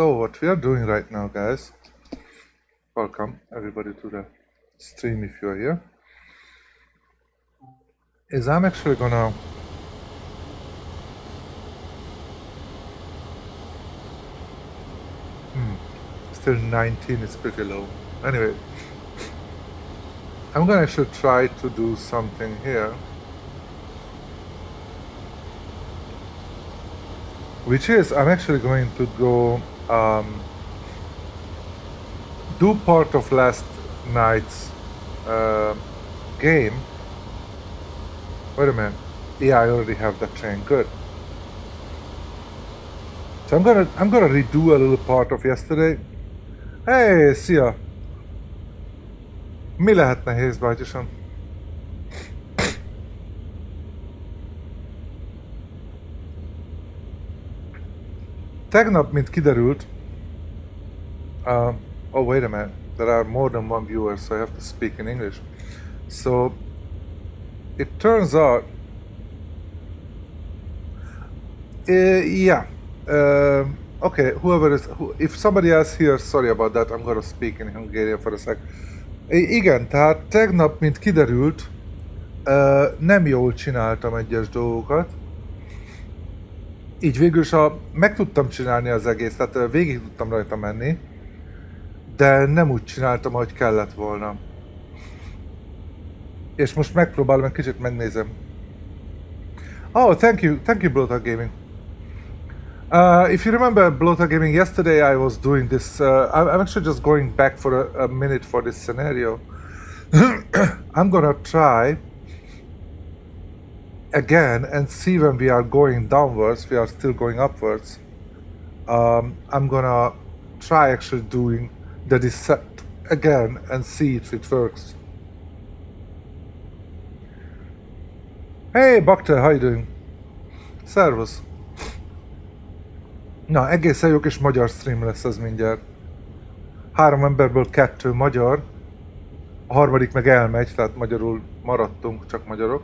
So what we are doing right now, guys, welcome everybody to the stream if you are here, is I'm actually gonna still 19 is pretty low. Anyway, I'm gonna actually try to do something here, which is I'm actually going to go do part of last night's game. Wait a minute. Yeah, I already have that train. Good. So I'm gonna redo a little part of yesterday. Hey, szia! Mi lehet nehéz, bácsisom? Tegnap, mint kiderült, oh wait a minute, there are more than one viewer, so I have to speak in English. So, it turns out, yeah, okay, if somebody else here, sorry about that, I'm gonna speak in Hungarian for a sec. Igen, tehát tegnap, mint kiderült, nem jól csináltam egyes dolgokat. Így végül is meg tudtam csinálni az egész, tehát végig tudtam rajta menni, de nem úgy csináltam, ahogy kellett volna. És most megpróbálom, egy kicsit megnézem. Oh, thank you, Bloater Gaming. If you remember Bloater Gaming, yesterday I was doing this, I'm actually just going back for a minute for this scenario. I'm gonna try again and see when we are going downwards, we are still going upwards. I'm gonna try actually doing the descent again and see if it works. Hey Bakter, how you doing? Servus. Na, egészen jó kis magyar stream lesz ez mindjárt. 3 emberből 2 magyar, a harmadik meg elmegy, tehát magyarul maradtunk, csak magyarok.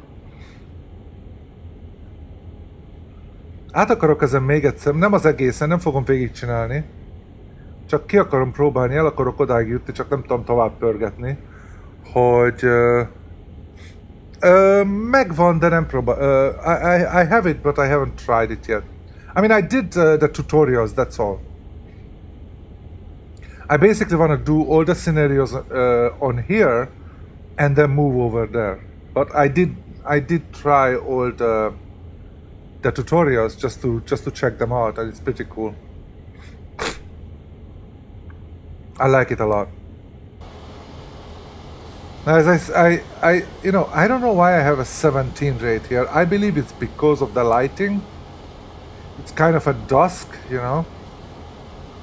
Át akarok ezen még egyszer, nem az egészen, nem fogom végigcsinálni. Csak ki akarom próbálni, el akarok odáig jutni, csak nem tudom tovább pörgetni. Hogy... megvan, de nem próbál... I have it, but I haven't tried it yet. I mean, I did the tutorials, that's all. I basically want to do all the scenarios on here and then move over there. But I did try all the tutorials just to check them out, and it's pretty cool. I like it a lot. As I you know, I don't know why I have a 17 rate here. I believe it's because of the lighting. It's kind of a dusk, you know.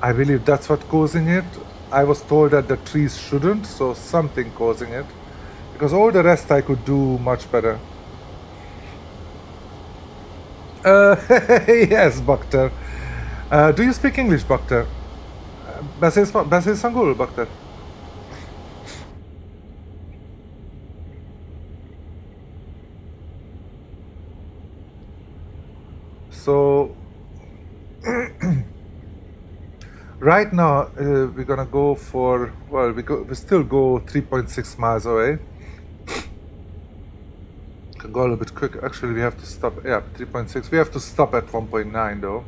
I believe that's what's causing it. I was told that the trees shouldn't, so something causing it. Because all the rest I could do much better. Yes, Bakter. Do you speak English, Bakter? Beszélsz angolul, Bakter? So right now we're gonna go for, well, we still go 3.6 miles away. Can go a little bit quick. Actually, we have to stop. Yeah, 3.6. We have to stop at 1.9 though.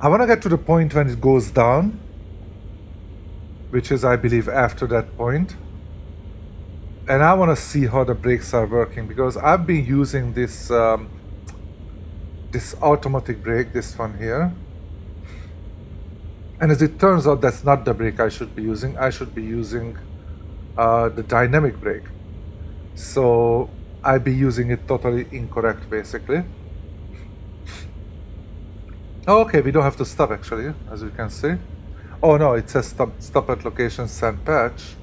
I want to get to the point when it goes down, which is, I believe, after that point. And I want to see how the brakes are working, because I've been using this this automatic brake, this one here. And as it turns out, that's not the brake I should be using. I should be using the dynamic brake. So I'll be using it totally incorrect, basically. Oh, okay, we don't have to stop actually, as you can see. Oh no, it says stop at location sand patch.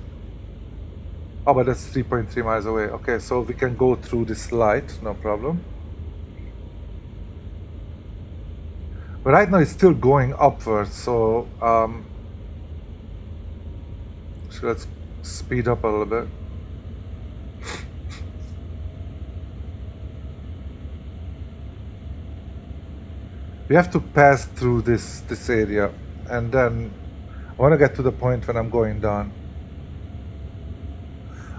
Oh, but that's 3.3 miles away. Okay, so we can go through this light, no problem. But right now it's still going upwards, so let's speed up a little bit. We have to pass through this area, and then I want to get to the point when I'm going down.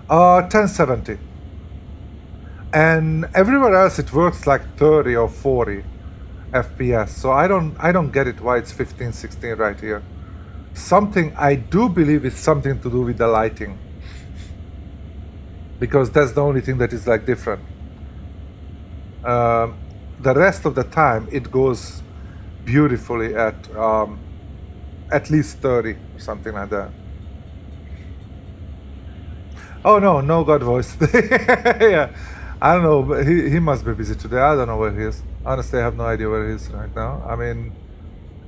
1070. And everywhere else it works like 30 or 40 FPS. So I don't get it why it's 15, 16 right here. Something I do believe is something to do with the lighting, because that's the only thing that is like different. The rest of the time it goes beautifully at least 30 or something like that. Oh no God voice. Yeah, I don't know, but he must be busy today. I don't know where he is. Honestly, I have no idea where he is right now. I mean,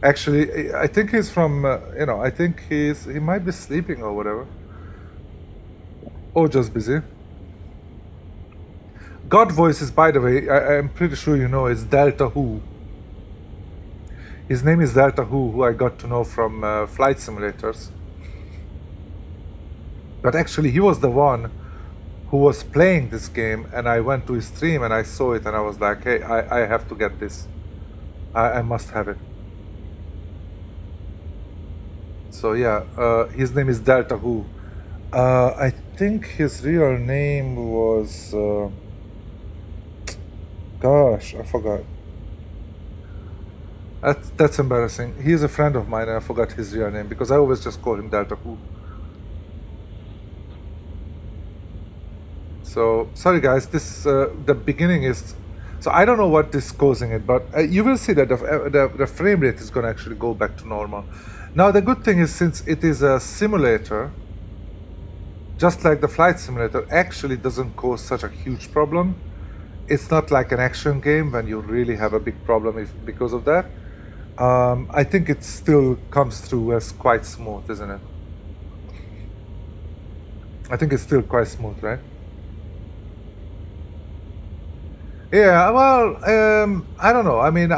actually, I think he's from I think he might be sleeping or whatever, or just busy. God voices, by the way, I'm pretty sure you know, is Delta Who. His name is Delta Who I got to know from flight simulators. But actually, he was the one who was playing this game, and I went to his stream and I saw it, and I was like, hey, I have to get this. I must have it. So yeah, his name is Delta Who. I think his real name was... gosh, I forgot. That's embarrassing. He is a friend of mine and I forgot his real name, because I always just call him Delta Who. So, sorry guys, this the beginning is... So I don't know what is causing it, but you will see that the frame rate is going to actually go back to normal. Now the good thing is, since it is a simulator, just like the flight simulator, actually doesn't cause such a huge problem. It's not like an action game when you really have a big problem because of that. I think it still comes through as quite smooth, isn't it? I think it's still quite smooth, right? Yeah, well, I don't know. I mean,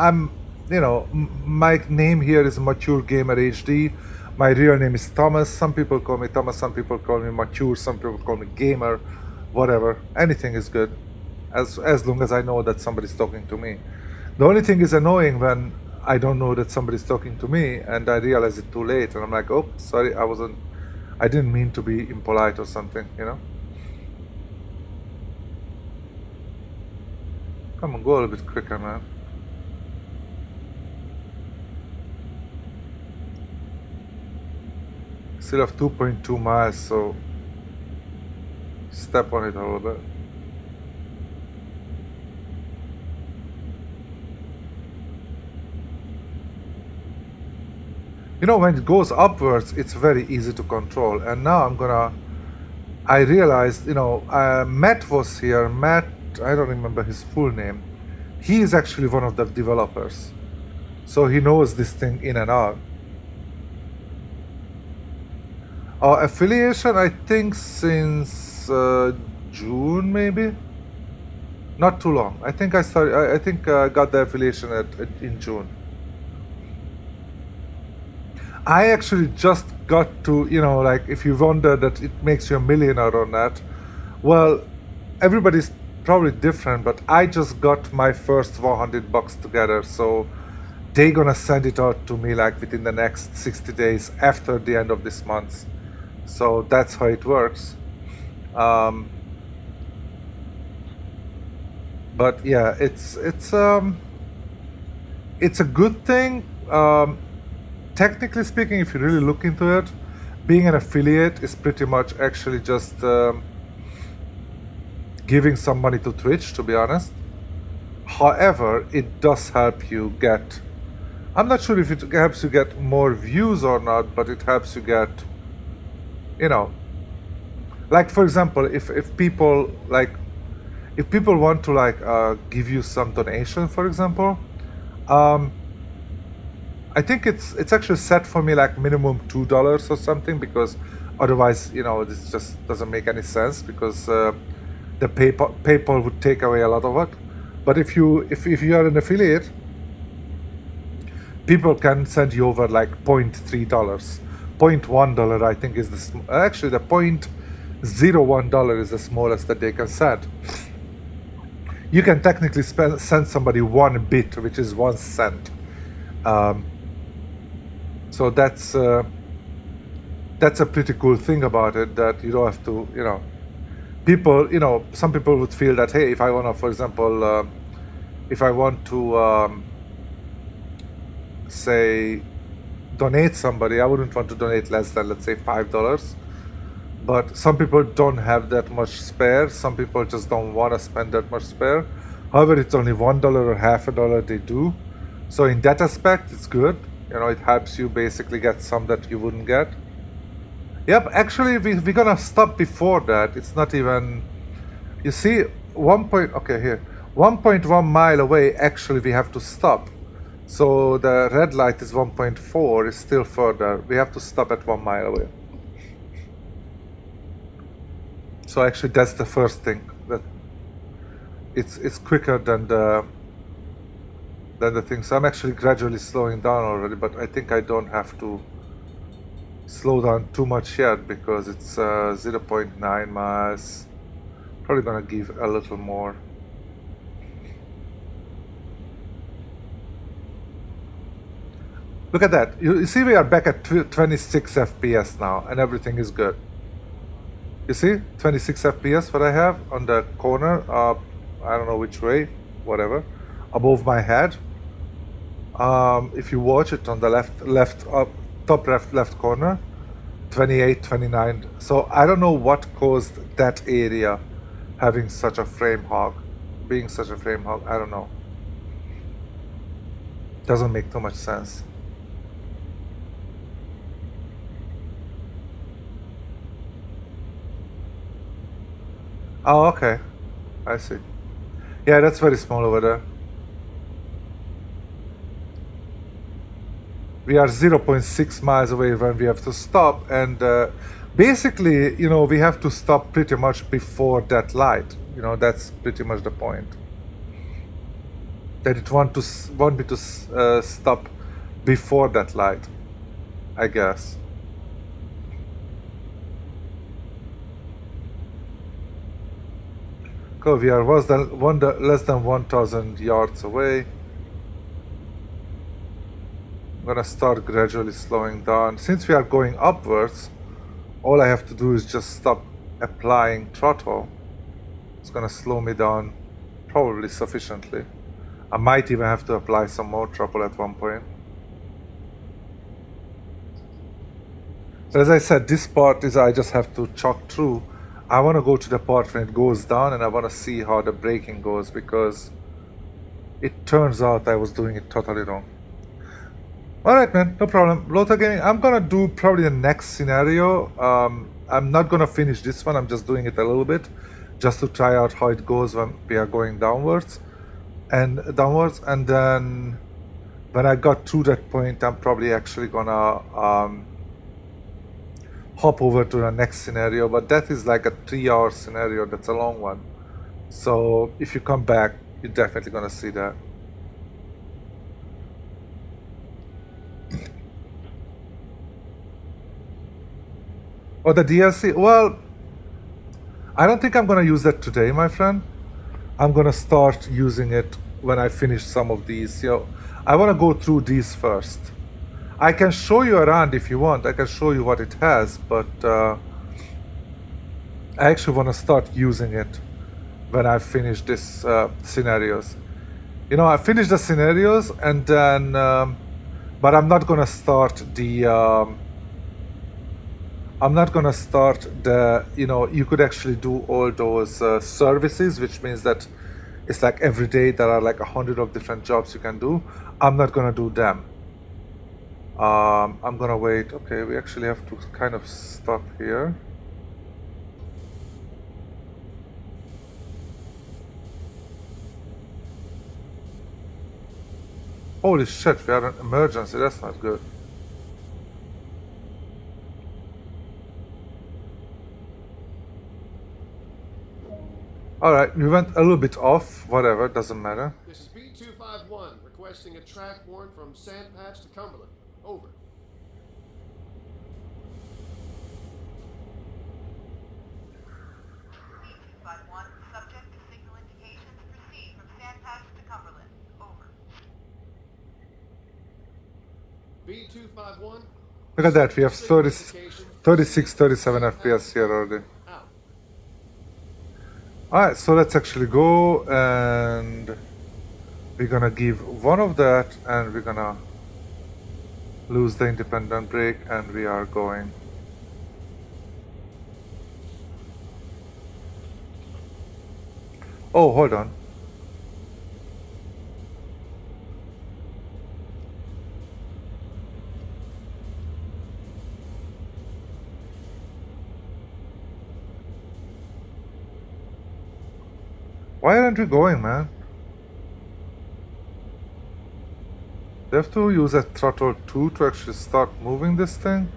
my name here is Mature Gamer HD. My real name is Thomas. Some people call me Thomas, some people call me Mature, some people call me Gamer, whatever. Anything is good, as long as I know that somebody's talking to me. The only thing is annoying when I don't know that somebody's talking to me and I realize it too late, and I'm like, oh, sorry, I didn't mean to be impolite or something, you know? Come on, go a little bit quicker, man. Still have 2.2 miles, so step on it a little bit. You know, when it goes upwards, it's very easy to control. And now I realized, Matt was here. Matt, I don't remember his full name. He is actually one of the developers. So he knows this thing in and out. Affiliation, I think since June, maybe? Not too long. I think I got the affiliation in June. I actually just got to, like, if you wonder that it makes you a millionaire or not, well, everybody's probably different, but I just got my first $100 together, so they're gonna send it out to me like within the next 60 days after the end of this month. So that's how it works. But yeah, it's a good thing. Technically speaking, if you really look into it, being an affiliate is pretty much actually just giving some money to Twitch, to be honest. However, it does help you get... I'm not sure if it helps you get more views or not, but it helps you get, like, for example, if people want to give you some donation, for example, I think it's actually set for me like minimum $2 or something, because otherwise, this just doesn't make any sense, because the PayPal would take away a lot of it. But if you are an affiliate, people can send you over like $0.3, $0.1 I think is actually the $0.01 is the smallest that they can send. You can technically send somebody 1 bit, which is 1 cent. Um, so that's a pretty cool thing about it, that you don't have to, people, some people would feel that, hey, if I want to, for example, if I want to, say, donate somebody, I wouldn't want to donate less than, let's say, $5. But some people don't have that much spare. Some people just don't want to spend that much spare. However, it's only $1 or half a dollar they do. So in that aspect, it's good. It helps you basically get some that you wouldn't get. Yep, actually, we're gonna stop before that. It's not even, you see, 1.1 mile away, actually, we have to stop. So the red light is 1.4, is still further. We have to stop at 1 mile away. So actually, that's the first thing. That it's quicker than the thing. So I'm actually gradually slowing down already, but I think I don't have to slow down too much yet because it's 0.9 miles. Probably gonna give a little more. Look at that. You see we are back at 26 FPS now and everything is good. You see 26 FPS what I have on the corner, I don't know which way, whatever, above my head. If you watch it on the top left corner, 28, 29. So I don't know what caused that area having such a frame hog, being such a frame hog. I don't know. Doesn't make too much sense. Oh, okay. I see. Yeah, that's very small over there. We are 0.6 miles away when we have to stop, and basically, we have to stop pretty much before that light. That's pretty much the point. That it want me to stop before that light, I guess. Cool, we are less than 1,000 yards away. I'm gonna start gradually slowing down. Since we are going upwards, all I have to do is just stop applying throttle. It's gonna slow me down probably sufficiently. I might even have to apply some more throttle at one point. But as I said, this part is I just have to chalk through. I want to go to the part when it goes down and I want to see how the braking goes, because it turns out I was doing it totally wrong. Alright, man, no problem. Lota Gaming, I'm gonna do probably the next scenario. I'm not gonna finish this one, I'm just doing it a little bit, just to try out how it goes when we are going downwards. And then when I got to that point, I'm probably actually gonna hop over to the next scenario, but that is like a 3-hour scenario. That's a long one. So if you come back, you're definitely gonna see that. Oh, the DLC? Well, I don't think I'm gonna use that today, my friend. I'm gonna start using it when I finish some of these. I wanna go through these first. I can show you around if you want. I can show you what it has, but I actually want to start using it when I finish this scenarios. I finish the scenarios and then, but I'm not gonna start the. I'm not gonna start the. You could actually do all those services, which means that it's like every day there are like 100 of different jobs you can do. I'm not gonna do them. I'm gonna wait. Okay, we actually have to kind of stop here. Holy shit, we are in emergency. That's not good. Alright, we went a little bit off. Whatever, doesn't matter. This is B251 requesting a track warrant from Sandpatch to Cumberland. Over. B251, subject to signal indications, proceed from Sandpatch to Cumberland. Over. B251. Look at that, we have Signal 30, indication. 36, 37 FPS here already. Out. Alright, so let's actually go and we're gonna give one of that and we're gonna lose the independent brake and we are going. Oh, hold on. Why aren't we going, man? They have to use a throttle 2 to actually start moving this thing?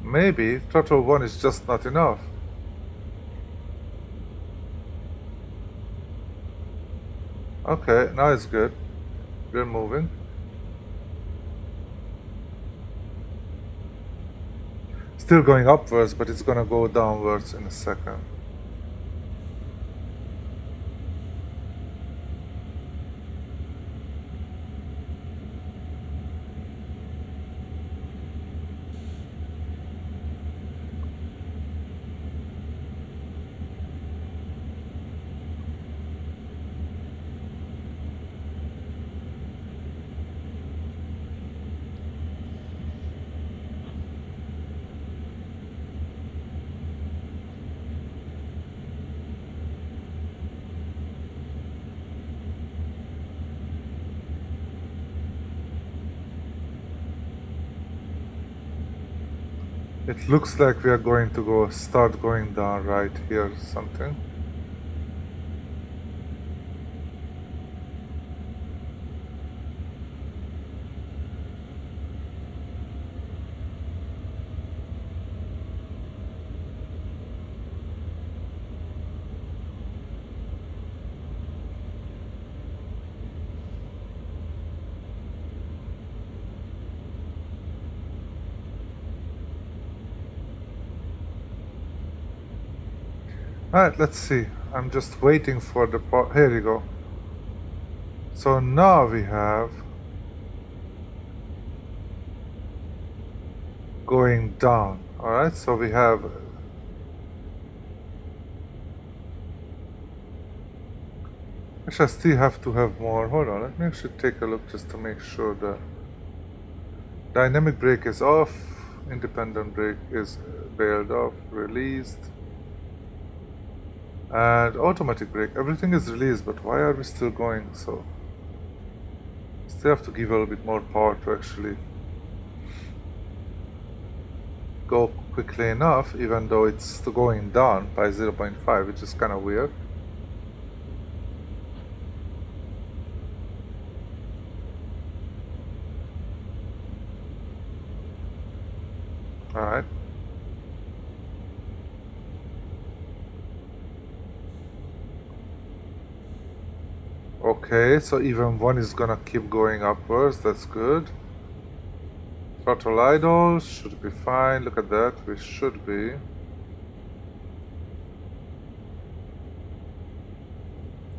Maybe throttle 1 is just not enough. Okay, now it's good. We're moving. Still going upwards, but it's gonna go downwards in a second. It looks like we are going to start going down right here, something. Alright, let's see. I'm just waiting for the part. Here you go. So now we have going down. Alright, so we have actually I still have to have more. Hold on, let me actually take a look just to make sure the dynamic brake is off, independent brake is bailed off, released. And automatic brake, everything is released, but why are we still going? So still have to give a little bit more power to actually go quickly enough, even though it's still going down by 0.5, which is kind of weird. Alright. Okay, so even one is gonna keep going upwards, that's good. Throttle idle, should be fine, look at that, we should be.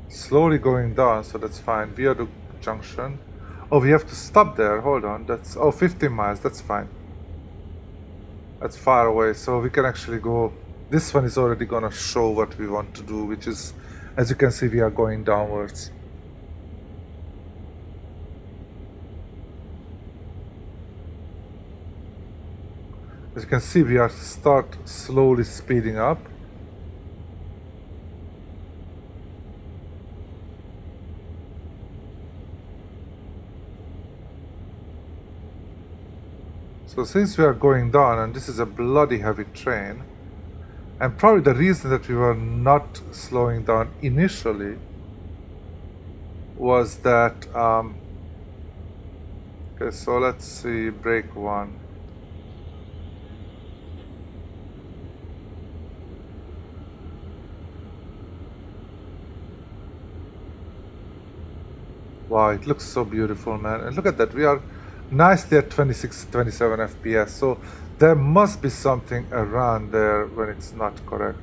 Slowly going down, so that's fine. Viaduct junction. Oh, we have to stop there, hold on, that's, oh, 15 miles, that's fine. That's far away, so we can actually go. This one is already gonna show what we want to do, which is, as you can see, we are going downwards. As you can see, we are start slowly speeding up. So since we are going down, and this is a bloody heavy train, and probably the reason that we were not slowing down initially was that, okay, so let's see, brake one. Wow, it looks so beautiful, man. And look at that, we are nicely at 26, 27 FPS. So there must be something around there when it's not correct.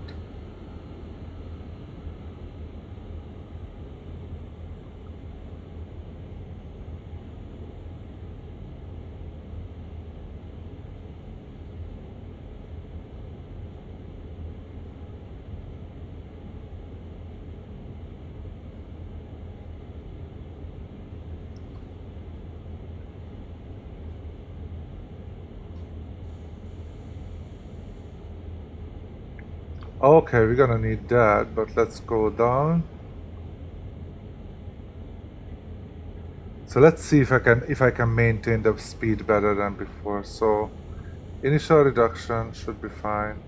Okay, we're gonna need that, but let's go down. So let's see if I can maintain the speed better than before. So initial reduction should be fine.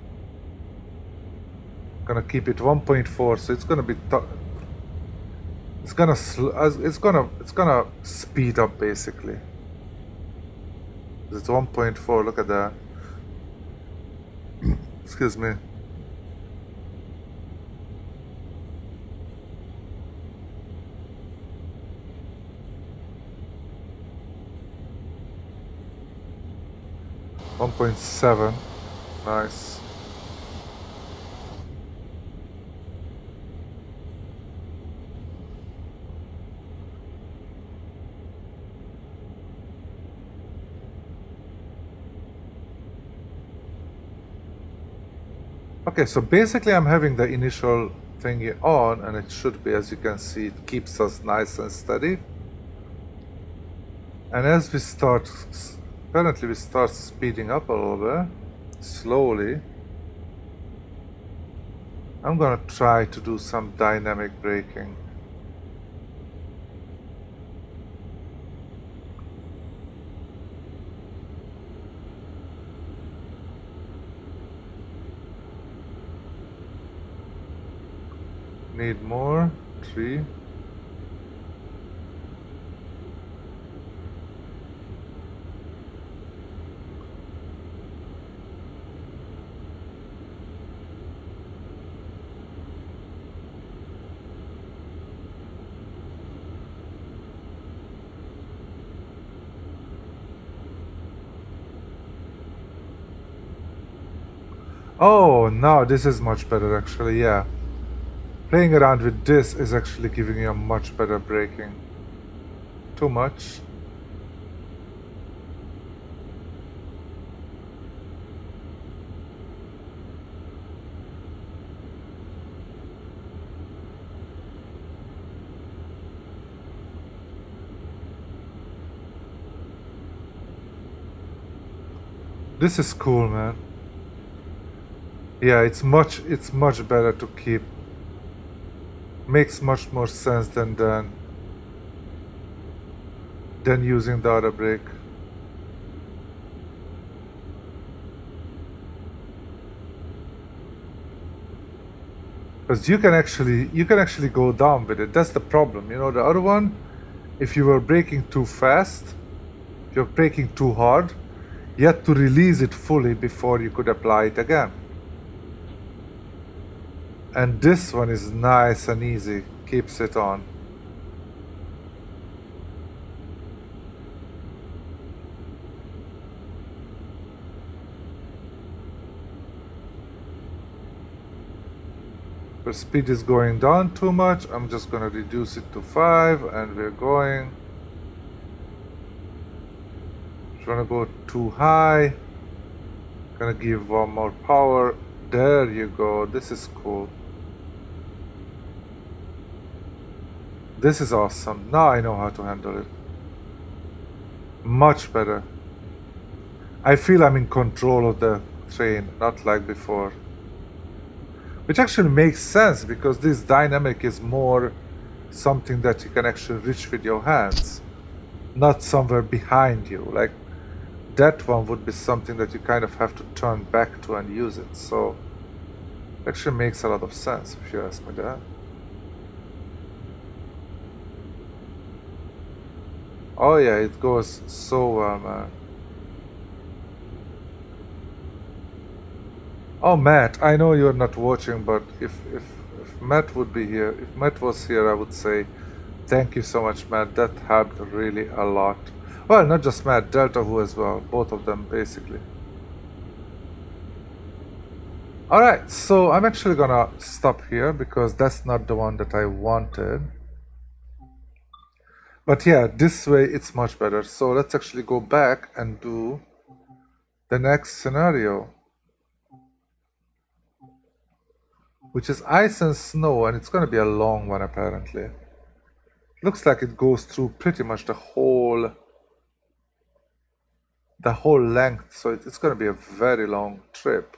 Gonna keep it 1.4, so it's gonna be it's gonna speed up basically. It's 1.4. Look at that. Excuse me. $1.7. Nice. Okay, so basically I'm having the initial thingy on, and it should be, as you can see, it keeps us nice and steady. And as we start, apparently we start speeding up a little bit, slowly. I'm gonna try to do some dynamic braking. Need more. 3. Oh, now this is much better actually, yeah. Playing around with this is actually giving you a much better braking. Too much. This is cool, man. Yeah, it's much better to keep. Makes much more sense than using the other brake. Because you can actually go down with it. That's the problem. You know, the other one, if you were braking too fast, if you're braking too hard, you had to release it fully before you could apply it again. And this one is nice and easy, keeps it on. The speed is going down too much. I'm just gonna reduce it to 5, and we're going. Trying to go too high. Gonna give one more power. There you go. This is cool. This is awesome. Now I know how to handle it. Much better. I feel I'm in control of the train, not like before. Which actually makes sense, because this dynamic is more something that you can actually reach with your hands, not somewhere behind you. Like that one would be something that you kind of have to turn back to and use it. So it actually makes a lot of sense, if you ask me that. Oh yeah, it goes so well, man. Oh, Matt, I know you're not watching, but if Matt would be here, if Matt was here, I would say thank you so much, Matt. That helped really a lot. Well, not just Matt, Delta Who as well. Both of them, basically. Alright, so I'm actually gonna stop here because that's not the one that I wanted. But yeah, this way it's much better. So let's actually go back and do the next scenario, which is ice and snow, and it's gonna be a long one apparently. Looks like it goes through pretty much the whole length, so it's gonna be a very long trip.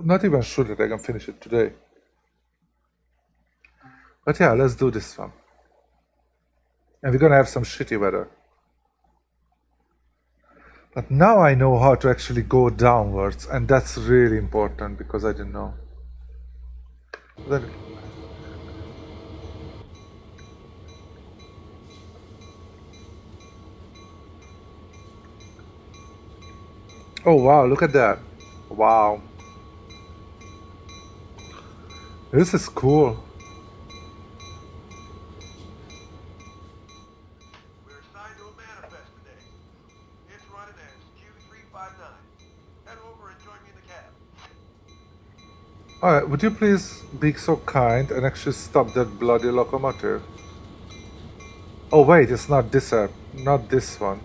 not even sure that I can finish it today. But yeah, let's do this one. And we're gonna have some shitty weather. But now I know how to actually go downwards, and that's really important because I didn't know. Then, oh wow, look at that. Wow. This is cool. We're assigned to a manifest today. It's running as Q359. Head over and join me in the cab. Alright, would you please be so kind and actually stop that bloody locomotive? Oh wait, it's not this app, not this one.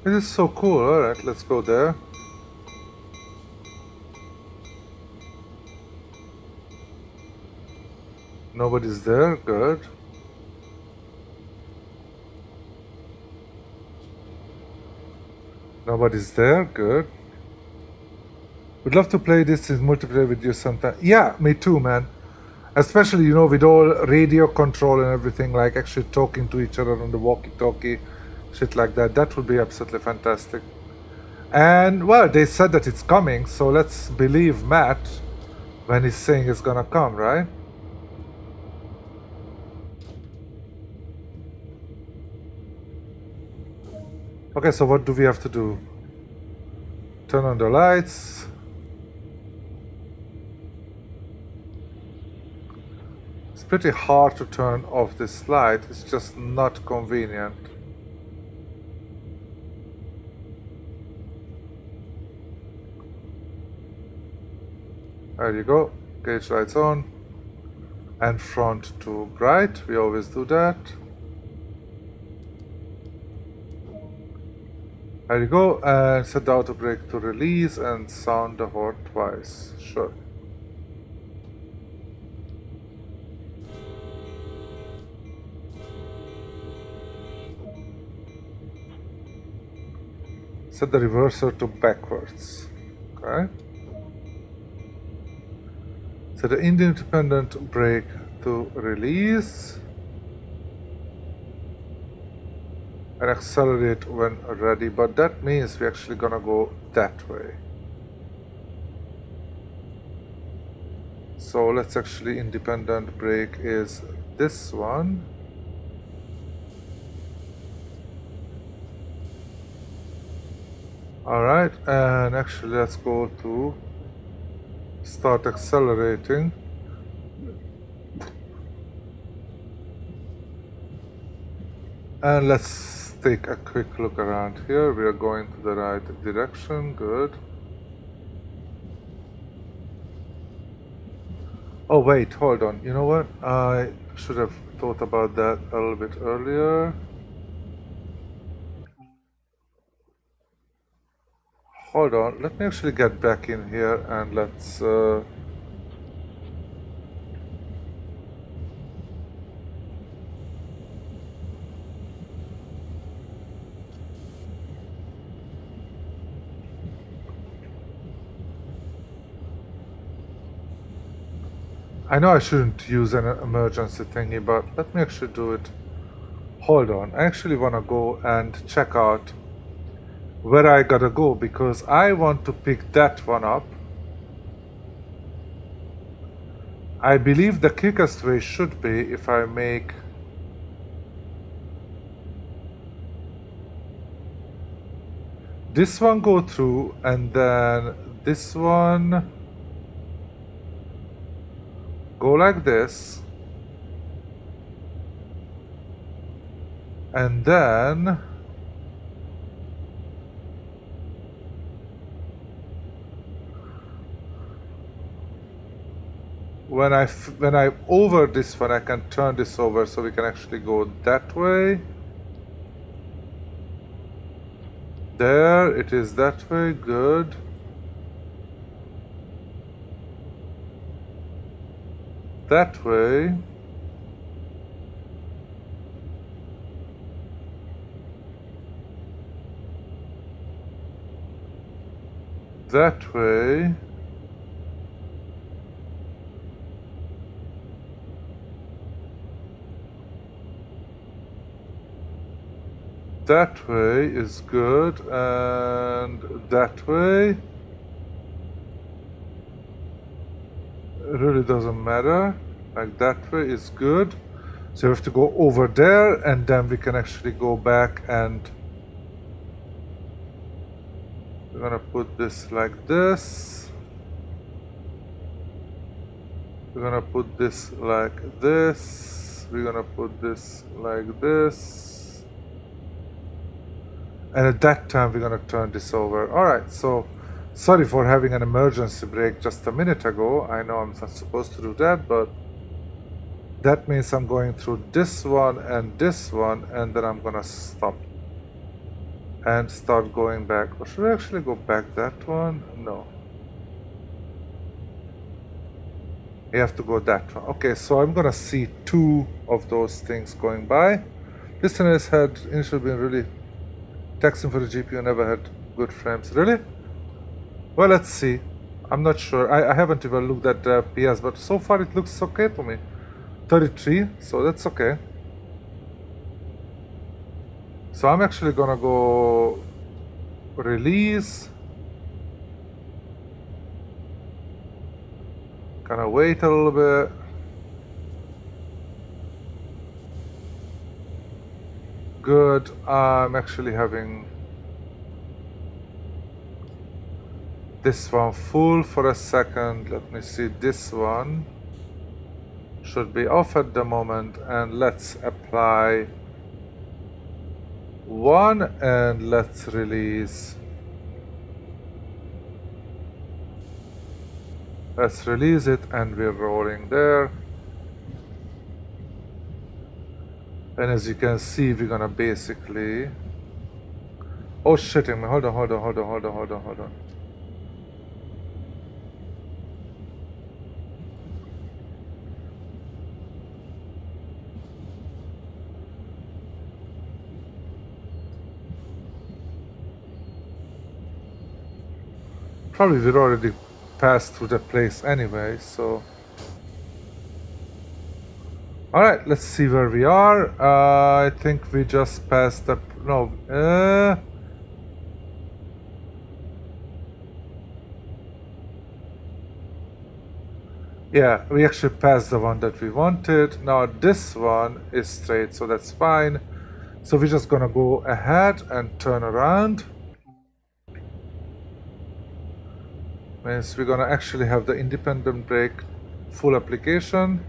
This is so cool. Alright, let's go there. Nobody's there, good. Nobody's there, good. Would love to play this in multiplayer with you sometime. Yeah, me too, man. Especially, you know, with all radio control and everything, like actually talking to each other on the walkie-talkie, shit like that. That would be absolutely fantastic. And, well, they said that it's coming, so let's believe Matt when he's saying it's gonna come, right? Okay, so what do we have to do? Turn on the lights. It's pretty hard to turn off this light, it's just not convenient. There you go, gauge lights on. And front to bright, we always do that. There you go, and set the auto brake to release and sound the horn twice. Sure. Set the reverser to backwards. Okay. Set the independent brake to release. And accelerate when ready, but that means we're actually gonna go that way. So let's actually independent brake is this one. Alright, and actually let's go to start accelerating. And let's take a quick look around here. We are going to the right direction, good. Oh wait, hold on, you know what? I should have thought about that a little bit earlier. Hold on, let me actually get back in here and let's I know I shouldn't use an emergency thingy, but let me actually do it. Hold on, I actually want to go and check out where I gotta go because I want to pick that one up. I believe the quickest way should be if I make this one go through and then this one go like this, and then when I over this one, I can turn this over so we can actually go that way. There, it is that way, good. That way. that way. That way is good, and that way really doesn't matter. Like that way is good. So we have to go over there, and then we can actually go back, and we're gonna put this like this. We're gonna put this like this. We're gonna put this like this. And at that time, we're gonna turn this over. Alright, so sorry for having an emergency break just a minute ago. I know I'm not supposed to do that, but that means I'm going through this one, and then I'm gonna stop and start going back. Or should I actually go back that one? No. You have to go that one. Okay, so I'm gonna see 2 of those things going by. Listeners had initially been really texting for the GPU, never had good frames. Really? Well, let's see. I'm not sure. I haven't even looked at the PS, but so far it looks okay to me. 33, so that's okay. So I'm actually gonna go release. Gonna wait a little bit. Good. I'm actually having this one full for a second. Let me see. This one should be off at the moment, and let's apply 1 and let's release. Let's release it, and we're rolling there. And as you can see, we're gonna basically... Oh shit, hold on. Probably we've already passed through the place anyway, so... Alright, let's see where we are. I think we just passed the... No, yeah, we actually passed the one that we wanted. Now this one is straight, so that's fine. So we're just gonna go ahead and turn around. Means we're gonna actually have the independent brake full application.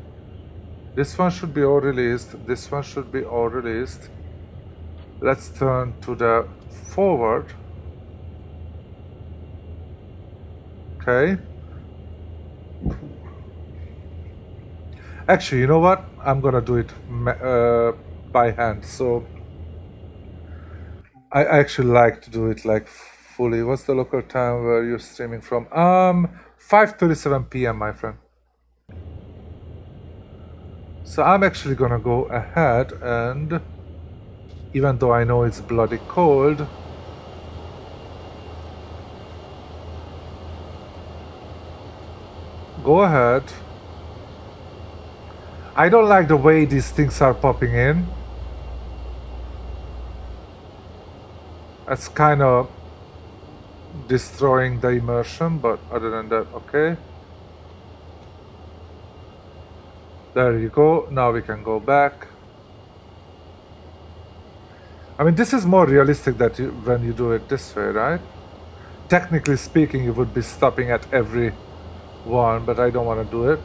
This one should be all released. This one should be all released. Let's turn to the forward. Okay. Actually, you know what? I'm gonna do it by hand. So I actually like to do it like fully. What's the local time where you're streaming from? 5:37 p.m. my friend. So I'm actually gonna go ahead and, even though I know it's bloody cold, go ahead. I don't like the way these things are popping in. That's kind of destroying the immersion, but other than that, okay. There you go. Now we can go back. I mean, this is more realistic that when you do it this way, right? Technically speaking, you would be stopping at every one, but I don't want to do it.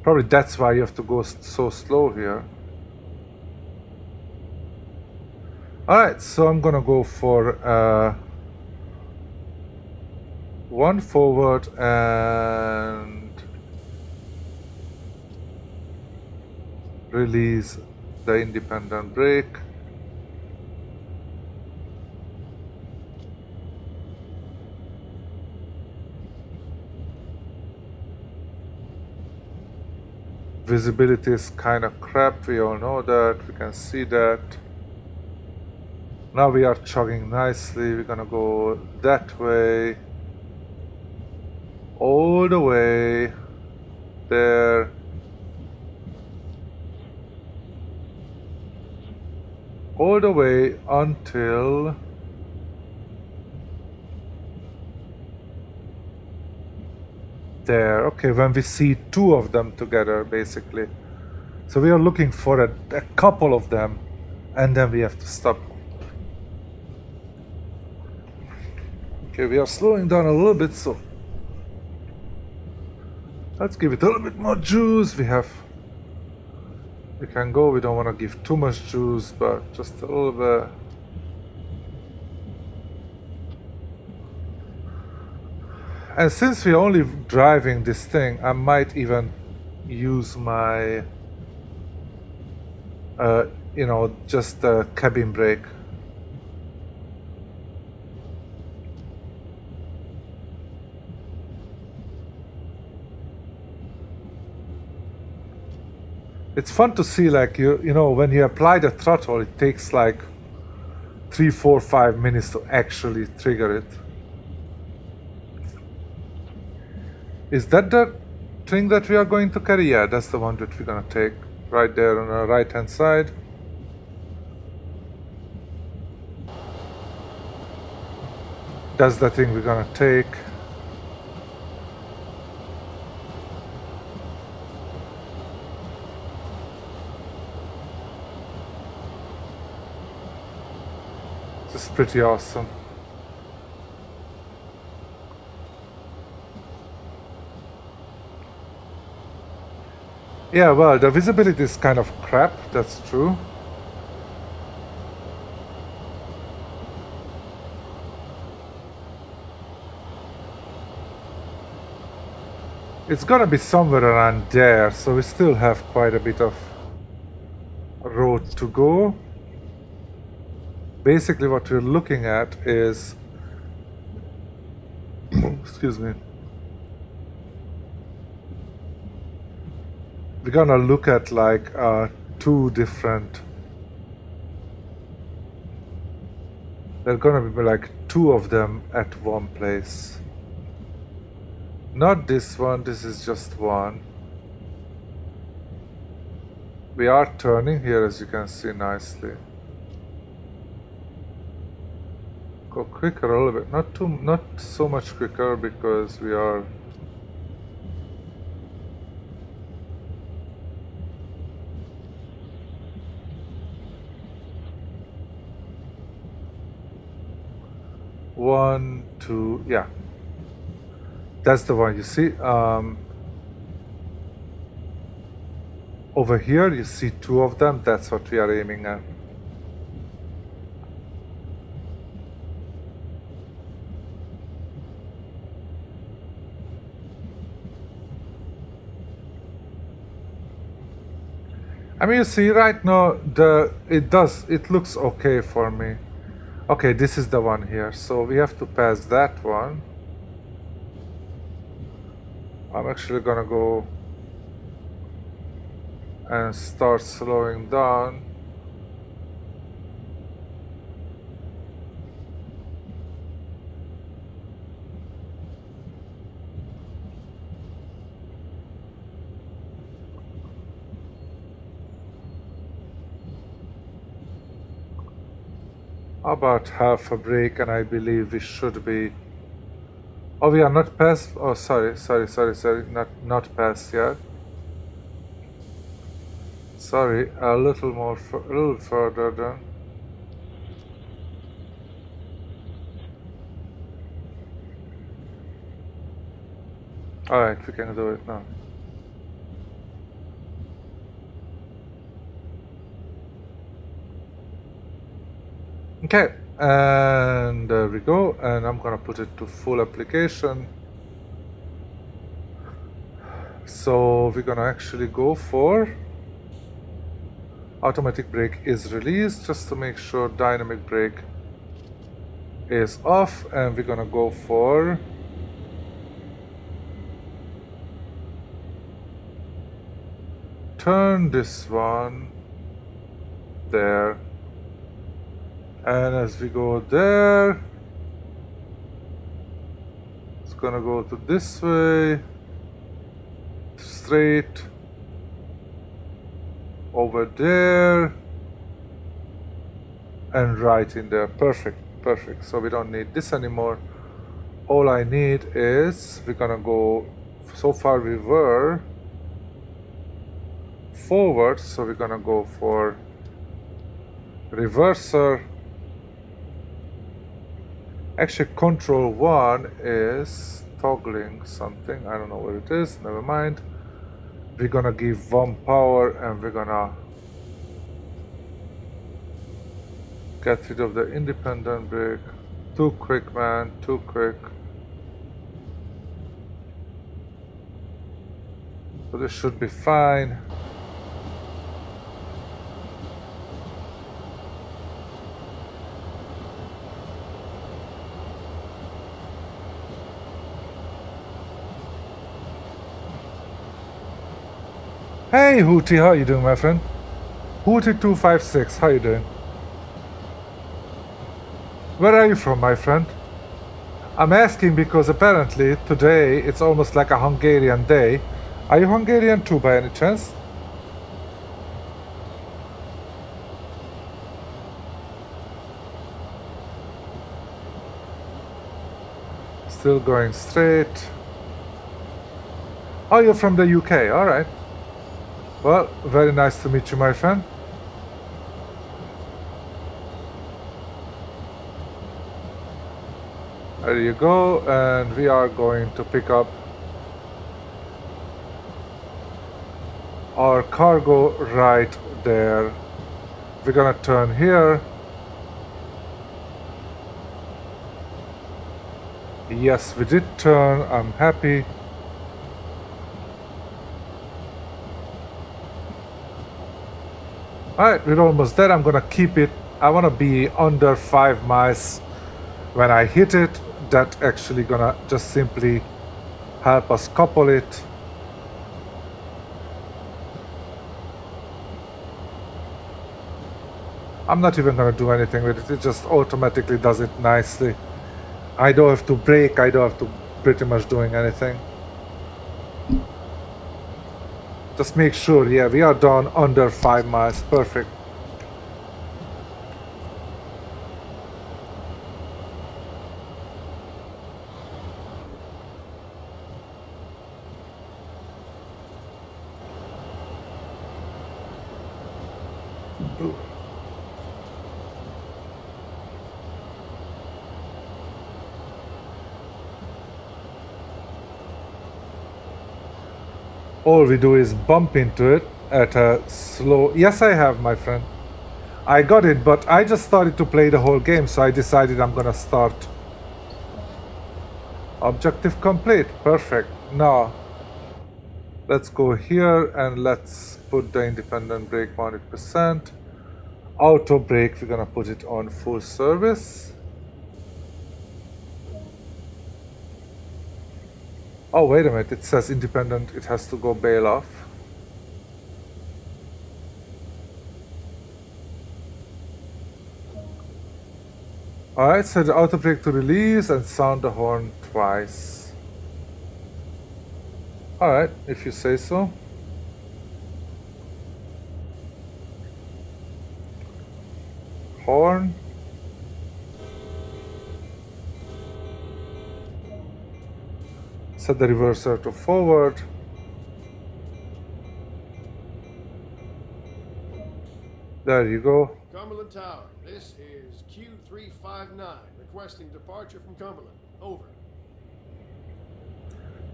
Probably that's why you have to go so slow here. Alright, so I'm gonna go for 1 forward and release the independent brake. Visibility is kind of crap, we all know that, we can see that. Now we are chugging nicely. We're gonna go that way. All the way. There. All the way until... there. Okay, when we see two of them together, basically. So we are looking for a couple of them, and then we have to stop. Okay, we are slowing down a little bit, so let's give it a little bit more juice. We can go. We don't want to give too much juice, but just a little bit. And since we're only driving this thing, I might even use my, just the cabin brake. It's fun to see, like, when you apply the throttle, it takes like 3, 4, 5 minutes to actually trigger it. Is that the thing that we are going to carry? Yeah, that's the one that we're gonna take. Right there on the right hand side. That's the thing we're gonna take. This is pretty awesome. Yeah, well, the visibility is kind of crap, that's true. It's gonna be somewhere around there, so we still have quite a bit of road to go. Basically what we're looking at is... excuse me. We're gonna look at like two different... there are gonna be like two of them at one place. Not this one, this is just one. We are turning here, as you can see nicely. Go quicker a little bit, not so much quicker because we are... one, two, yeah. That's the one you see. Over here you see two of them, that's what we are aiming at. I mean, you see right now it looks okay for me. Okay, this is the one here, so we have to pass that one. I'm actually gonna go and start slowing down. About half a break, and I believe we should be... oh, we are not past... oh, sorry, not past yet. Sorry, a little further then. Alright, we can do it now. Okay, and there we go, and I'm gonna put it to full application. So we're gonna actually go for automatic brake is released, just to make sure dynamic brake is off, and we're gonna go for turn this one there. And as we go there, it's gonna go to this way, straight over there, and right in there. Perfect, perfect. So we don't need this anymore. All I need is, we're gonna go, so far we were forward, so we're gonna go for reverser. Actually, control 1 is toggling something. I don't know what it is, never mind. We're gonna give 1 power and we're gonna get rid of the independent brake. Too quick, man, too quick. So this should be fine. Hey Hootie, how you doing, my friend? Hootie256, how you doing? Where are you from, my friend? I'm asking because apparently today it's almost like a Hungarian day. Are you Hungarian too, by any chance? Still going straight. Oh, you're from the UK, alright. Well, very nice to meet you, my friend. There you go, and we are going to pick up our cargo right there. We're gonna turn here. Yes, we did turn, I'm happy. Alright, we're almost there. I'm gonna keep it. I wanna be under 5 miles when I hit it. That actually gonna just simply help us couple it. I'm not even gonna do anything with it. It just automatically does it nicely. I don't have to brake. I don't have to pretty much doing anything. Just make sure, yeah, we are done under 5 miles. Perfect. All we do is bump into it at a slow... Yes, I have, my friend. I got it, but I just started to play the whole game, so I decided I'm gonna start. Objective complete. Perfect. Now, let's go here and let's put the independent brake 100%. Auto brake, we're gonna put it on full service. Oh, wait a minute, it says independent, it has to go bail off. Alright, set the auto brake to release and sound the horn twice. Alright, if you say so. Horn. Set the reverser to forward. There you go. Cumberland Tower, this is Q359, requesting departure from Cumberland. Over.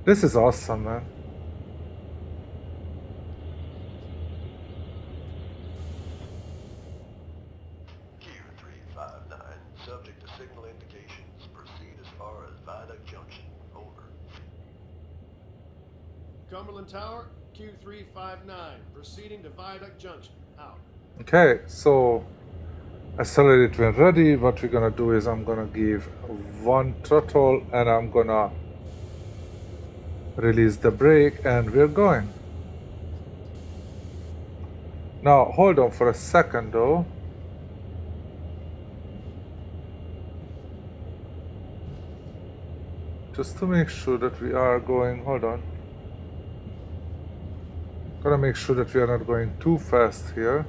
This is awesome, man. Q359, subject to signal indications. Proceed as far as Viaduct Junction. Over. Cumberland Tower, Q359, proceeding to Viaduct Junction. Out. Okay, so accelerate when ready. What we're gonna do is I'm gonna give 1 throttle and I'm gonna release the brake and we're going. Now hold on for a second though. Just to make sure that we are going, hold on. Gotta make sure that we are not going too fast here.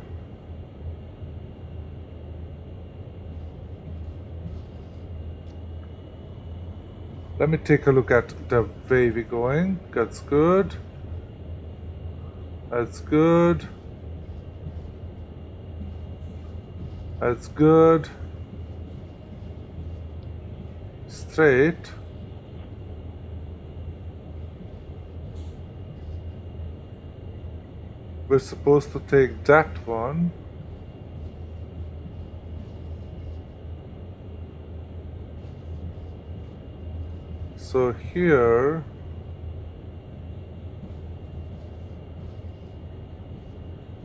Let me take a look at the way we're going. That's good. That's good. That's good. Straight. We're supposed to take that one. So here,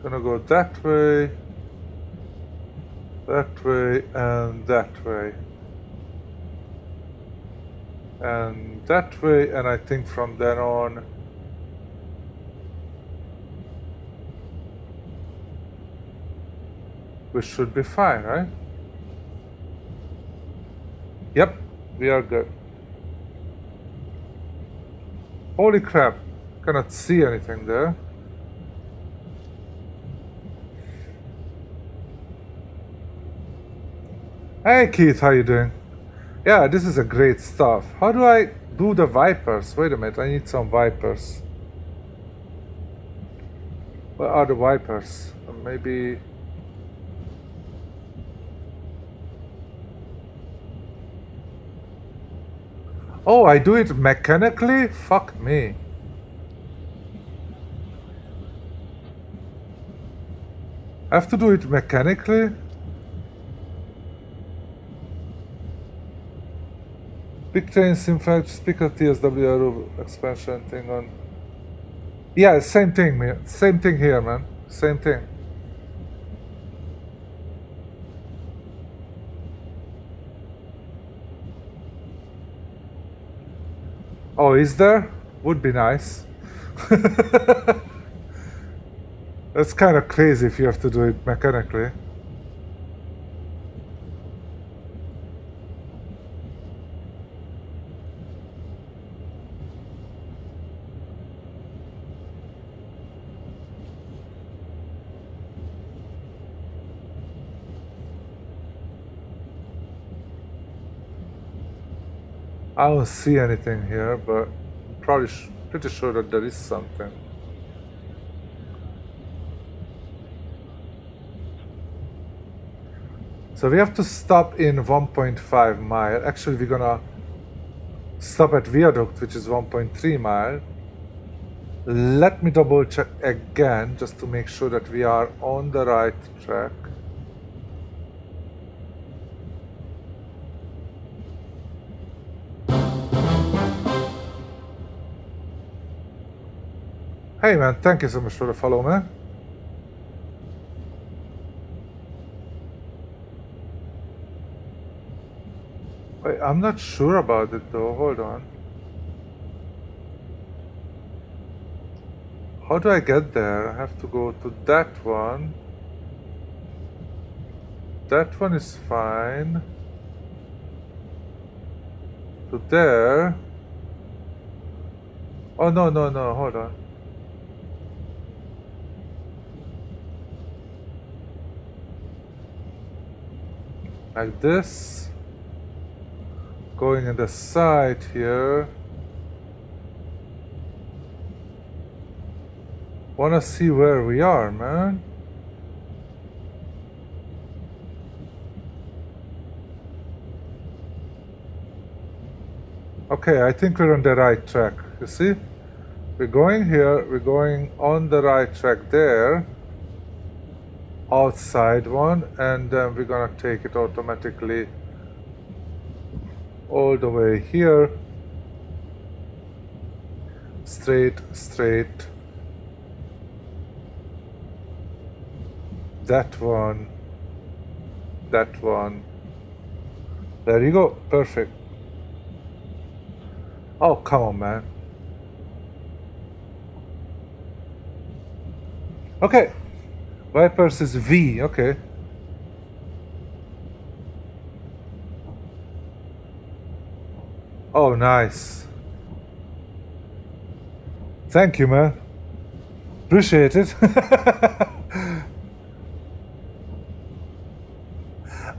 gonna go that way, and that way. And that way, and I think from then on, we should be fine, right? Yep, we are good. Holy crap, cannot see anything there. Hey Keith, how you doing? Yeah, this is a great stuff. How do I do the Vipers? Wait a minute, I need some Vipers. Where are the Vipers? Maybe... Oh, I do it mechanically? Fuck me. I have to do it mechanically? Big trains, in fact, speak of TSWR expansion thing on... Yeah, same thing, man. Same thing here, man. Same thing. Oh, is there? Would be nice. That's kind of crazy if you have to do it mechanically. I don't see anything here, but I'm probably pretty sure that there is something. So we have to stop in 1.5 mile. Actually, we're gonna stop at Viaduct, which is 1.3 mile. Let me double check again, just to make sure that we are on the right track. Hey man, thank you so much for the follow, man. Wait, I'm not sure about it though, hold on. How do I get there? I have to go to that one. That one is fine. To there. Oh no, hold on. Like this, going in the side here. Wanna see where we are, man. Okay, I think we're on the right track. You see? We're going here, we're going on the right track there. Outside one, and then we're gonna take it automatically all the way here, straight, that one, there you go, perfect. Oh, come on, man. Okay. Vipers is V, okay. Oh, nice. Thank you, man. Appreciate it.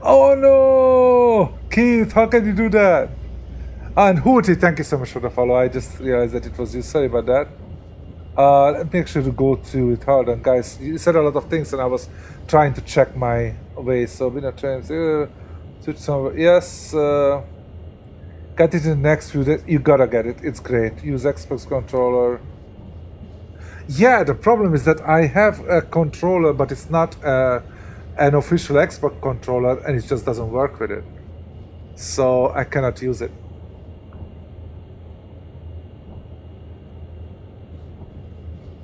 Oh no! Keith, how can you do that? And Hootie, thank you so much for the follow. I just realized that it was you. Sorry about that. Let me actually go to it. Hold on, guys. You said a lot of things, and I was trying to check my way. So, winner trains. Switch somewhere. Yes. Get it in the next few days. You gotta get it. It's great. Use Xbox controller. Yeah, the problem is that I have a controller, but it's not an official Xbox controller, and it just doesn't work with it. So I cannot use it.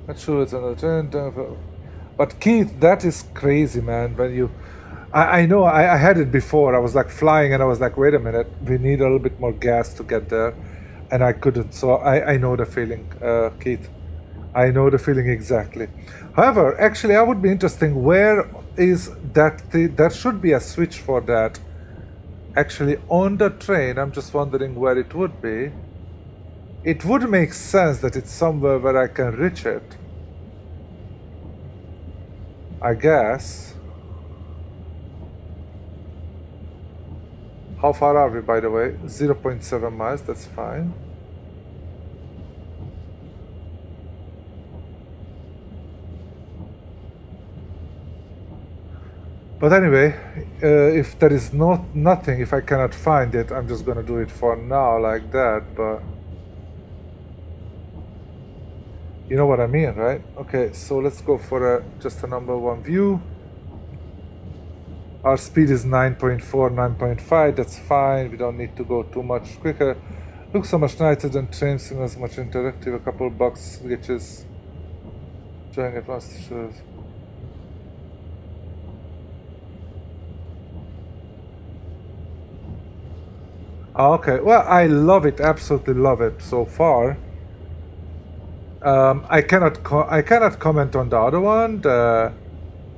Not sure it's on the but Keith, that is crazy, man. When you, I know I had it before. I was like flying, and I was like, wait a minute, we need a little bit more gas to get there, and I couldn't. So I know the feeling, Keith. I know the feeling exactly. However, actually, I would be interesting. Where is that? There should be a switch for that. Actually, on the train, I'm just wondering where it would be. It would make sense that it's somewhere where I can reach it. I guess. How far are we, by the way? 0.7 miles, that's fine. But anyway, if there is nothing, if I cannot find it, I'm just gonna do it for now like that, but... You know what I mean, right? Okay, so let's go for just a number one view. Our speed is 9.4, 9.5, that's fine. We don't need to go too much quicker. Looks so much nicer than trains and as much interactive. A couple bucks glitches. Trying advanced shows. Okay, well, I love it, absolutely love it so far. I cannot comment on the other one, the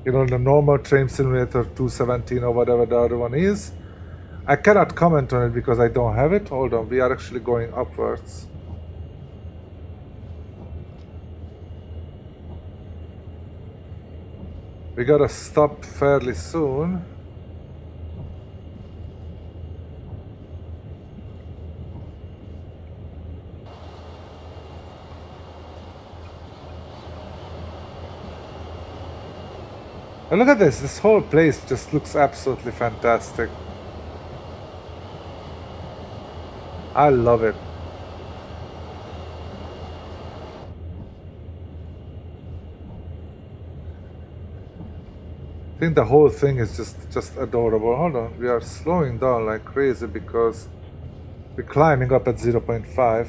normal Train Simulator 217 or whatever the other one is. I cannot comment on it because I don't have it. Hold on, we are actually going upwards. We gotta stop fairly soon. And look at this whole place just looks absolutely fantastic. I love it. I think the whole thing is just adorable. Hold on, we are slowing down like crazy because we're climbing up at 0.5.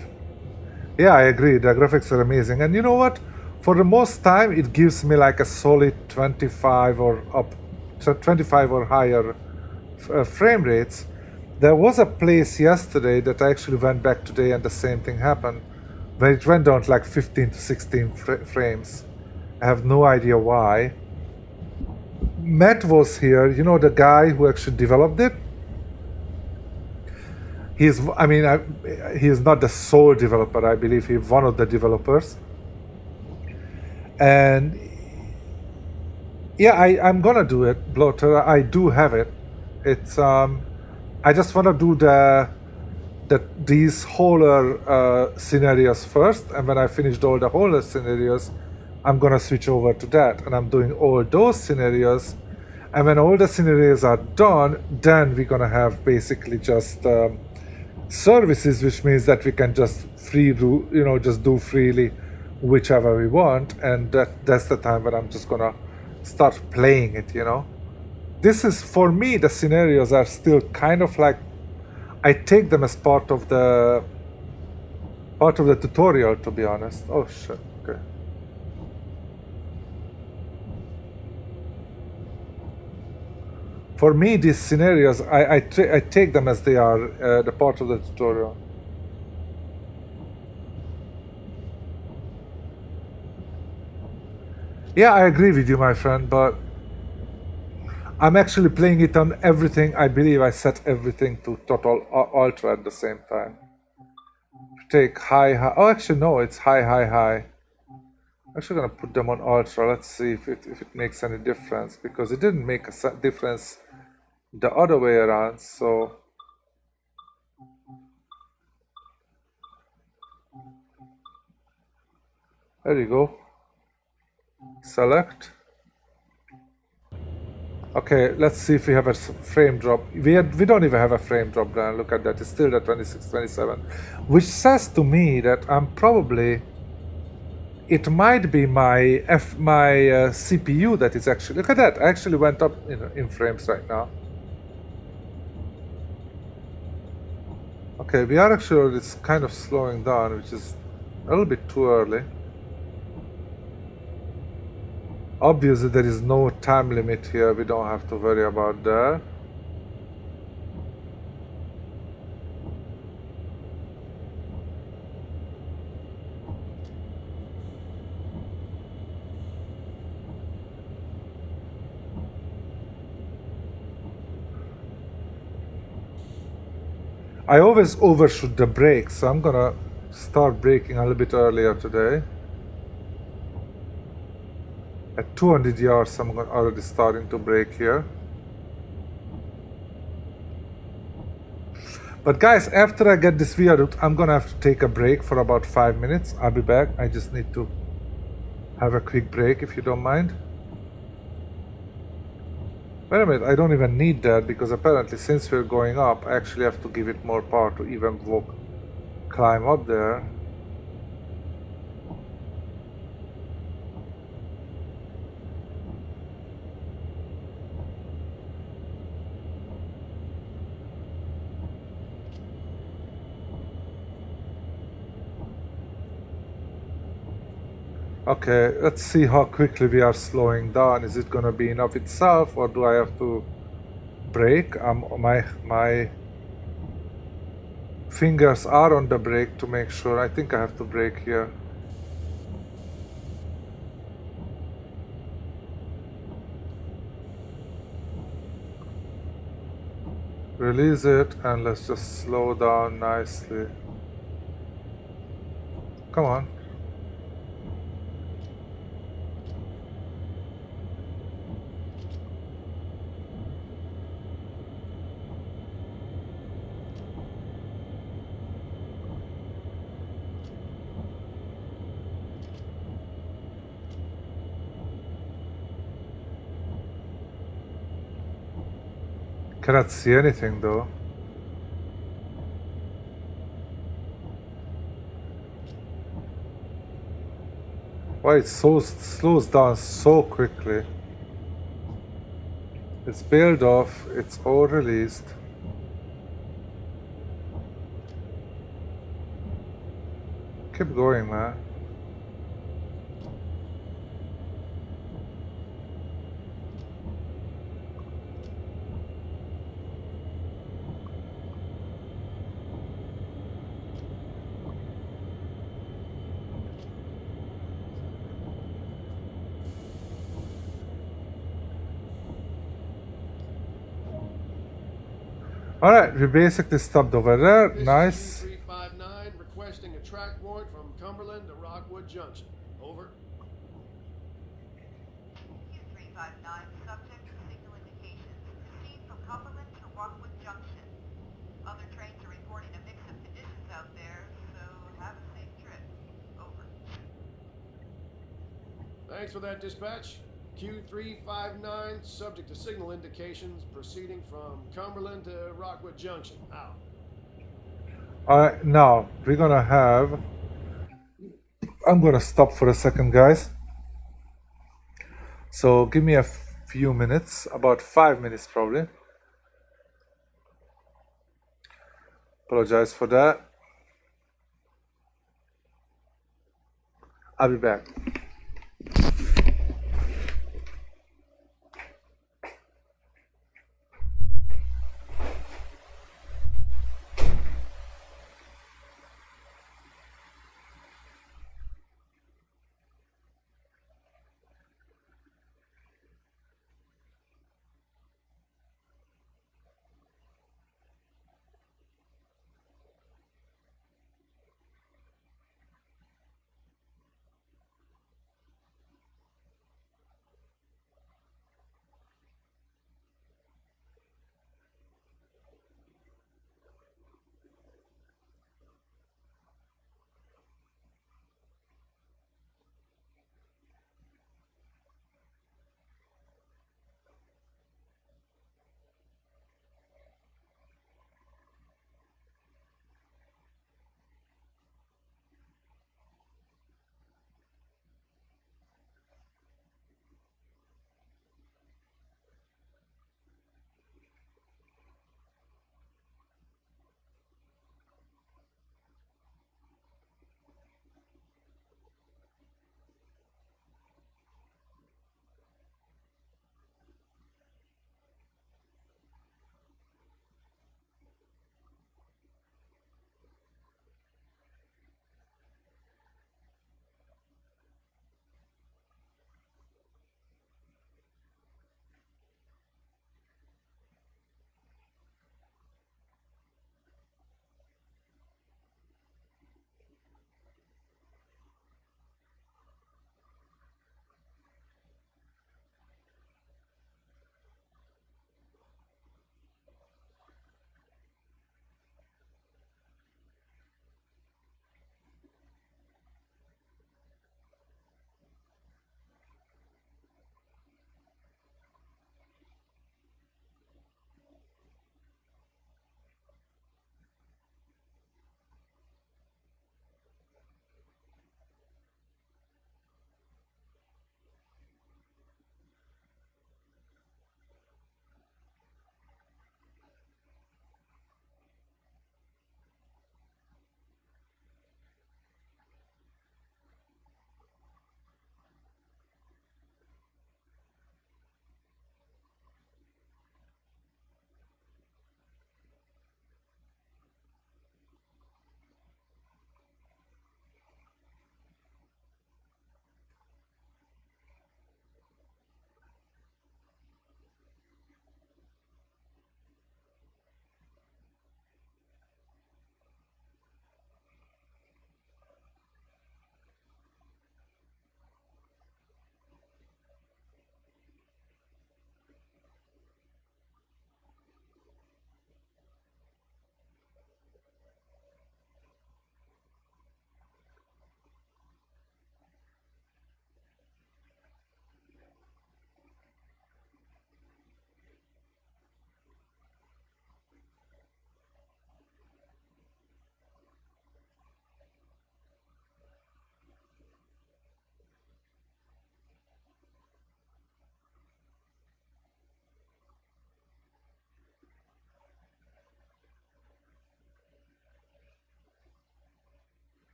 Yeah, I agree, the graphics are amazing. And you know what? For the most time, it gives me like a solid 25 or up, 25 or higher frame rates. There was a place yesterday that I actually went back today, and the same thing happened, where it went down to like 15 to 16 frames. I have no idea why. Matt was here, you know, the guy who actually developed it. He is not the sole developer. I believe he's one of the developers. And yeah, I'm gonna do it, Bloater. I do have it. It's I just wanna do these Holler scenarios first, and when I finished all the Holler scenarios, I'm gonna switch over to that, and I'm doing all those scenarios. And when all the scenarios are done, then we're gonna have basically just services, which means that we can just just do freely whichever we want, and that's the time when I'm just gonna start playing it, you know. This is, for me, the scenarios are still kind of like, I take them as part of the tutorial, to be honest. Oh shit, okay. For me, these scenarios, I take them as they are the part of the tutorial. Yeah, I agree with you, my friend, but I'm actually playing it on everything. I believe I set everything to total ultra at the same time. take high, high. Oh, actually, no, it's high, high, high. Actually, gonna put them on ultra. Let's see if it makes any difference, because it didn't make a difference the other way around. So there you go. Select. Okay, let's see if we have a frame drop. We don't even have a frame drop, Brian. Look at that. It's still at 26, 27, which says to me that I'm probably. It might be my CPU that is actually. Look at that. I actually went up in frames right now. Okay, we are actually it's kind of slowing down, which is a little bit too early. Obviously, there is no time limit here. We don't have to worry about that. I always overshoot the brakes, so I'm gonna start braking a little bit earlier today. At 200 yards, I'm already starting to brake here. But guys, after I get this viaduct, I'm gonna have to take a break for about 5 minutes. I'll be back. I just need to have a quick break, if you don't mind. Wait a minute, I don't even need that, because apparently since we're going up, I actually have to give it more power to even climb up there. Okay, let's see how quickly we are slowing down. Is it gonna be enough itself, or do I have to brake? My fingers are on the brake to make sure. I think I have to brake here. Release it and let's just slow down nicely. Come on. Cannot see anything though. Why it slows down so quickly? It's bailed off, it's all released. Keep going, man. Alright, we basically stopped over there. This Nice. is Q359 requesting a track warrant from Cumberland to Rockwood Junction. Over. Q359, subject to signal indications. Proceed from Cumberland to Rockwood Junction. Other trains are reporting a mix of conditions out there, so have a safe trip. Over. Thanks for that dispatch. Q359, subject to signal indications, proceeding from Cumberland to Rockwood Junction. Out. Alright, now we're gonna have. I'm gonna stop for a second, guys. So give me a few minutes, about 5 minutes probably. Apologize for that. I'll be back.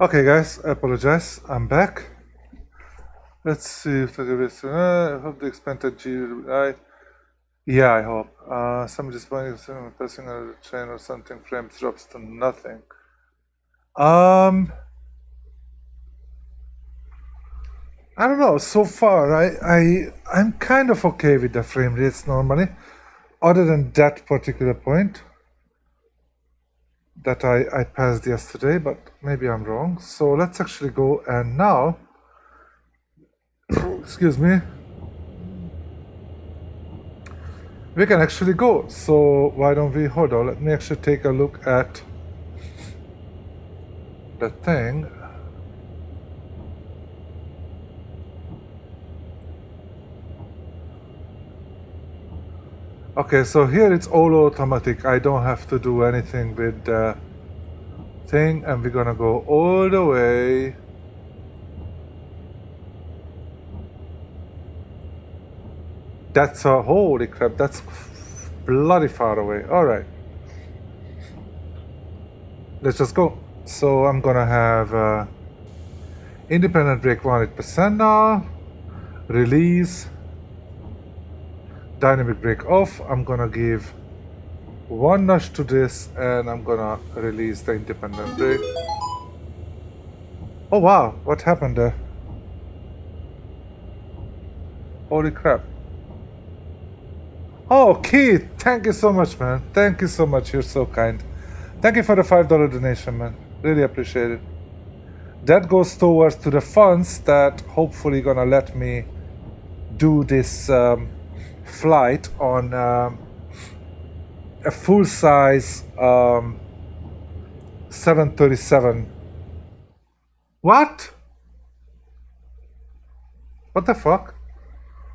Okay, guys, I apologize. I'm back. Let's see if I hope the expanded GI. Yeah, I hope. Somebody's passing on the train or something. Frames drops to nothing. I don't know. So far, I'm kind of okay with the frame rates normally, other than that particular point that I passed yesterday, but maybe I'm wrong. So let's actually go and now, excuse me, we can actually go. So why don't we, hold on, let me actually take a look at the thing. Okay, so here it's all automatic. I don't have to do anything with the thing, and we're gonna go all the way. That's a holy crap, that's bloody far away. Alright. Let's just go. So I'm gonna have independent brake 100% now. Release. Dynamic brake off. I'm gonna give one nudge to this and I'm gonna release the independent brake. Oh wow, what happened there? Holy crap. Oh, Keith, thank you so much, man. Thank you so much, you're so kind. Thank you for the $5 donation, man. Really appreciate it. That goes towards to the funds that hopefully gonna let me do this flight on a full-size 737. What? What the fuck?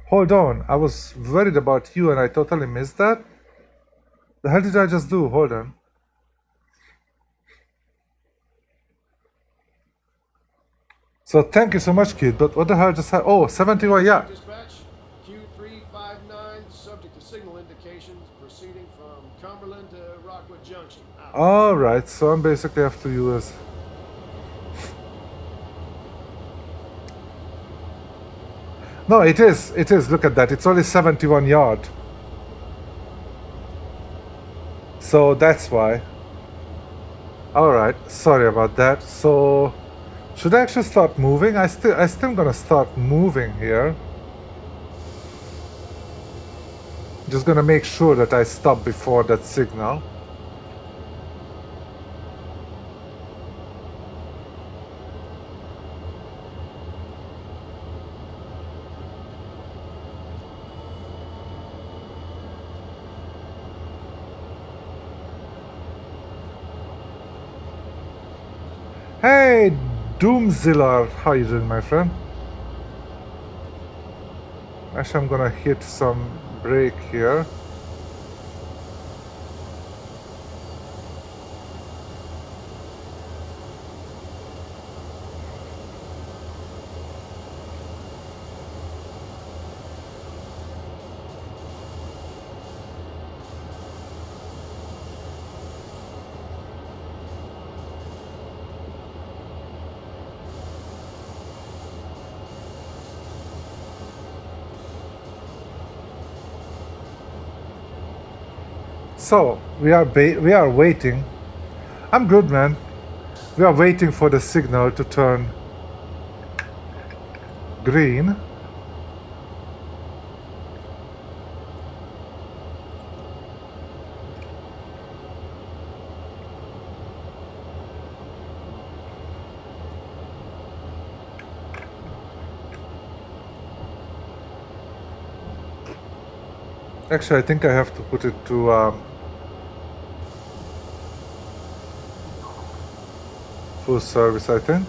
Hold on, I was worried about you and I totally missed that. The hell did I just do? Hold on. So thank you so much, kid, but what the hell just happened? Oh, 71, yeah. Dispatch, Q359, subject to signal indications, proceeding from Cumberland to Rockwood Junction. Out. Alright, so I'm basically have to use... No, it is, look at that, it's only 71 yard. So that's why. Alright, sorry about that. So, should I actually start moving? I still gonna start moving here. Just gonna make sure that I stop before that signal. Hey, Doomzilla, how you doing, my friend? Actually, I'm gonna hit some brake here. So we are waiting. I'm good, man. We are waiting for the signal to turn green. Actually, I think I have to put it to full service, I think.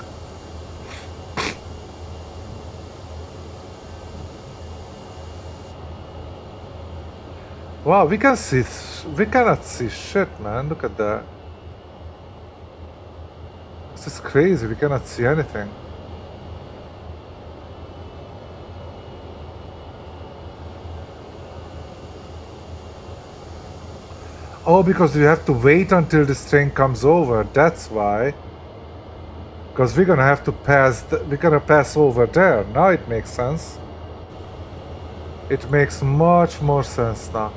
Wow, we cannot see shit, man. Look at that. This is crazy. We cannot see anything. Oh, because we have to wait until this train comes over. That's why. Because we're gonna have to pass. We're gonna pass over there. Now it makes sense. It makes much more sense now.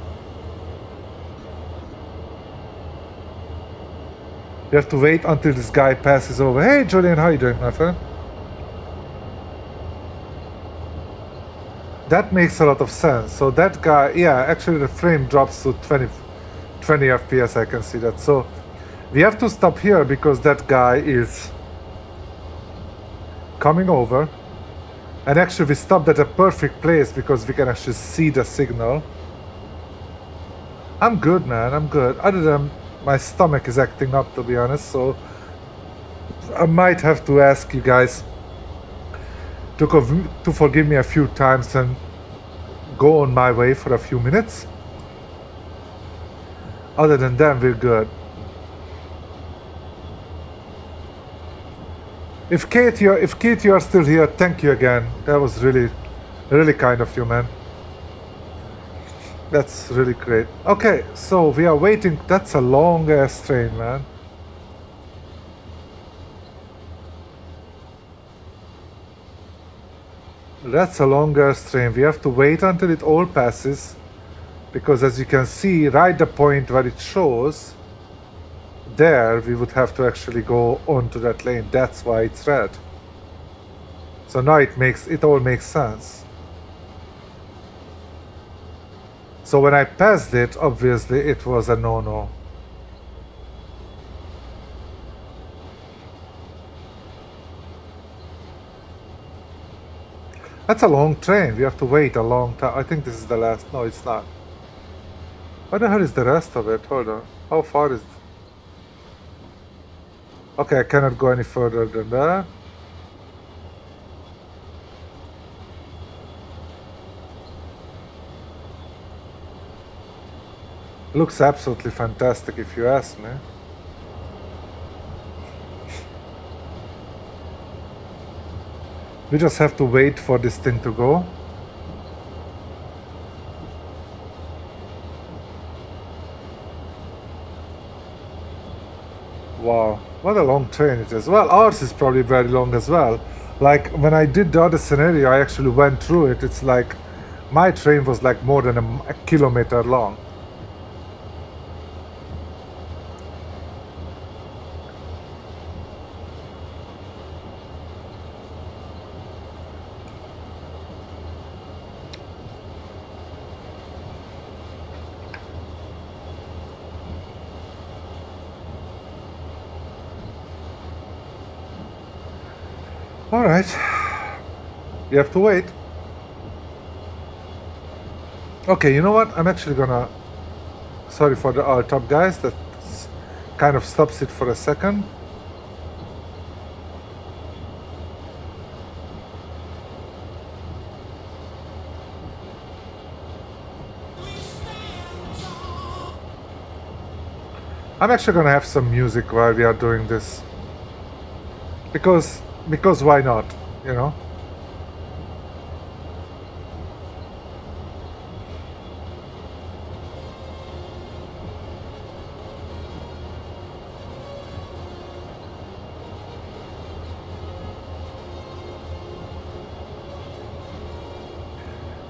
We have to wait until this guy passes over. Hey, Julian, how you doing, my friend? That makes a lot of sense. So that guy, yeah, actually the frame drops to 20 FPS, I can see that. So we have to stop here because that guy is coming over. And actually we stopped at a perfect place because we can actually see the signal. I'm good, man, I'm good. Other than my stomach is acting up, to be honest, so I might have to ask you guys to forgive me a few times and go on my way for a few minutes. Other than that, we're good. If Kate, you are still here, thank you again. That was really, really kind of you, man. That's really great. Okay, so we are waiting. That's a long ass train, man. That's a long ass train. We have to wait until it all passes. Because as you can see, right the point where it shows, there we would have to actually go onto that lane. That's why it's red. So now it all makes sense. So when I passed it, obviously it was a no-no. That's a long train. We have to wait a long time. I think this is the last. No, it's not. What the hell is the rest of it? Hold on. How far is it? Okay, I cannot go any further than that. Looks absolutely fantastic if you ask me. We just have to wait for this thing to go. Wow, what a long train it is. Well, ours is probably very long as well. Like, when I did the other scenario, I actually went through it. It's like, my train was like more than a kilometer long. Alright, you have to wait. Okay, you know what? I'm actually gonna... Sorry for the top guys, that kind of stops it for a second. I'm actually gonna have some music while we are doing this. Because why not, you know?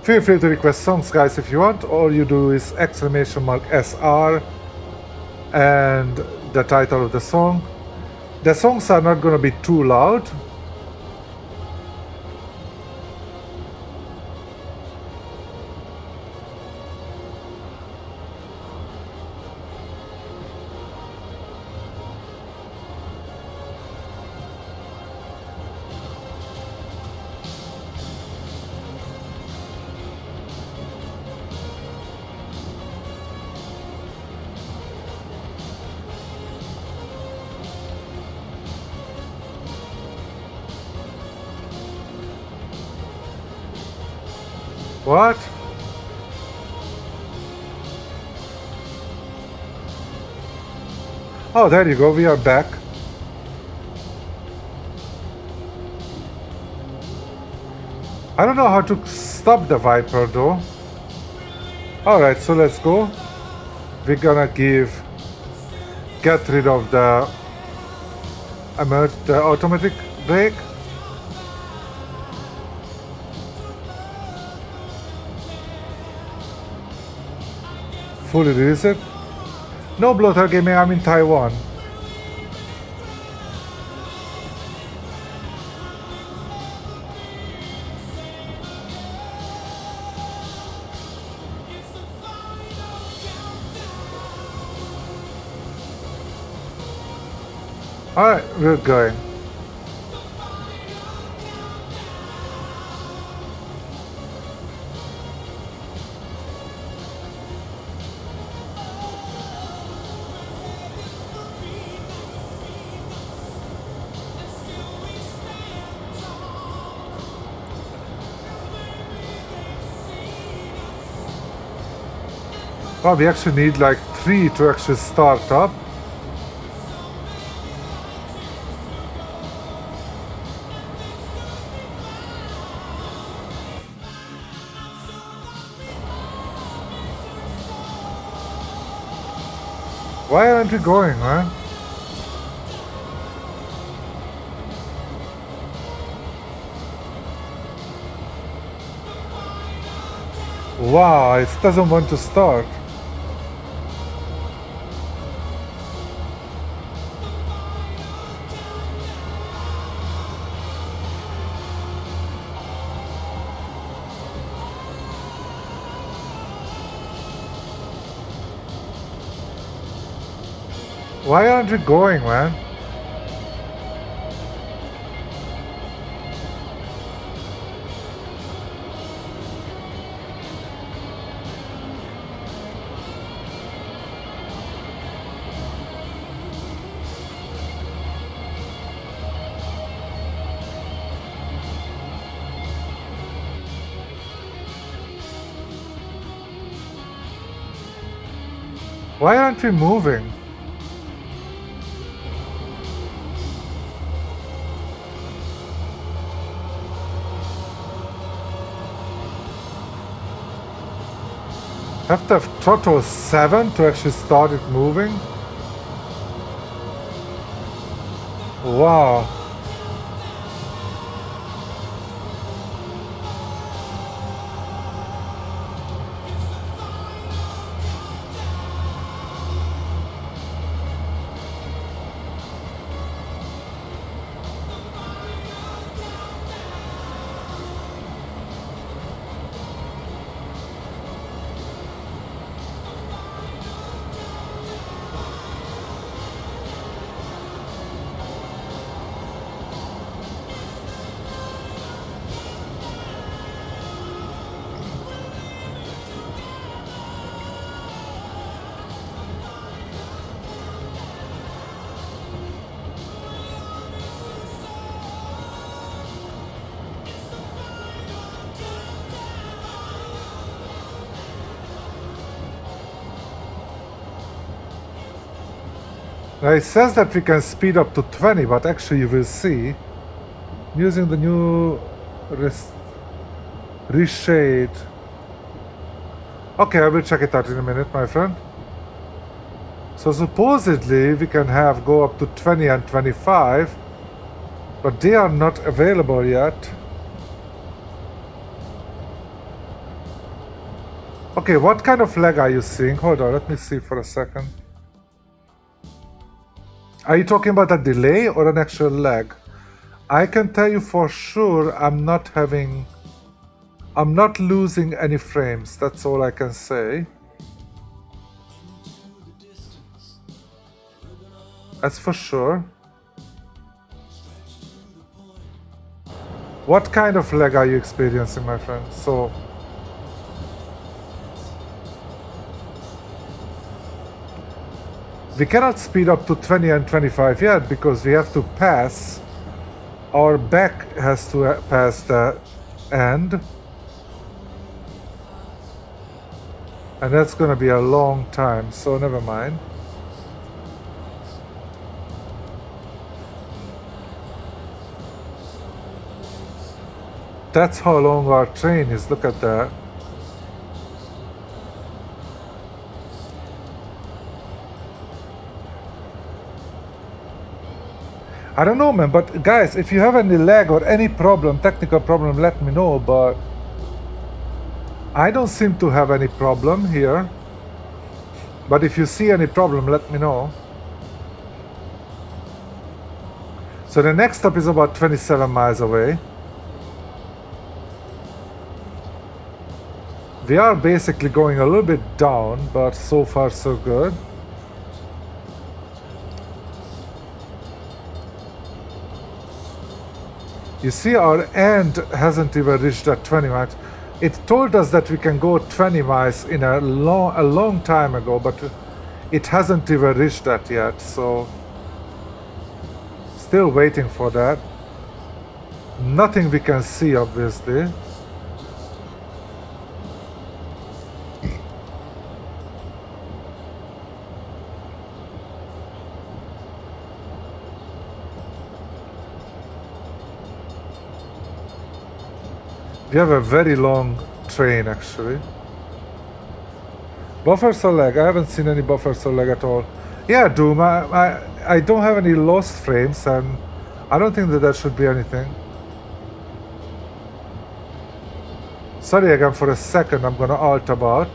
Feel free to request songs, guys, if you want. All you do is !SR and the title of the song. The songs are not gonna be too loud. What? Oh, there you go, we are back. I don't know how to stop the Viper though. Alright, so let's go. We're gonna get rid of the Emerge the automatic brake. Fully release it. No, Bloater Gaming, I'm in Taiwan. Alright, we're going. Well, we actually need like 3 to actually start up. Why aren't we going, man? Wow, it doesn't want to start. Why aren't we going, man? Why aren't we moving? Have to have throttle 7 to actually start it moving? Wow. Now it says that we can speed up to 20, but actually you will see, using the new reshade. Okay, I will check it out in a minute, my friend. So supposedly we can go up to 20 and 25, but they are not available yet. Okay, what kind of lag are you seeing? Hold on, let me see for a second. Are you talking about a delay or an actual lag? I can tell you for sure I'm not losing any frames. That's all I can say. That's for sure. What kind of lag are you experiencing, my friend? So we cannot speed up to 20 and 25 yet because we have to pass. Our back has to pass the end. And that's gonna be a long time, so never mind. That's how long our train is, look at that. I don't know, man, but guys, if you have any lag or any problem, technical problem, let me know, but I don't seem to have any problem here. But if you see any problem, let me know. So the next stop is about 27 miles away. We are basically going a little bit down, but so far so good. You see, our end hasn't even reached that 20 miles. It told us that we can go 20 miles in a long time ago, but it hasn't even reached that yet, so still waiting for that. Nothing we can see, obviously. We have a very long train, actually. Buffers or lag? I haven't seen any buffers or lag at all. Yeah, Doom, I don't have any lost frames, and I don't think that that should be anything. Sorry again for a second, I'm gonna alt about.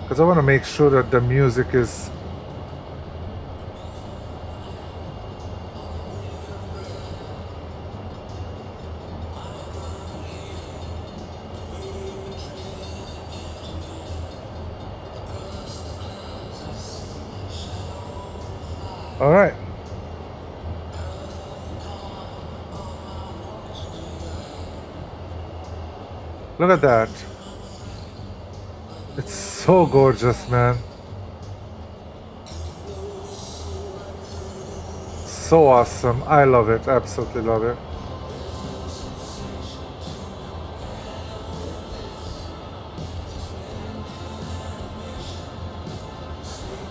Because I want to make sure that the music is... All right. Look at that. It's so gorgeous, man. So awesome. I love it. Absolutely love it.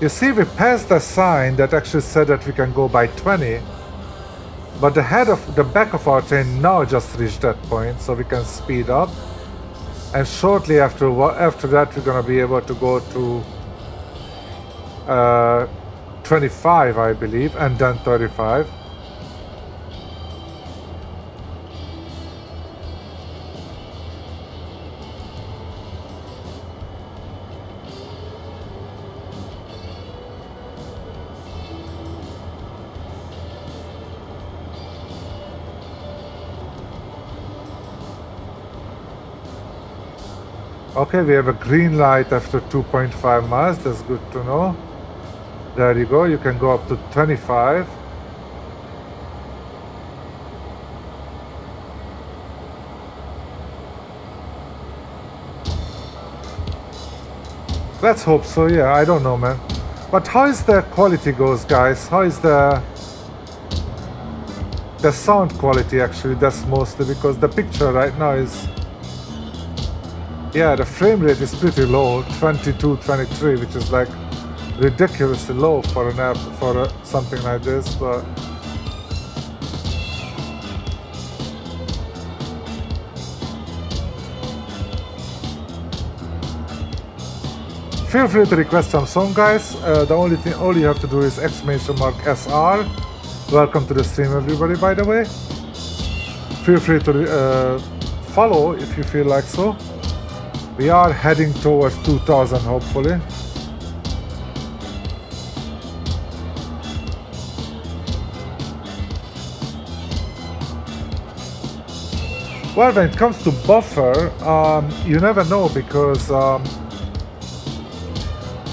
You see, we passed a sign that actually said that we can go by 20, but the back of our train now just reached that point, so we can speed up. And shortly after that, we're gonna be able to go to 25, I believe, and then 35. Okay, we have a green light after 2.5 miles, that's good to know. There you go, you can go up to 25. Let's hope so, yeah, I don't know, man. But how is the quality goes, guys? How is the sound quality actually? That's mostly because the picture right now is... Yeah, the frame rate is pretty low, 22, 23, which is like ridiculously low for an app, for something like this, but... Feel free to request some song, guys. All you have to do is !SR. Welcome to the stream, everybody, by the way. Feel free to follow if you feel like so. We are heading towards 2000, hopefully. Well, when it comes to buffer, you never know, because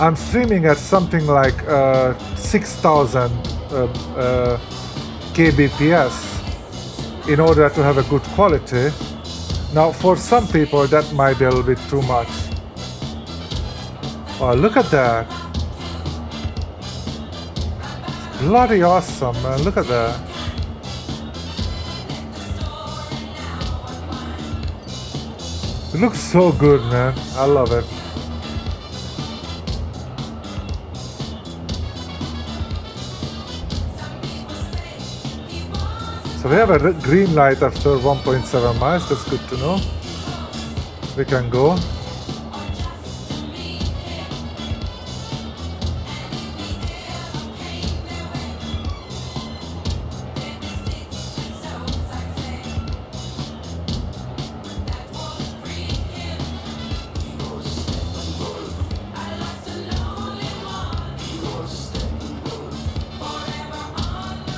I'm streaming at something like 6000 kbps in order to have a good quality. Now, for some people, that might be a little bit too much. Oh, look at that. It's bloody awesome, man. Look at that. It looks so good, man. I love it. So we have a green light after 1.7 miles, that's good to know. We can go.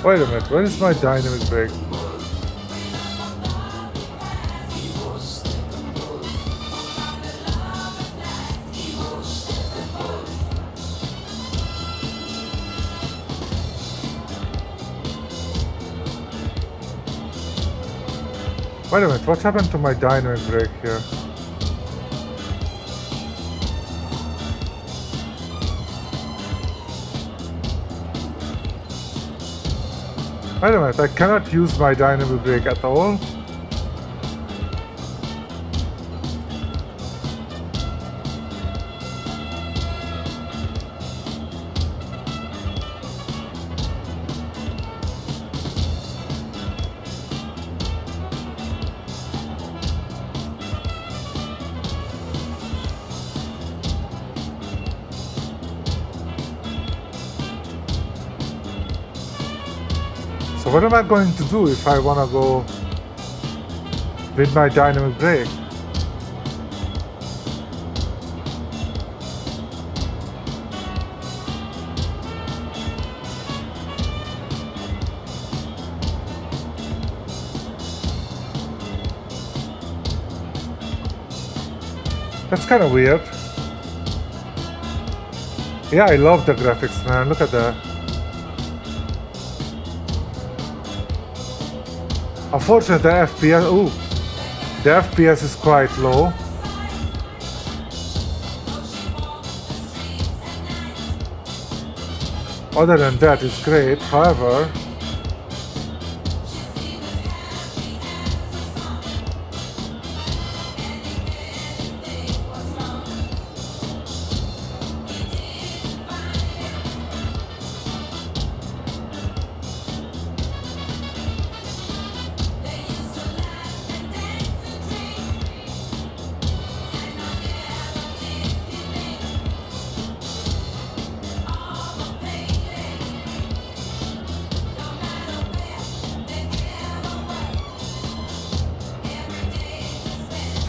Wait a minute, where is my dynamic brake? Wait a minute, what happened to my dynamic brake here? Wait a minute, I cannot use my dynamic brake at all. So what am I going to do if I want to go with my dynamic brake? That's kind of weird. Yeah, I love the graphics, man. Look at that. Unfortunately, the FPS, the FPS is quite low. Other than that, it's great. However,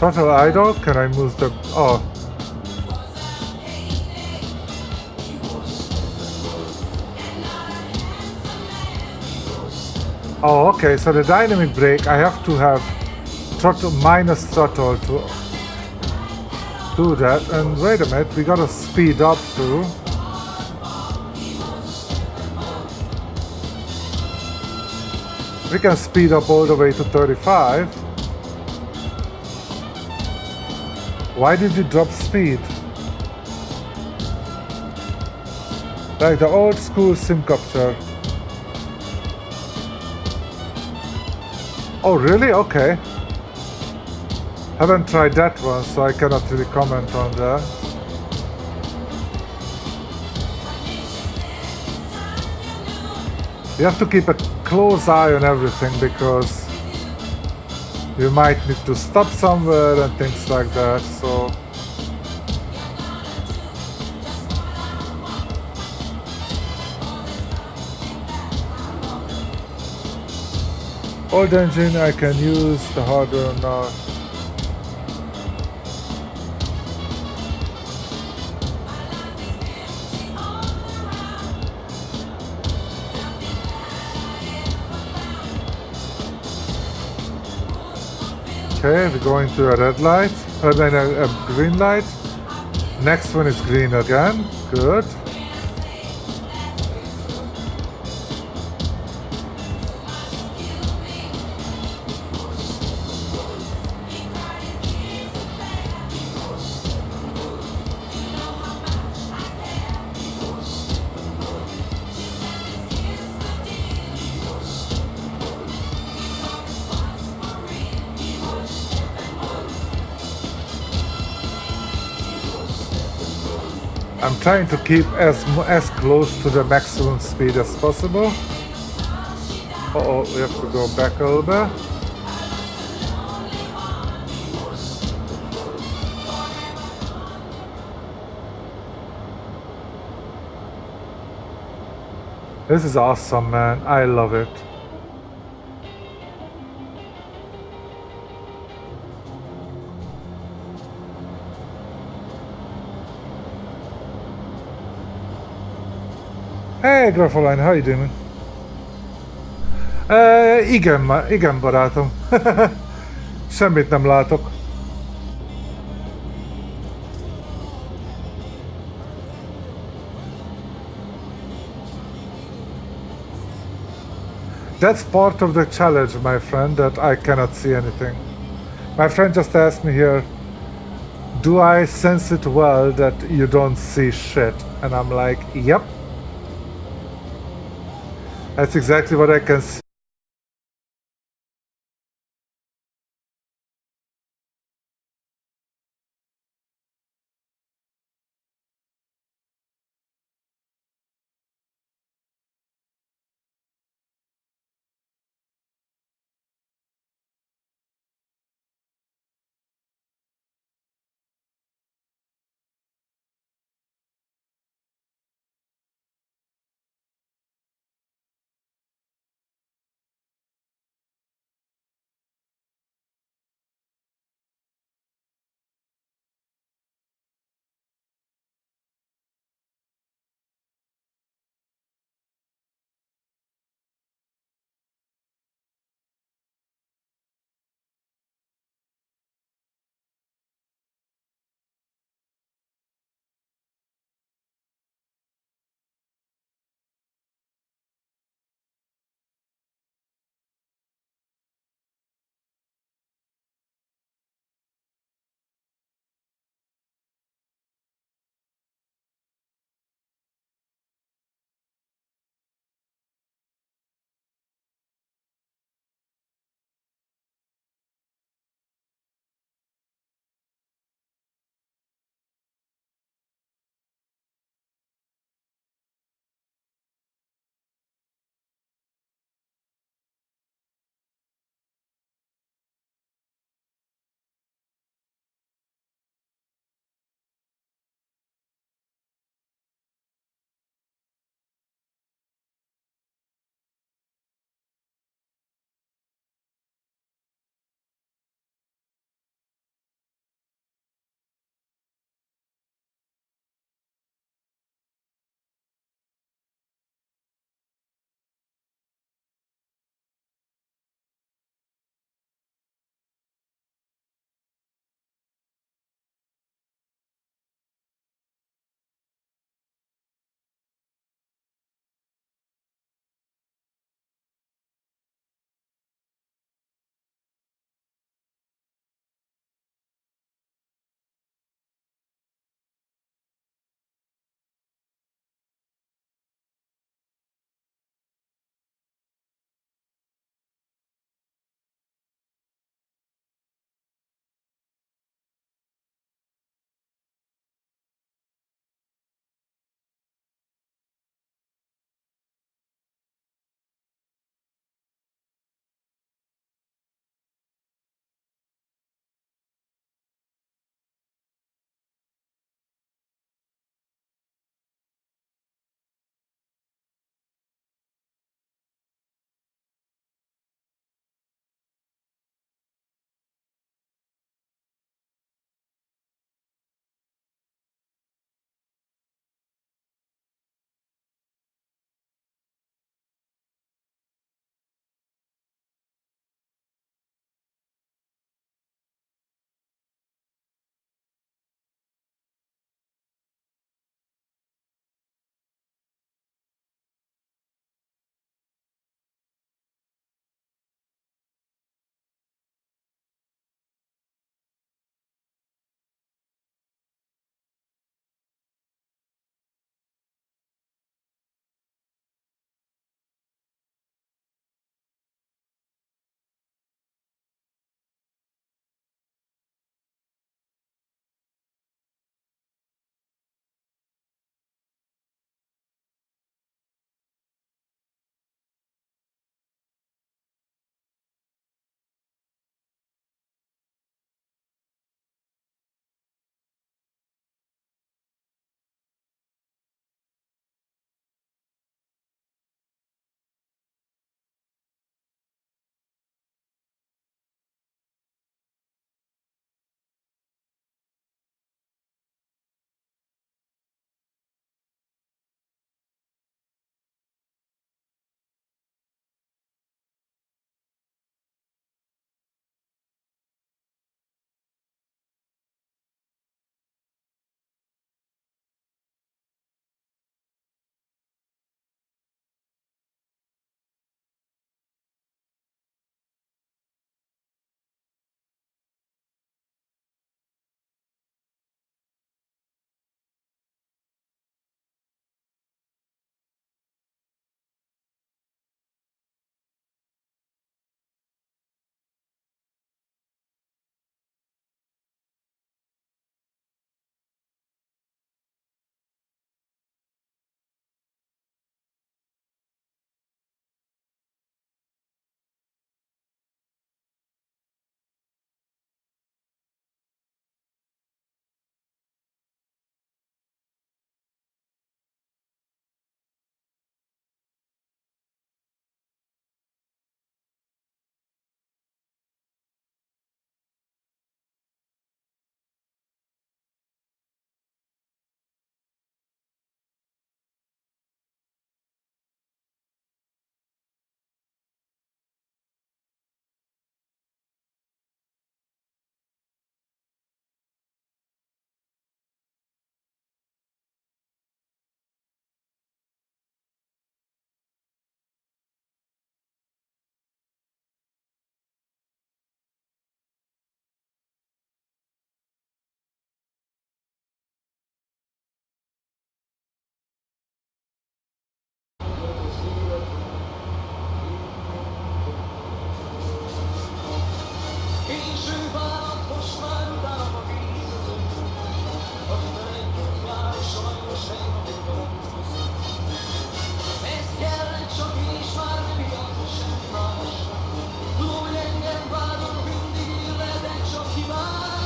throttle idle, can I move the... Oh. Oh, okay, so the dynamic brake, I have to have throttle minus throttle to do that. And wait a minute, we gotta speed up too. We can speed up all the way to 35. Why did you drop speed? Like the old school sim capture. Oh really? Okay. Haven't tried that one, so I cannot really comment on that. You have to keep a close eye on everything because you might need to stop somewhere and things like that, so... Old engine I can use, the hardware not. Okay, we're going to a red light, then a green light. Next one is green again, good. I'm trying to keep as close to the maximum speed as possible. Uh-oh, we have to go back a little bit. This is awesome, man. I love it. Hey, Grapholine, how you doing? Igen, barátom. Semmit nem látok. That's part of the challenge, my friend, that I cannot see anything. My friend just asked me here, do I sense it well that you don't see shit? And I'm like, yep. That's exactly what I can see.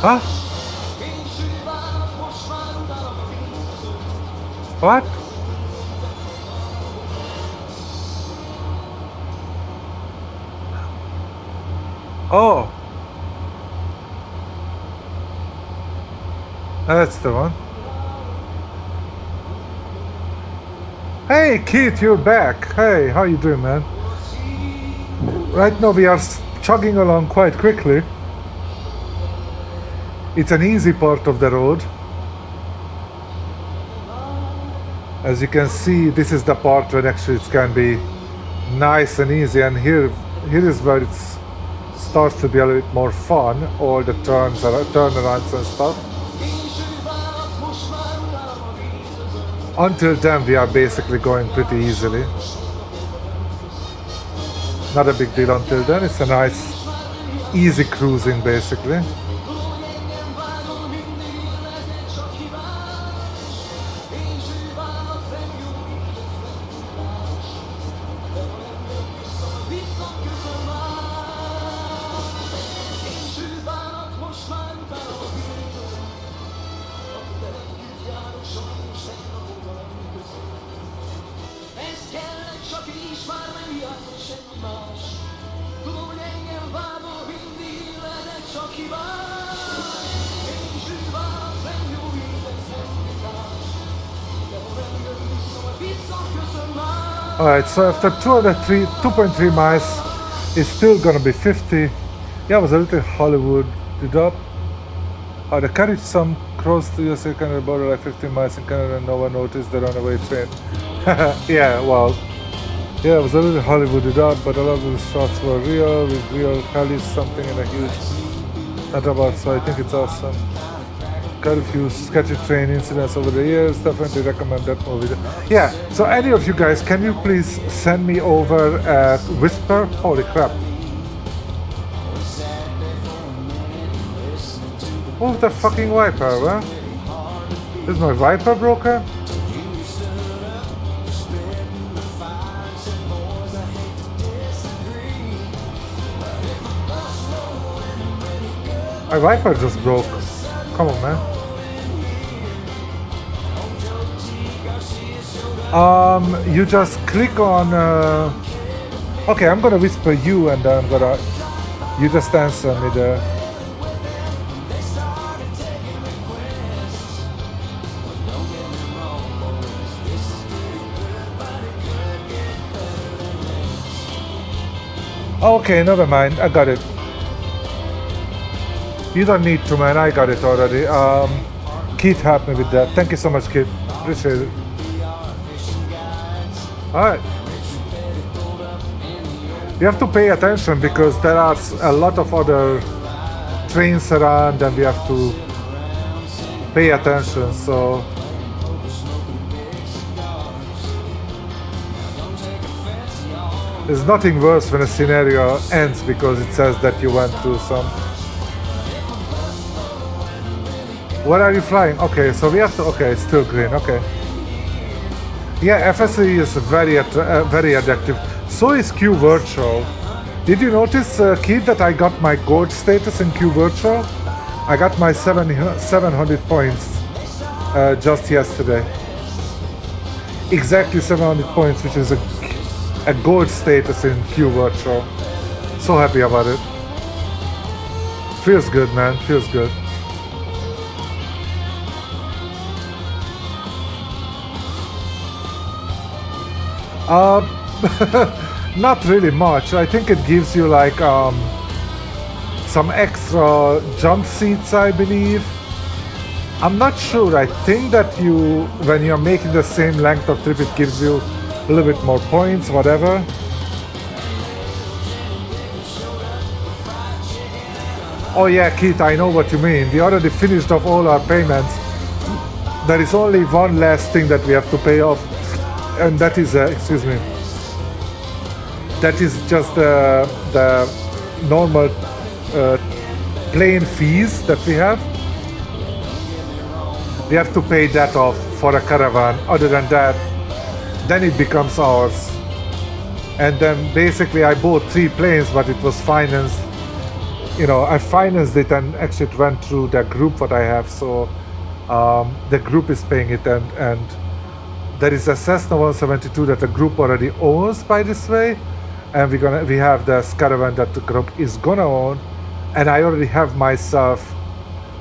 Huh? What? Oh. That's the one. Hey Keith, you're back. Hey, how you doing, man? Right now we are chugging along quite quickly. It's an easy part of the road. As you can see, this is the part where actually it can be nice and easy, and here is where it starts to be a little bit more fun. All the turnarounds and stuff. Until then, we are basically going pretty easily. Not a big deal until then. It's a nice, easy cruising, basically. Alright, so after 2.3 miles, it's still gonna be 50. Yeah, it was a little Hollywooded up. The carriage some crossed the USA Canada border like 15 miles in Canada and no one noticed the runaway train. Yeah, well, yeah, it was a little Hollywooded up, but a lot of the shots were real, with real Cali, something in a huge not about, so I think it's awesome. Got a few sketchy train incidents over the years, definitely recommend that movie. Yeah, so any of you guys, can you please send me over Whisper? Holy crap. Move the fucking wiper, huh? Is my wiper broken? My wiper just broke. Come on, man. You just click on. Okay, I'm gonna whisper you, and I'm gonna. You just answer me there. Okay, never mind. I got it. You don't need to, man. I got it already. Keith helped me with that. Thank you so much, Keith. Appreciate it. Alright. We have to pay attention because there are a lot of other trains around and we have to pay attention, so there's nothing worse when a scenario ends because it says that you went through some. Where are you flying? Okay, so we have to. Okay, it's still green. Okay. Yeah, FSE is very addictive. So is Q Virtual. Did you notice, Keith, that I got my gold status in Q Virtual? I got my 700 points just yesterday. Exactly 700 points, which is a gold status in Q Virtual. So happy about it. Feels good, man. Feels good. Not really much. I think it gives you like some extra jump seats, I believe. I'm not sure. I think that when you're making the same length of trip, it gives you a little bit more points, whatever. Oh yeah, Keith, I know what you mean. We already finished off all our payments. There is only one last thing that we have to pay off, and that is, excuse me, that is just the normal plane fees that we have. We have to pay that off for a caravan. Other than that, then it becomes ours. And then basically I bought 3 planes, but it was financed I financed it, and actually it went through the group what I have. So the group is paying it, and there is a Cessna 172 that the group already owns by this way, and we have the Caravan that the group is gonna own, and I already have myself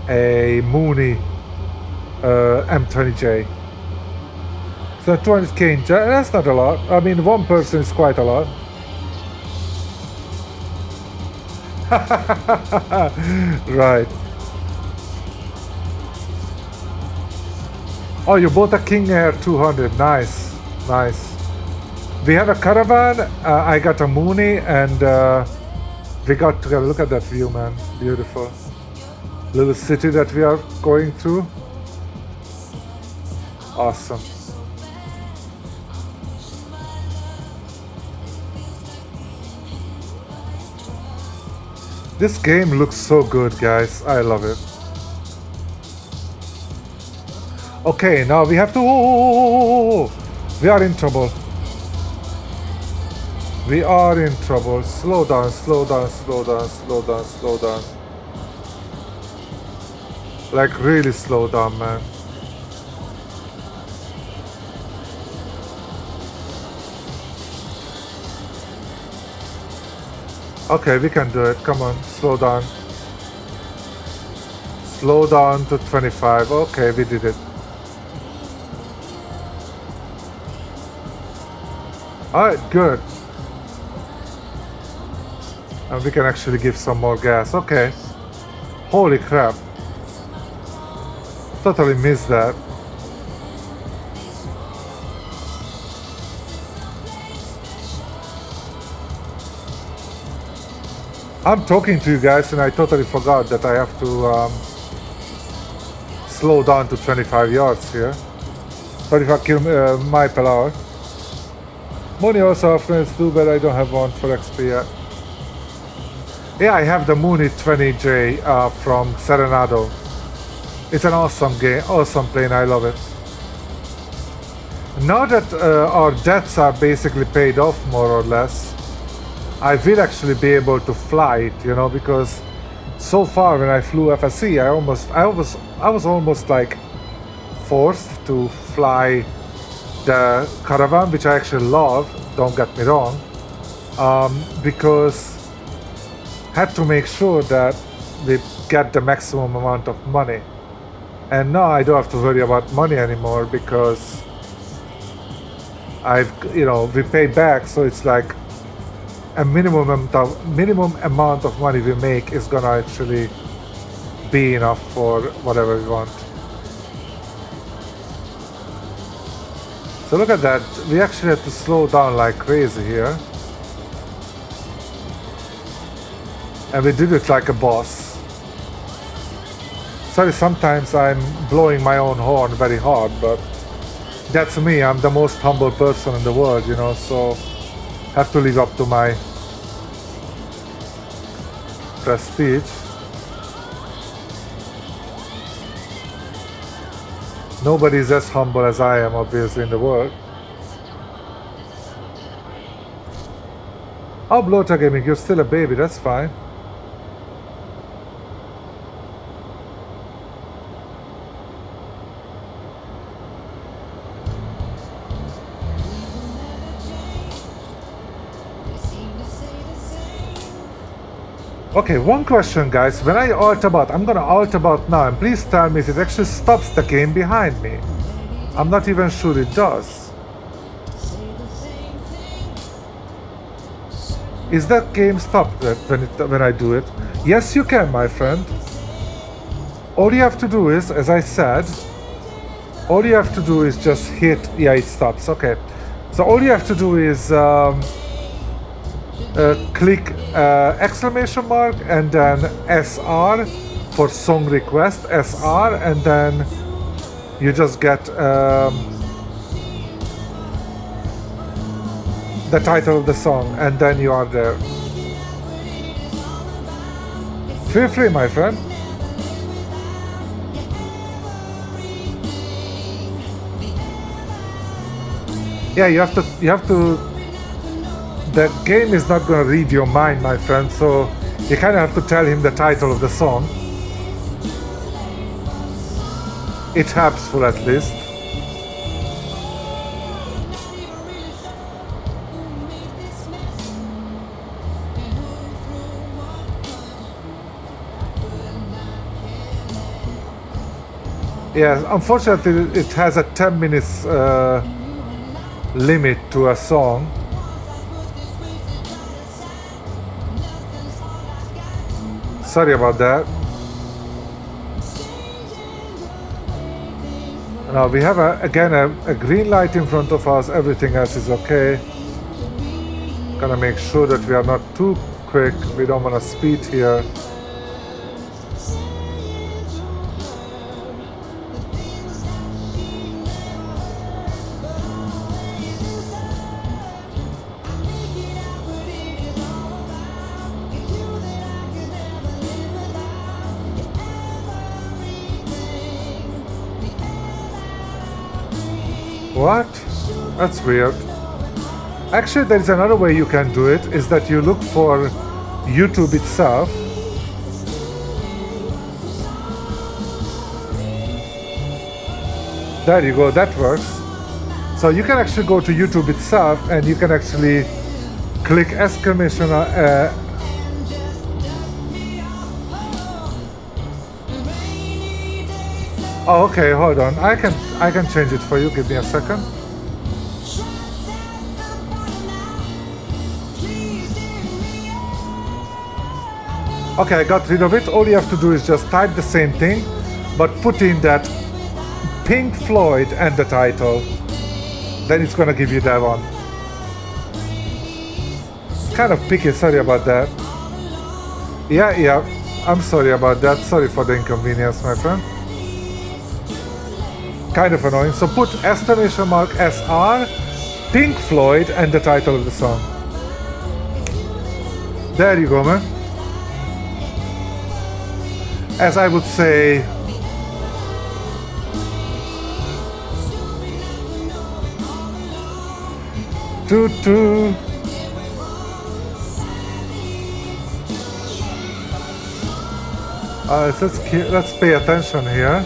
a Mooney M20J. So 200k in that's not a lot. I mean, one person is quite a lot. Right. Oh, you bought a King Air 200. Nice, nice. We have a Caravan. I got a Mooney, and we got to look at that view, man. Beautiful. Little city that we are going through. Awesome. This game looks so good, guys. I love it. Okay, now we have to... we are in trouble. We are in trouble. Slow down, slow down, slow down, slow down, slow down. Like, really slow down, man. Okay, we can do it. Come on, slow down. Slow down to 25. Okay, we did it. Alright, good. And we can actually give some more gas. Okay. Holy crap. Totally missed that. I'm talking to you guys and I totally forgot that I have to slow down to 25 yards here. 25 miles per hour. Mooney also have friends too, but I don't have one for XP yet. Yeah, I have the Mooney 20J from Serenado. It's an awesome game, awesome plane, I love it. Now that our debts are basically paid off more or less, I will actually be able to fly it, because so far when I flew FSC, I was almost like forced to fly the Caravan, which I actually love, don't get me wrong, because had to make sure that we get the maximum amount of money. And now I don't have to worry about money anymore because we pay back, so it's like a minimum amount of money we make is gonna actually be enough for whatever we want. So look at that, we actually have to slow down like crazy here. And we did it like a boss. Sorry, sometimes I'm blowing my own horn very hard, but that's me, I'm the most humble person in the world, so have to live up to my prestige. Nobody's as humble as I am, obviously, in the world. Oh, Bloater Gaming, you're still a baby, that's fine. Okay, one question, guys. When I alt about, I'm gonna alt about now, and please tell me if it actually stops the game behind me. I'm not even sure it does. Is that game stopped when I do it? Yes, you can, my friend. All you have to do is, as I said, all you have to do is just hit, yeah, it stops, okay. So all you have to do is click exclamation mark and then SR for song request, SR, and then you just get the title of the song, and then you are there. Feel free, my friend. Yeah, you have to the game is not gonna read your mind, my friend, so You kind of have to tell him the title of the song. It helps for at least. Yes, unfortunately it has a 10 minutes limit to a song. Sorry about that. Now we have again a green light in front of us, everything else is okay. Gonna make sure that we are not too quick, we don't want to speed here. What? That's weird. Actually, there is another way you can do it, is that you look for YouTube itself. There you go, that works. So you can actually go to YouTube itself and you can actually click exclamation oh, okay, hold on. I can change it for you. Give me a second. Okay, I got rid of it. All you have to do is just type the same thing, but put in that Pink Floyd and the title. Then it's gonna give you that one. It's kind of picky, sorry about that. Yeah, I'm sorry about that. Sorry for the inconvenience, my friend. Kind of annoying. So put exclamation mark SR, Pink Floyd, and the title of the song. There you go, man. As I would say, toot toot. Let's pay attention here.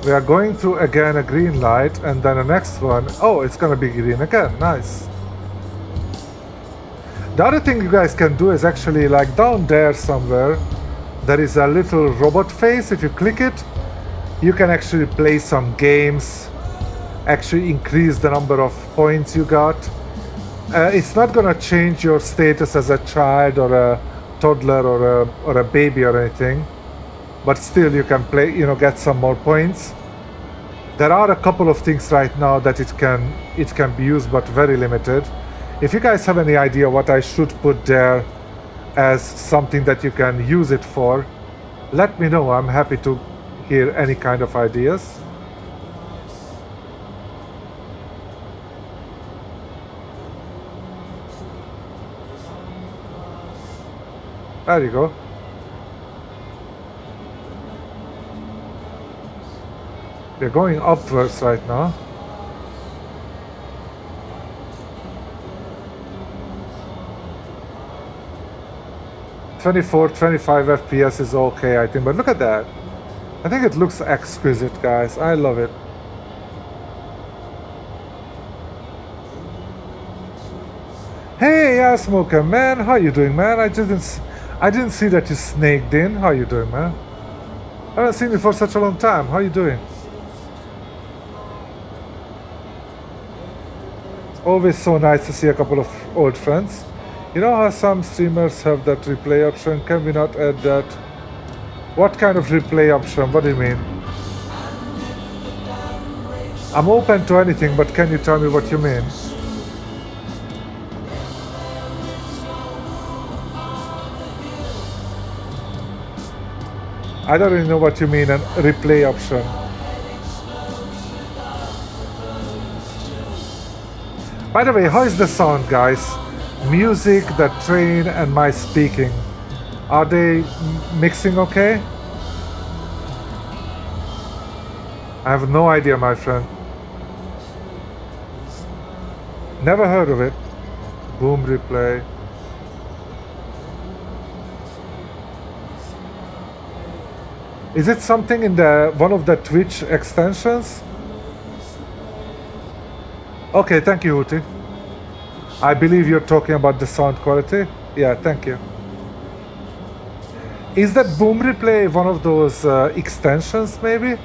We are going through again a green light, and then the next one, oh, it's gonna be green again. Nice. The other thing you guys can do is actually, like down there somewhere, there is a little robot face. If you click it, you can actually play some games, actually increase the number of points you got. It's not gonna change your status as a child or a toddler or a baby or anything, but still you can play, get some more points. There are a couple of things right now that it can be used, but very limited. If you guys have any idea what I should put there as something that you can use it for, let me know. I'm happy to hear any kind of ideas. There you go. We're going upwards right now. (24, 25 FPS is okay, I think, but look at that. I think it looks exquisite, guys. I love it. Hey, Smoker, man, how you doing, man? I didn't see that you snaked in. How you doing, man? I haven't seen you for such a long time. How you doing? It's always so nice to see a couple of old friends. You know how some streamers have that replay option? Can we not add that? What kind of replay option? What do you mean? I'm open to anything, but can you tell me what you mean? I don't really know what you mean, a replay option. By the way, how is the sound, guys? Music, the train, and my speaking. Are they mixing okay? I have no idea, my friend. Never heard of it. Boom replay. Is it something in the one of the Twitch extensions? Okay, thank you, Hootie. I believe you're talking about the sound quality. Yeah, thank you. Is that Boom Replay one of those extensions, maybe?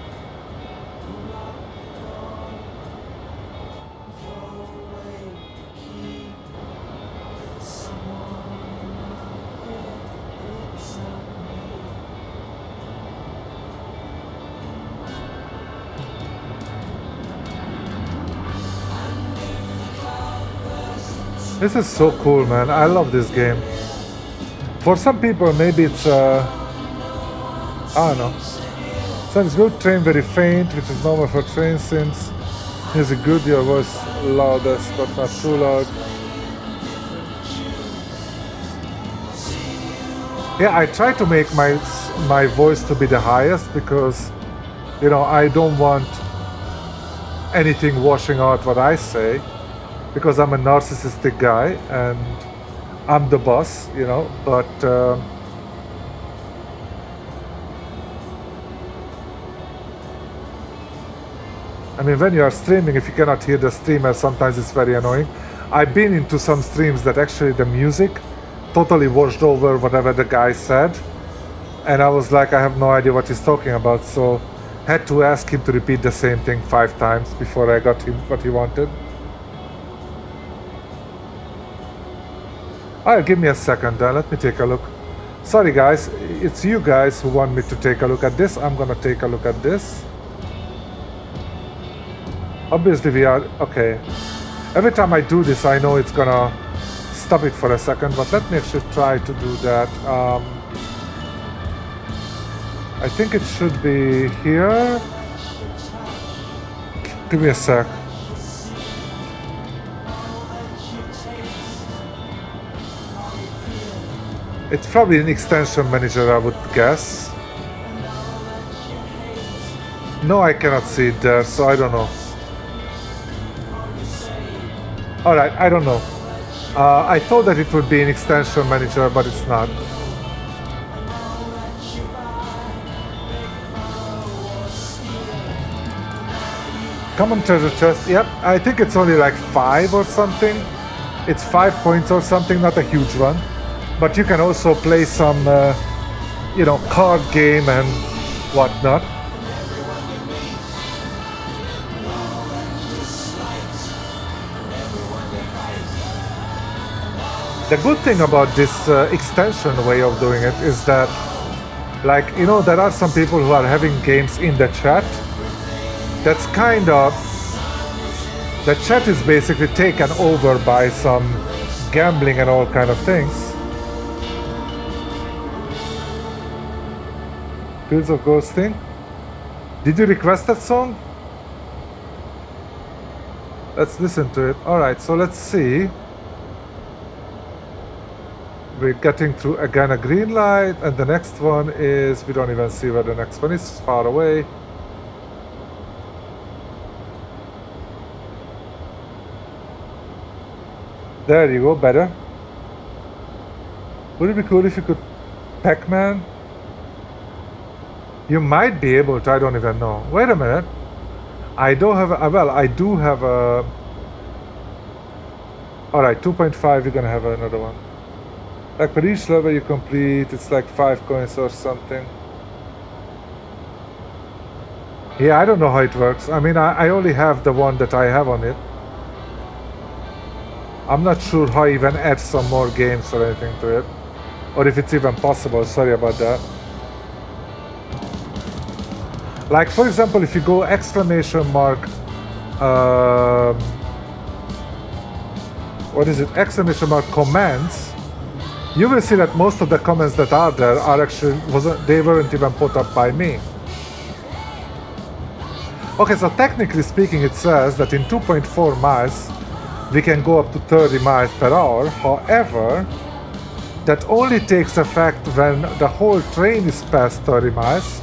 This is so cool, man. I love this game. For some people, maybe it's, I don't know. Sounds good, train very faint, which is normal for train since music good, your voice loudest, but not too loud. Yeah, I try to make my voice to be the highest because, you know, I don't want anything washing out what I say, because I'm a narcissistic guy and I'm the boss, you know, but I mean, when you are streaming, if you cannot hear the streamer, sometimes it's very annoying. I've been into some streams that actually the music totally washed over whatever the guy said, and I was like, I have no idea what he's talking about, so had to ask him to repeat the same thing 5 times before I got him what he wanted. Alright, give me a second, let me take a look. Sorry guys, it's you guys who want me to take a look at this. I'm gonna take a look at this. Obviously we are, okay. Every time I do this, I know it's gonna stop it for a second, but let me actually try to do that. I think it should be here. Give me a sec. It's probably an extension manager, I would guess. No, I cannot see it there, so I don't know. Alright, I don't know. I thought that it would be an extension manager, but it's not. Common treasure chest, yep, I think it's only like 5 or something. It's 5 points or something, not a huge one. But you can also play some, you know, card game and whatnot. The good thing about this extension way of doing it is that, like, you know, there are some people who are having games in the chat. That's kind of, the chat is basically taken over by some gambling and all kind of things. Fields of Ghosting. Did you request that song? Let's listen to it. Alright, so let's see. We're getting through again a green light, and the next one is, we don't even see where the next one is, it's far away. There you go, better. Would it be cool if you could Pac-Man? You might be able to, I don't even know. Wait a minute. I don't have a, well, I do have a... Alright, 2.5, you're gonna have another one. Like for each level you complete, it's like 5 coins or something. Yeah, I don't know how it works. I mean, I only have the one that I have on it. I'm not sure how I even add some more games or anything to it. Or if it's even possible, sorry about that. Like for example, if you go exclamation mark, what is it, exclamation mark comments, you will see that most of the comments that are there are actually, they weren't even put up by me. Okay, so technically speaking it says that in 2.4 miles we can go up to 30 miles per hour. However, that only takes effect when the whole train is past 30 miles,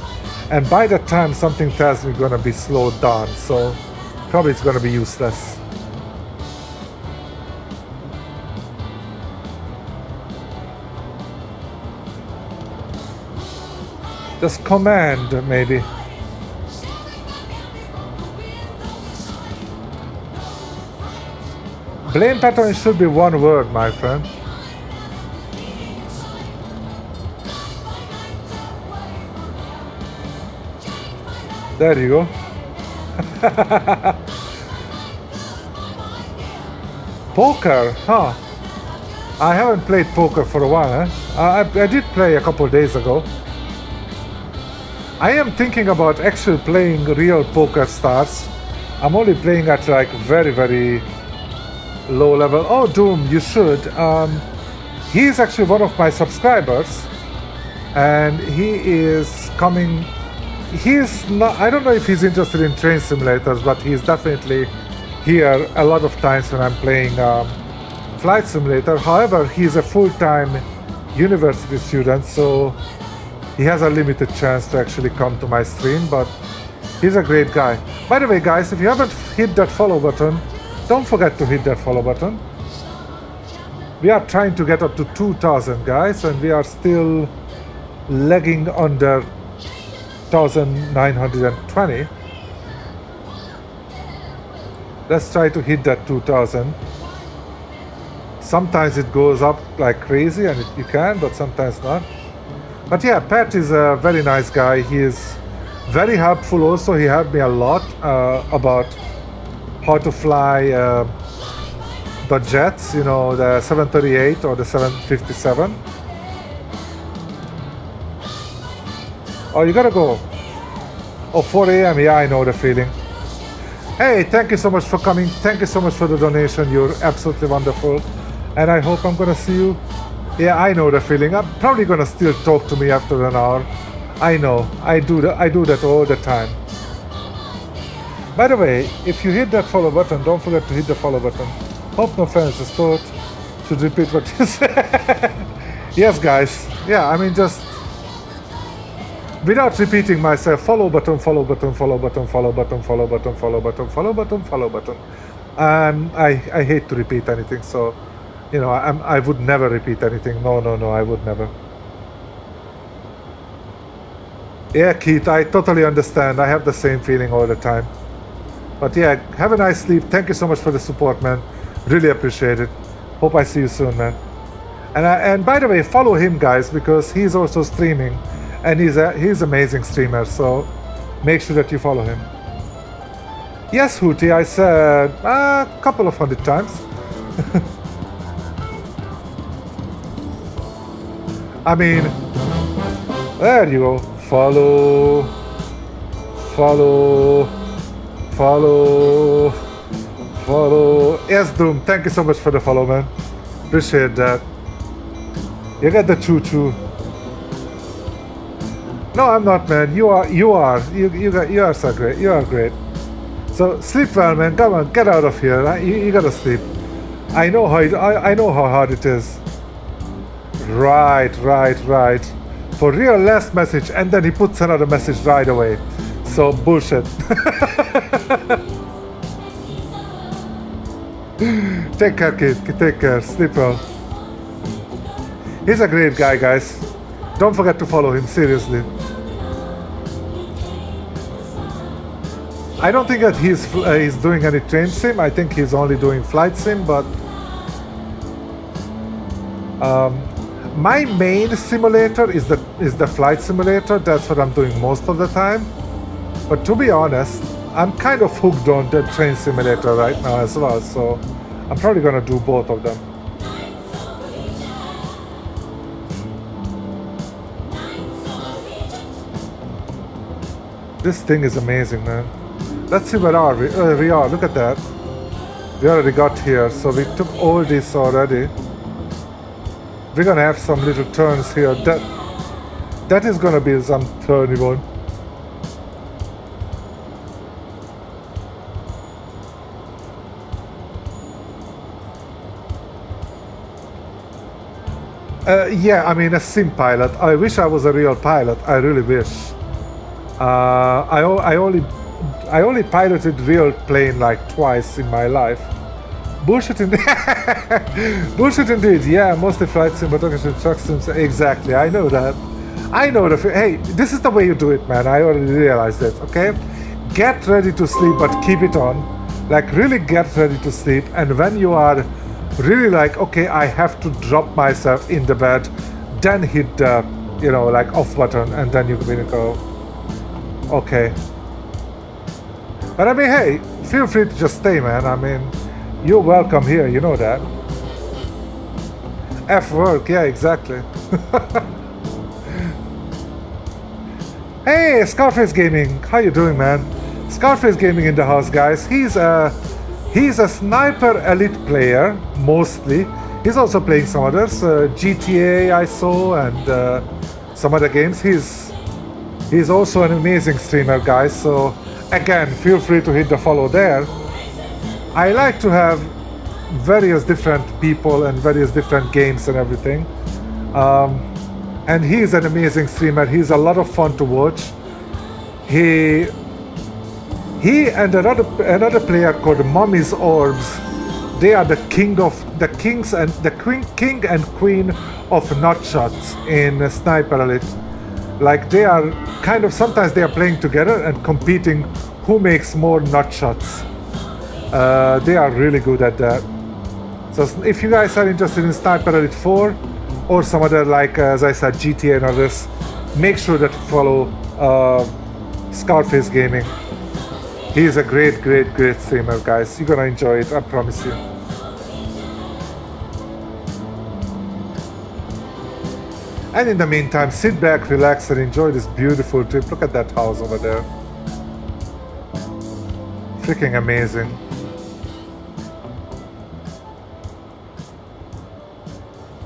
and by that time something tells me we're gonna be slowed down, so probably it's gonna be useless. Just command, maybe. Blame pattern should be one word, my friend. There you go. Poker, huh? I haven't played poker for a while. I did play a couple days ago. I am thinking about actually playing real poker stars. I'm only playing at like very, very low level. Oh, Doom, you should. He's actually one of my subscribers, and he is coming. He's not. I don't know if he's interested in train simulators, but he's definitely here a lot of times when I'm playing flight simulator. However, he's a full-time university student, so he has a limited chance to actually come to my stream, but he's a great guy. By the way, guys, if you haven't hit that follow button, don't forget to hit that follow button. We are trying to get up to 2,000, guys, and we are still lagging under 1,920. Let's try to hit that 2,000. Sometimes it goes up like crazy, and you can, but sometimes not. But yeah, Pat is a very nice guy. He is very helpful also. He helped me a lot about how to fly the jets, you know, the 738 or the 757. Oh, you gotta go. Oh, 4 a.m. Yeah, I know the feeling. Hey, thank you so much for coming. Thank you so much for the donation. You're absolutely wonderful. And I hope I'm gonna see you. Yeah, I know the feeling. I'm probably gonna still talk to me after an hour. I know. I do that all the time. By the way, if you hit that follow button, don't forget to hit the follow button. Hope no fans just thought should repeat what you said. Yes, guys. Yeah, I mean, just without repeating myself, follow button, follow button, follow button, follow button, follow button, follow button, follow button, follow button. I hate to repeat anything, so you know, I would never repeat anything. No, I would never. Yeah, Keith, I totally understand. I have the same feeling all the time. But yeah, have a nice sleep. Thank you so much for the support, man. Really appreciate it. Hope I see you soon, man. And by the way, follow him, guys, because he's also streaming, and he's an amazing streamer. So make sure that you follow him. Yes, Hootie, I said a couple of 100 times. I mean, there you go. Follow. Yes, Doom, thank you so much for the follow, man. Appreciate that. You get the choo-choo. No, I'm not, man. You are. You are so great. You are great. So sleep well, man. Come on, get out of here. You gotta sleep. I know how hard it is. Right. For real, last message, and then he puts another message right away. So bullshit. Take care, kid. Take care. Sleep well. He's a great guy, guys. Don't forget to follow him, seriously. I don't think that he's doing any train sim. I think he's only doing flight sim, but my main simulator is the flight simulator. That's what I'm doing most of the time. But to be honest, I'm kind of hooked on the train simulator right now as well, so I'm probably gonna do both of them. This thing is amazing, man. Let's see where are we? We are. Look at that. We already got here, so we took all this already. We're gonna have some little turns here. That is gonna be some turny one. Yeah, I mean, a sim pilot. I wish I was a real pilot. I really wish. I only piloted real plane like twice in my life. Bullshit indeed. Bullshit indeed. Yeah, mostly flight sim, but occasionally truck sims. Exactly, I know that. I know hey, this is the way you do it, man. I already realized it, okay? Get ready to sleep, but keep it on. Like, really get ready to sleep. And when you are really like, okay, I have to drop myself in the bed, then hit the, you know, like off button, and then you can go, okay. But I mean, hey, feel free to just stay, man. I mean, you're welcome here, you know that. F work, yeah, exactly. Hey, Scarface Gaming, how you doing, man? Scarface Gaming in the house, guys. He's a Sniper Elite player, mostly. He's also playing some others, GTA I saw, and some other games. He's also an amazing streamer, guys. So again, feel free to hit the follow there. I like to have various different people and various different games and everything. And he's an amazing streamer. He's a lot of fun to watch. He and another player called Mummy's Orbs. They are the king and queen of nutshots in Sniper Elite. Like, they are kind of, sometimes they are playing together and competing who makes more nutshots. They are really good at that. So if you guys are interested in Sniper Elite 4 or some other, like as I said, GTA and others, make sure that you follow Scarface Gaming. He's a great streamer, guys. You're gonna enjoy it, I promise you. And in the meantime, sit back, relax, and enjoy this beautiful trip. Look at that house over there. Freaking amazing.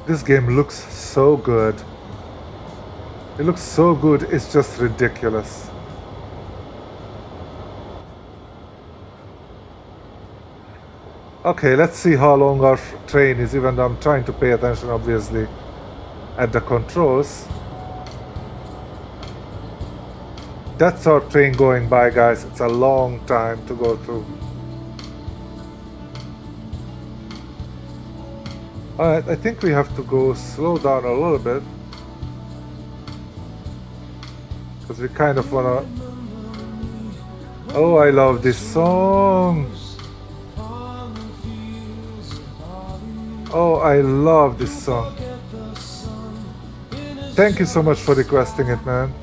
This game looks so good. It looks so good, it's just ridiculous. Okay, let's see how long our train is, even though I'm trying to pay attention, obviously, at the controls. That's our train going by, guys. It's a long time to go through. Alright, I think we have to go slow down a little bit. Because we kind of wanna... Oh, I love this song! Oh, I love this song. Thank you so much for requesting it, man.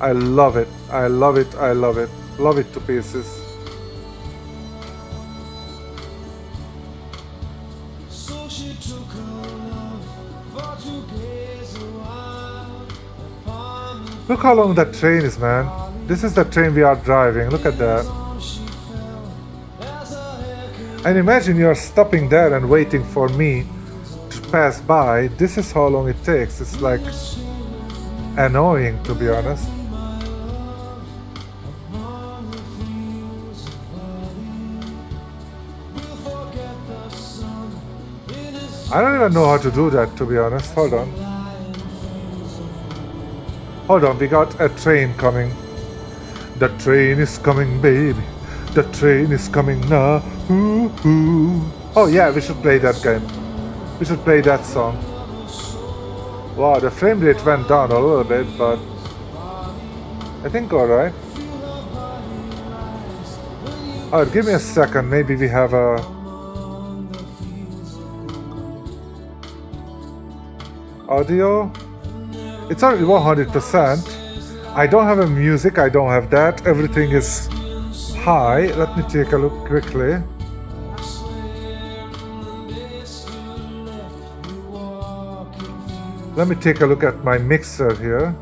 I love it. I love it. I love it. Love it to pieces. Look how long that train is, man. This is the train we are driving. Look at that. And imagine you're stopping there and waiting for me to pass by. This is how long it takes. It's like annoying, to be honest. I don't even know how to do that, to be honest. Hold on. Hold on, we got a train coming. The train is coming, baby. The train is coming now. Ooh, ooh. Oh yeah, we should play that game. We should play that song. Wow, the frame rate went down a little bit, but I think alright. Alright, give me a second. Maybe we have a... audio? It's already 100%. I don't have a music, I don't have that. Everything is high. Let me take a look quickly. Let me take a look at my mixer here.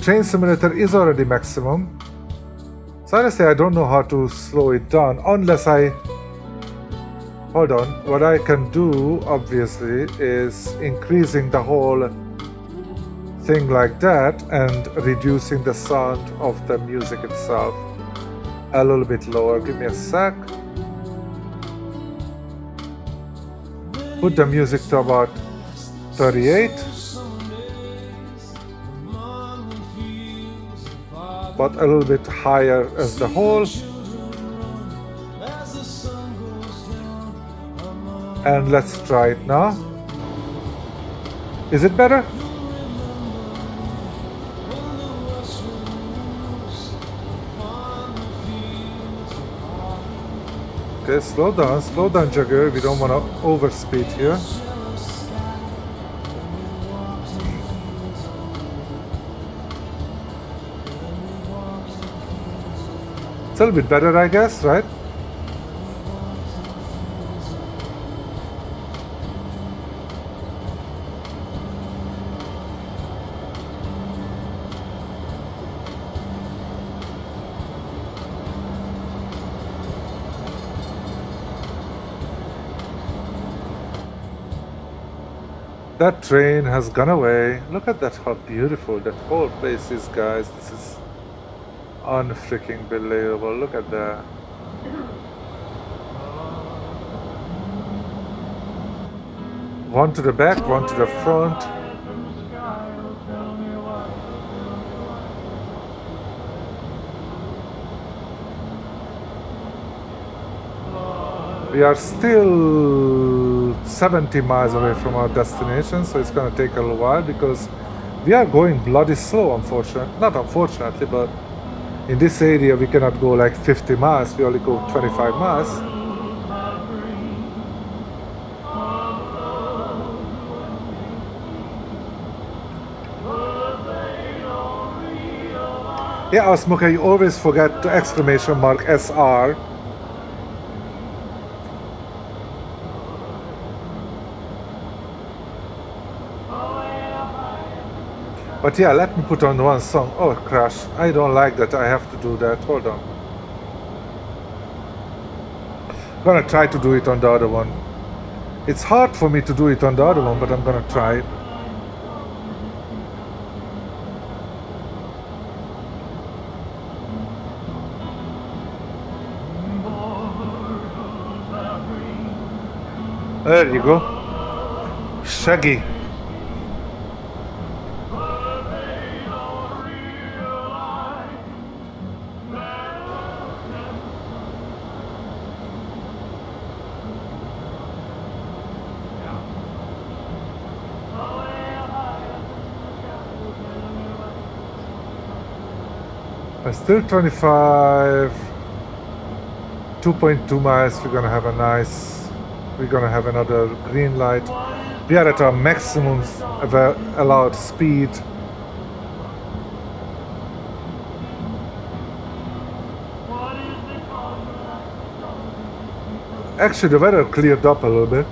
Train Simulator is already maximum. So honestly, I don't know how to slow it down unless I... Hold on. What I can do, obviously, is increasing the whole thing like that and reducing the sound of the music itself a little bit lower. Give me a sec. Put the music to about 38. But a little bit higher as the whole. And let's try it now. Is it better? Okay, slow down, Jagger. We don't want to overspeed here. It's a little bit better, I guess, right? That train has gone away. Look at that, how beautiful that whole place is, guys. This is unfreaking believable. Look at that. One to the back, one to the front. We are still 70 miles away from our destination, so it's gonna take a little while because we are going bloody slow, not unfortunately, but in this area we cannot go like 50 miles, we only go 25 miles. Yeah, Smoker, you always forget the exclamation mark SR. But yeah, let me put on one song. Oh, crash. I don't like that. I have to do that. Hold on. I'm gonna try to do it on the other one. It's hard for me to do it on the other one, but I'm gonna try. There you go. Shaggy. Still 25, 2.2 miles. We're gonna have another green light. We are at our maximum allowed speed. Actually, the weather cleared up a little bit.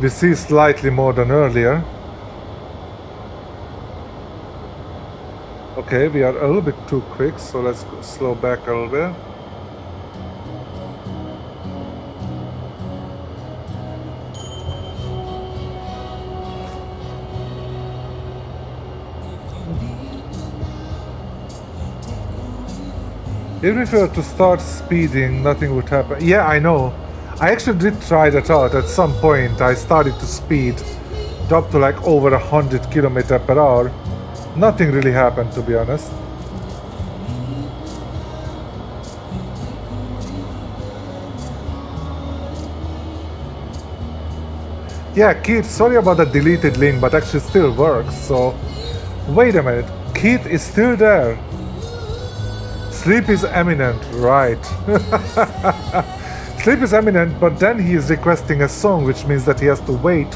We see slightly more than earlier. Okay, we are a little bit too quick, so let's slow back a little bit. Even if we were to start speeding, nothing would happen. Yeah, I know. I actually did try that out. At some point, I started to speed, dropped to like over 100 km per hour. Nothing really happened, to be honest. Yeah, Keith, sorry about the deleted link, but actually still works, so... Wait a minute, Keith is still there. Sleep is imminent, right. Sleep is imminent, but then he is requesting a song, which means that he has to wait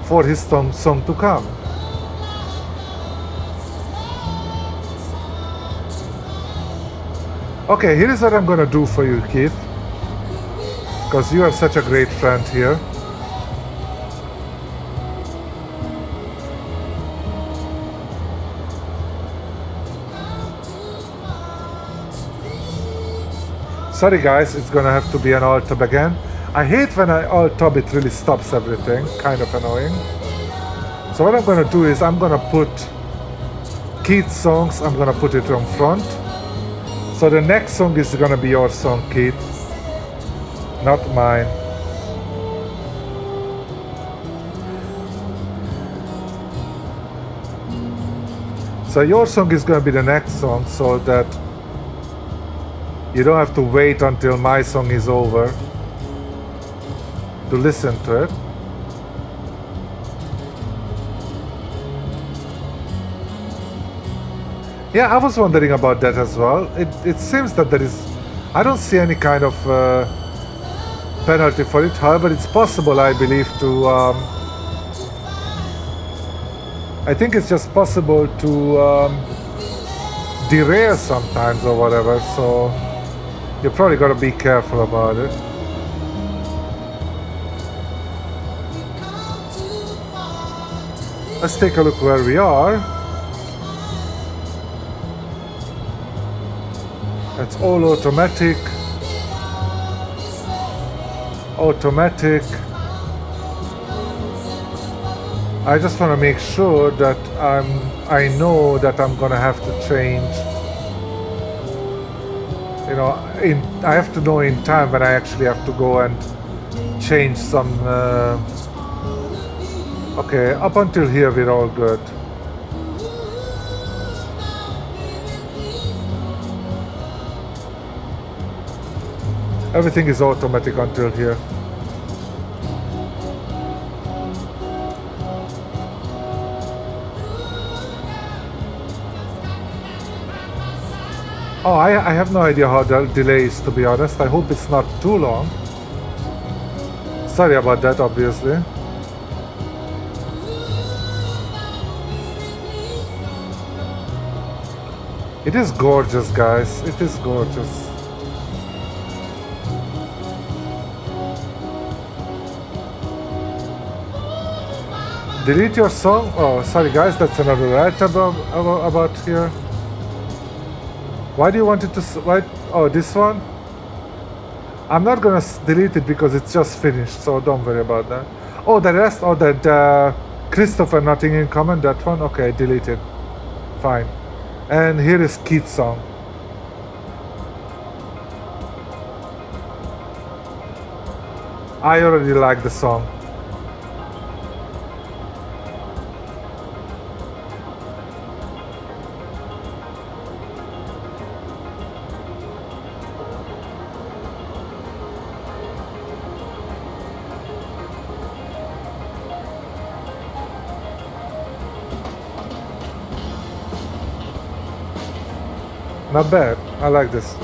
for his song to come. Okay, here is what I'm gonna do for you, Keith. Because you are such a great friend here. Sorry guys, it's gonna have to be an alt tab again. I hate when I alt tab, it really stops everything. Kind of annoying. So what I'm gonna do is I'm gonna put Keith's songs, I'm gonna put it on front. So the next song is gonna be your song, Keith, not mine. So your song is gonna be the next song, so that you don't have to wait until my song is over to listen to it. Yeah, I was wondering about that as well. It seems that there is... I don't see any kind of penalty for it. However, it's possible, I believe, to... I think it's just possible to derail sometimes or whatever, so you probably gotta be careful about it. Let's take a look where we are. It's all automatic. Automatic. I just want to make sure that I know that I'm gonna have to change. You know, I have to know in time when I actually have to go and change some. Okay, up until here we're all good. Everything is automatic until here. Oh, I have no idea how the delay is, to be honest. I hope it's not too long. Sorry about that, obviously. It is gorgeous, guys. It is gorgeous. Delete your song? Oh, sorry guys, that's another item about here. Why do you want it to... Why? Oh, this one? I'm not gonna delete it because it's just finished, so don't worry about that. Oh, the rest? Oh, that Christopher Nothing in Common, that one? Okay, delete it. Fine. And here is Keith's song. I already like the song. Not bad. I like this.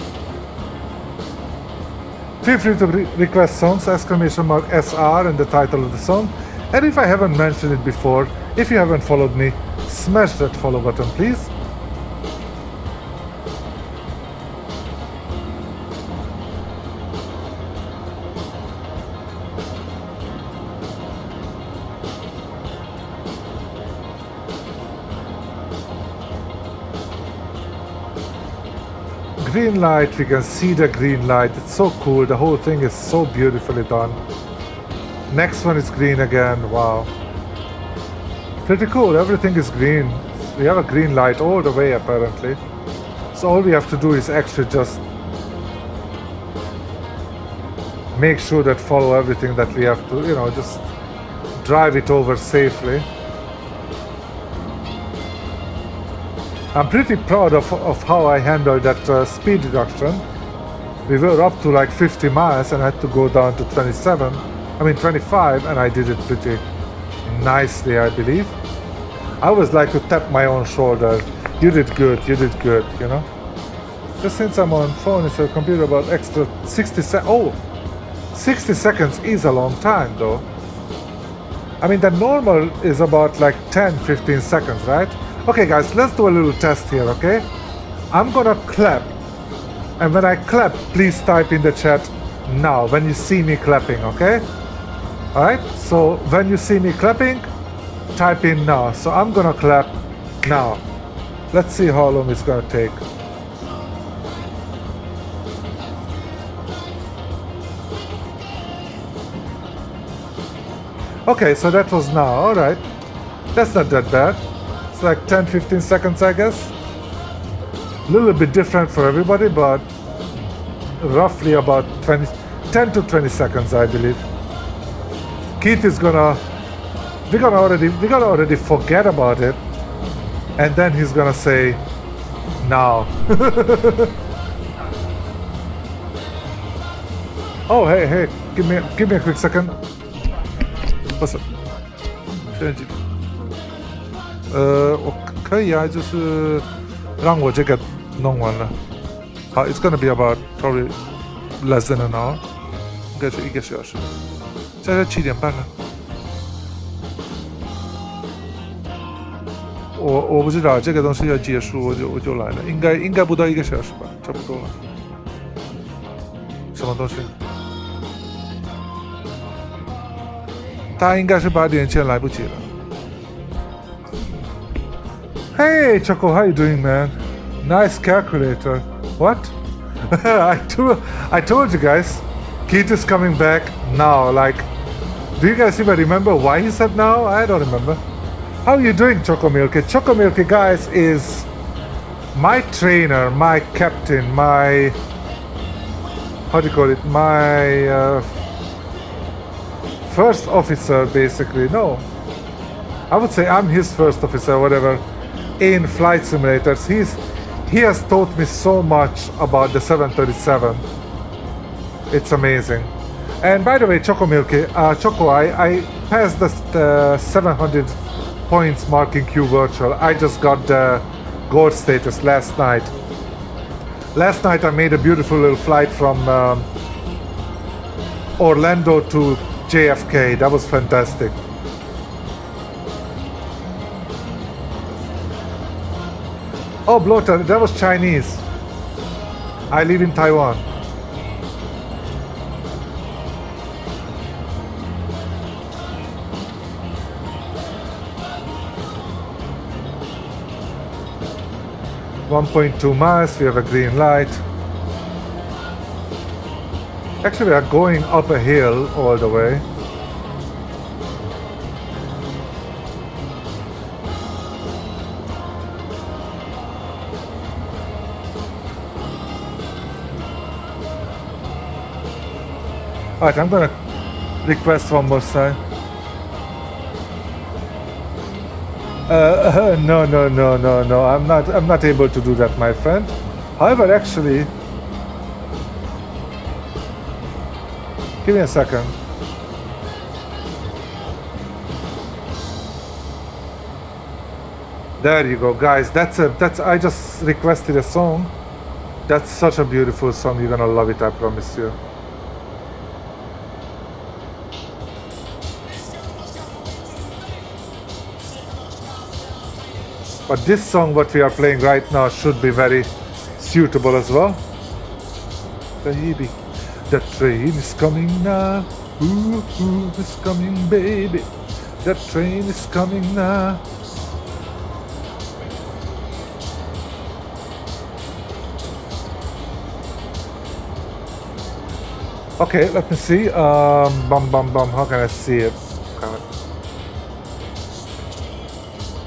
Feel free to request songs, !SR and the title of the song. And if I haven't mentioned it before, if you haven't followed me, smash that follow button, please. Green light, we can see the green light. It's so cool. The whole thing is so beautifully done. Next one is green again. Wow. Pretty cool. Everything is green. We have a green light all the way apparently. So all we have to do is actually just make sure that follow everything that we have to, you know, just drive it over safely. I'm pretty proud of how I handled that speed reduction. We were up to like 50 miles and I had to go down to 25, and I did it pretty nicely, I believe. I always like to tap my own shoulder. You did good, you know? Just since I'm on phone instead of computer, about extra 60 seconds. Oh, 60 seconds is a long time though. I mean, the normal is about like 10-15 seconds, right? Okay guys, let's do a little test here, okay? I'm gonna clap. And when I clap, please type in the chat now, when you see me clapping, okay? Alright, so when you see me clapping, type in now. So I'm gonna clap now. Let's see how long it's gonna take. Okay, so that was now, alright. That's not that bad. It's like 10-15 seconds, I guess. A little bit different for everybody, but roughly about 10 to 20 seconds, I believe. Keith is gonna... We're gonna already forget about it. And then he's gonna say, now. Oh, hey, give me a quick second. What's up? Okay 呀，就是让我这个弄完了。好 ，It's gonna be about probably less than an hour， 应该是1个小时。现在7点半了。我不知道这个东西要结束，我就来了，应该不到1个小时吧，差不多了。什么东西？他应该是8点前来不及了。Hey Choco, how you doing, man? Nice calculator. What? I told you guys, Keith is coming back now. Like, do you guys even remember why he said now? I don't remember. How are you doing, Choco Milky? Choco Milky, guys, is my trainer, my captain, my... how do you call it? My first officer, basically. No. I would say I'm his first officer, whatever, in flight simulators. He has taught me so much about the 737. It's amazing. And by the way, Choco Milky, Choco, I passed the 700 points marking Q virtual. I just got the gold status last night. Last night I made a beautiful little flight from Orlando to JFK. That was fantastic. Oh, bloater, that was Chinese. I live in Taiwan. .2 miles, we have a green light. Actually, we are going up a hill all the way. Alright, I'm gonna request one more sign. No. I'm not able to do that, my friend. However, actually, give me a second. There you go, guys. That's I just requested a song. That's such a beautiful song. You're gonna love it, I promise you. But this song what we are playing right now should be very suitable as well. Baby, the train is coming now. Ooh, it's coming, baby. The train is coming now. Okay, let me see. How can I see it?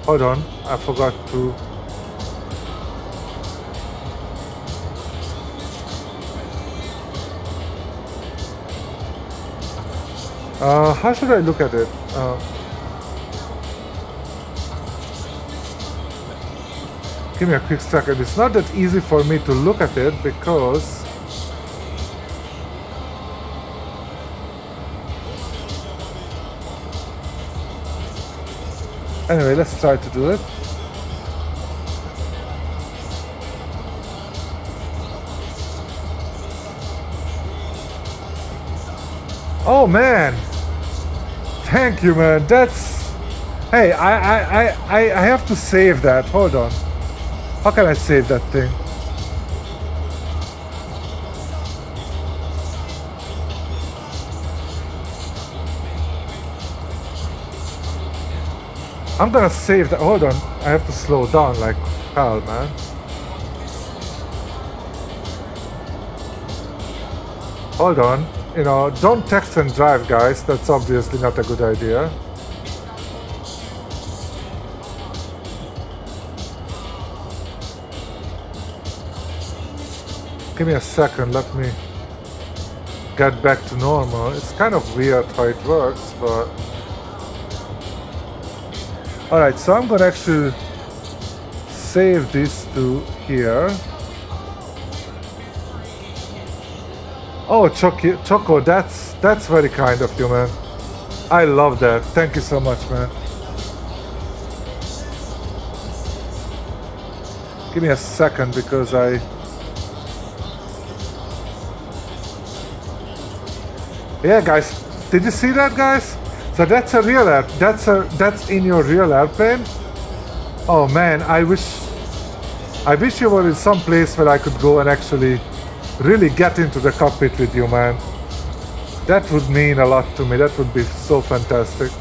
Hold on, I forgot to... how should I look at it? Give me a quick second. It's not that easy for me to look at it because... Anyway, let's try to do it. Oh man! Thank you, man. That's... Hey, I have to save that. Hold on. How can I save that thing? I'm gonna save that. Hold on. I have to slow down like hell, man. Hold on. You know, don't text and drive, guys. That's obviously not a good idea. Give me a second. Let me get back to normal. It's kind of weird how it works, but... Alright, so I'm gonna actually save this to here. Oh, Choco, that's very kind of you, man. I love that. Thank you so much, man. Give me a second because I... Yeah, guys, did you see that, guys? So that's a real air. That's in your real airplane. Oh man, I wish you were in some place where I could go and actually really get into the cockpit with you, man. That would mean a lot to me. That would be so fantastic.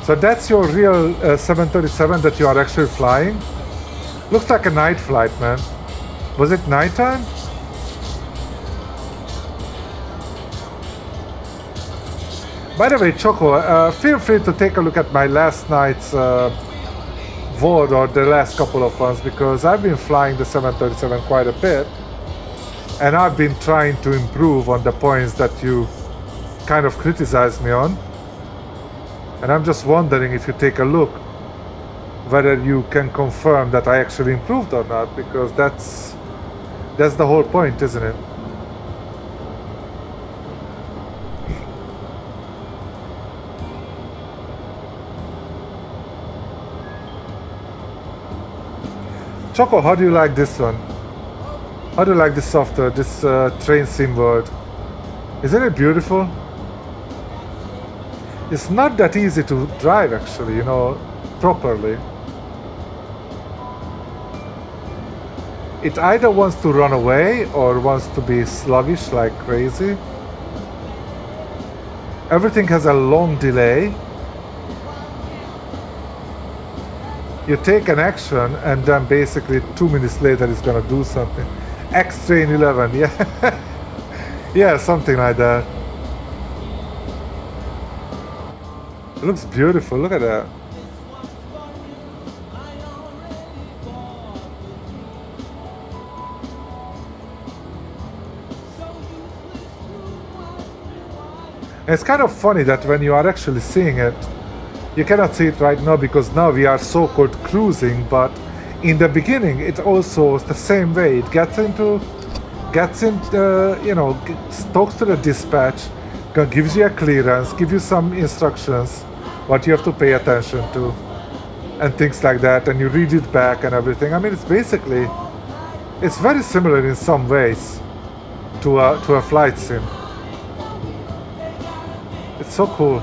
So that's your real 737 that you are actually flying? Looks like a night flight, man. Was it nighttime? By the way, Choco, feel free to take a look at my last night's VOD or the last couple of ones, because I've been flying the 737 quite a bit and I've been trying to improve on the points that you kind of criticized me on. And I'm just wondering if you take a look whether you can confirm that I actually improved or not, because that's the whole point, isn't it? Choco, how do you like this one? How do you like this software, this train sim world? Isn't it beautiful? It's not that easy to drive, actually, you know, properly. It either wants to run away or wants to be sluggish like crazy. Everything has a long delay. You take an action and then basically 2 minutes later it's gonna do something. X-Train 11, yeah. Yeah, something like that. It looks beautiful, look at that. And it's kind of funny that when you are actually seeing it, you cannot see it right now because now we are so-called cruising, but in the beginning it also is the same way. It gets in, you know, talks to the dispatch, gives you a clearance, gives you some instructions, what you have to pay attention to, and things like that, and you read it back and everything. I mean, it's basically, it's very similar in some ways to a flight sim. It's so cool.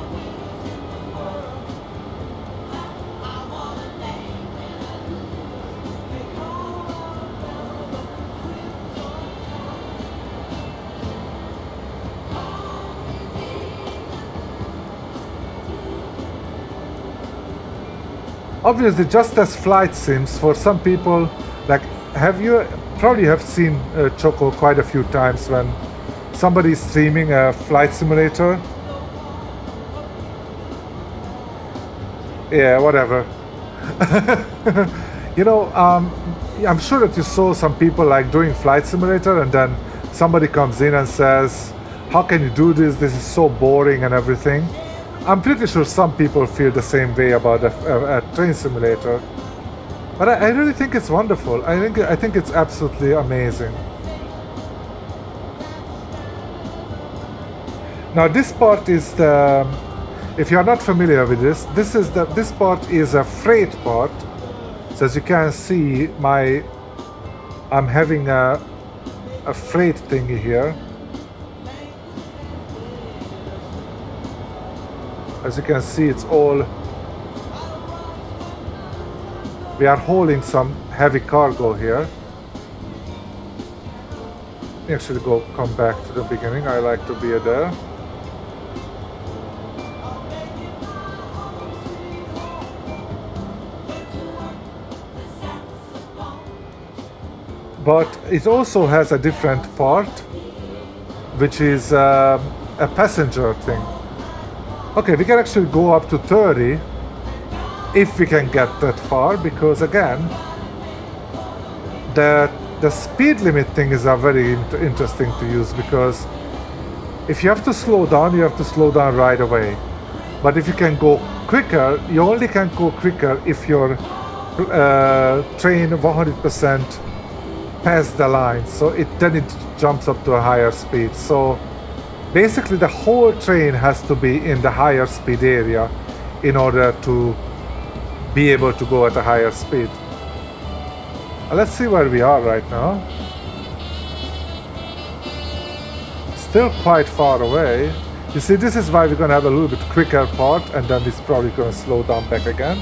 Obviously, just as flight sims, for some people, like, probably have seen Choco quite a few times when somebody is streaming a flight simulator. Yeah, whatever. You know, I'm sure that you saw some people like doing flight simulator and then somebody comes in and says, how can you do this? This is so boring and everything. I'm pretty sure some people feel the same way about a train simulator. But I really think it's wonderful. I think it's absolutely amazing. Now this part is the, if you are not familiar with this, this part is a freight part. So as you can see, I'm having a freight thingy here. As you can see, it's all, we are hauling some heavy cargo here. Actually come back to the beginning. I like to be there. But it also has a different part, which is a passenger thing. Okay, we can actually go up to 30 if we can get that far, because again, the speed limit thing is a very interesting to use, because if you have to slow down, you have to slow down right away. But if you can go quicker, you only can go quicker if your train 100% past the line. So then it jumps up to a higher speed. So basically the whole train has to be in the higher speed area in order to be able to go at a higher speed. Let's see where we are right now. Still quite far away. You see, this is why we're gonna have a little bit quicker part, and then it's probably gonna slow down back again.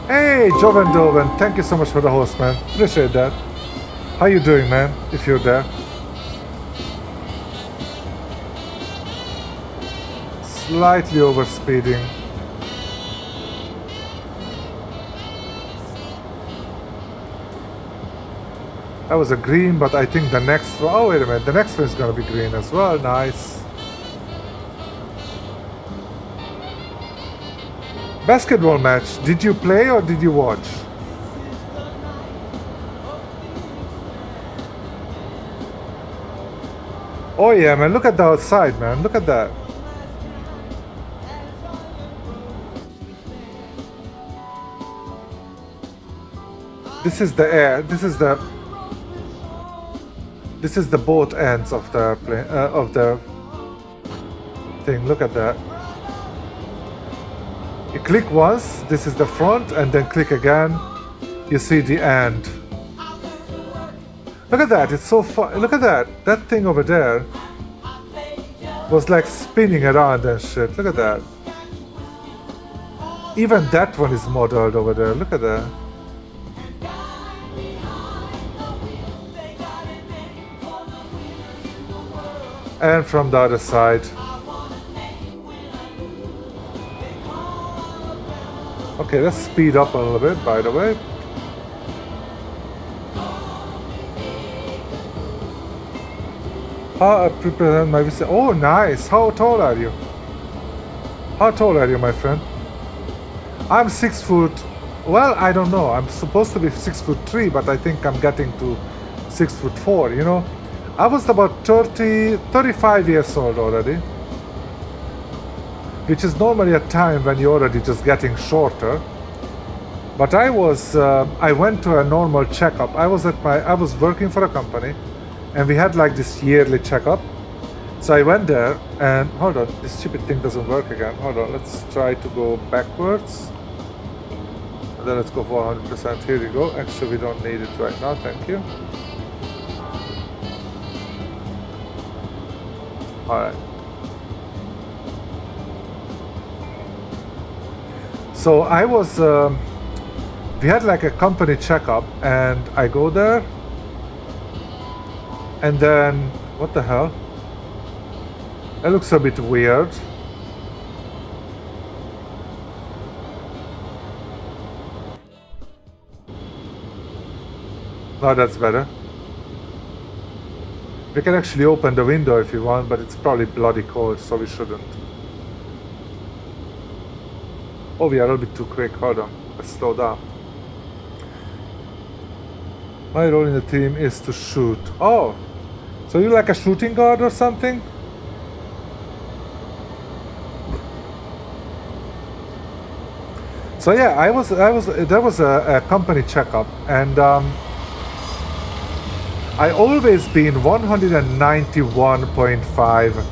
Hey, Joven Doven, thank you so much for the host, man. Appreciate that. How you doing, man, if you're there? Slightly overspeeding. That was a green, but I think the next one... Oh, wait a minute. The next one is going to be green as well. Nice. Basketball match. Did you play or did you watch? Oh, yeah, man. Look at the outside, man. Look at that. This is the air. This is the both ends of the plane, of the thing. Look at that. You click once, this is the front, and then click again, you see the end. Look at that, it's so fun. Look at that. That thing over there was like spinning around and shit. Look at that. Even that one is modeled over there. Look at that. And from the other side. Okay, let's speed up a little bit, by the way. How I prepare my visit. Oh, nice. How tall are you? How tall are you, my friend? I'm 6 foot. Well, I don't know. I'm supposed to be 6'3", but I think I'm getting to 6'4", you know? I was about 35 years old already, which is normally a time when you're already just getting shorter. But I went to a normal checkup. I was working for a company, and we had like this yearly checkup. So I went there, and hold on, this stupid thing doesn't work again. Hold on, let's try to go backwards. And then let's go for 100%. Here we go. Actually, we don't need it right now. Thank you. Alright. So I was, we had like a company checkup, and I go there, and then, what the hell? It looks a bit weird. Now that's better. We can actually open the window if you want, but it's probably bloody cold, so we shouldn't. Oh, we are a little bit too quick. Hold on. Let's slow down. My role in the team is to shoot. Oh! So you're like a shooting guard or something? So yeah, there was a company checkup, and I always been 191.5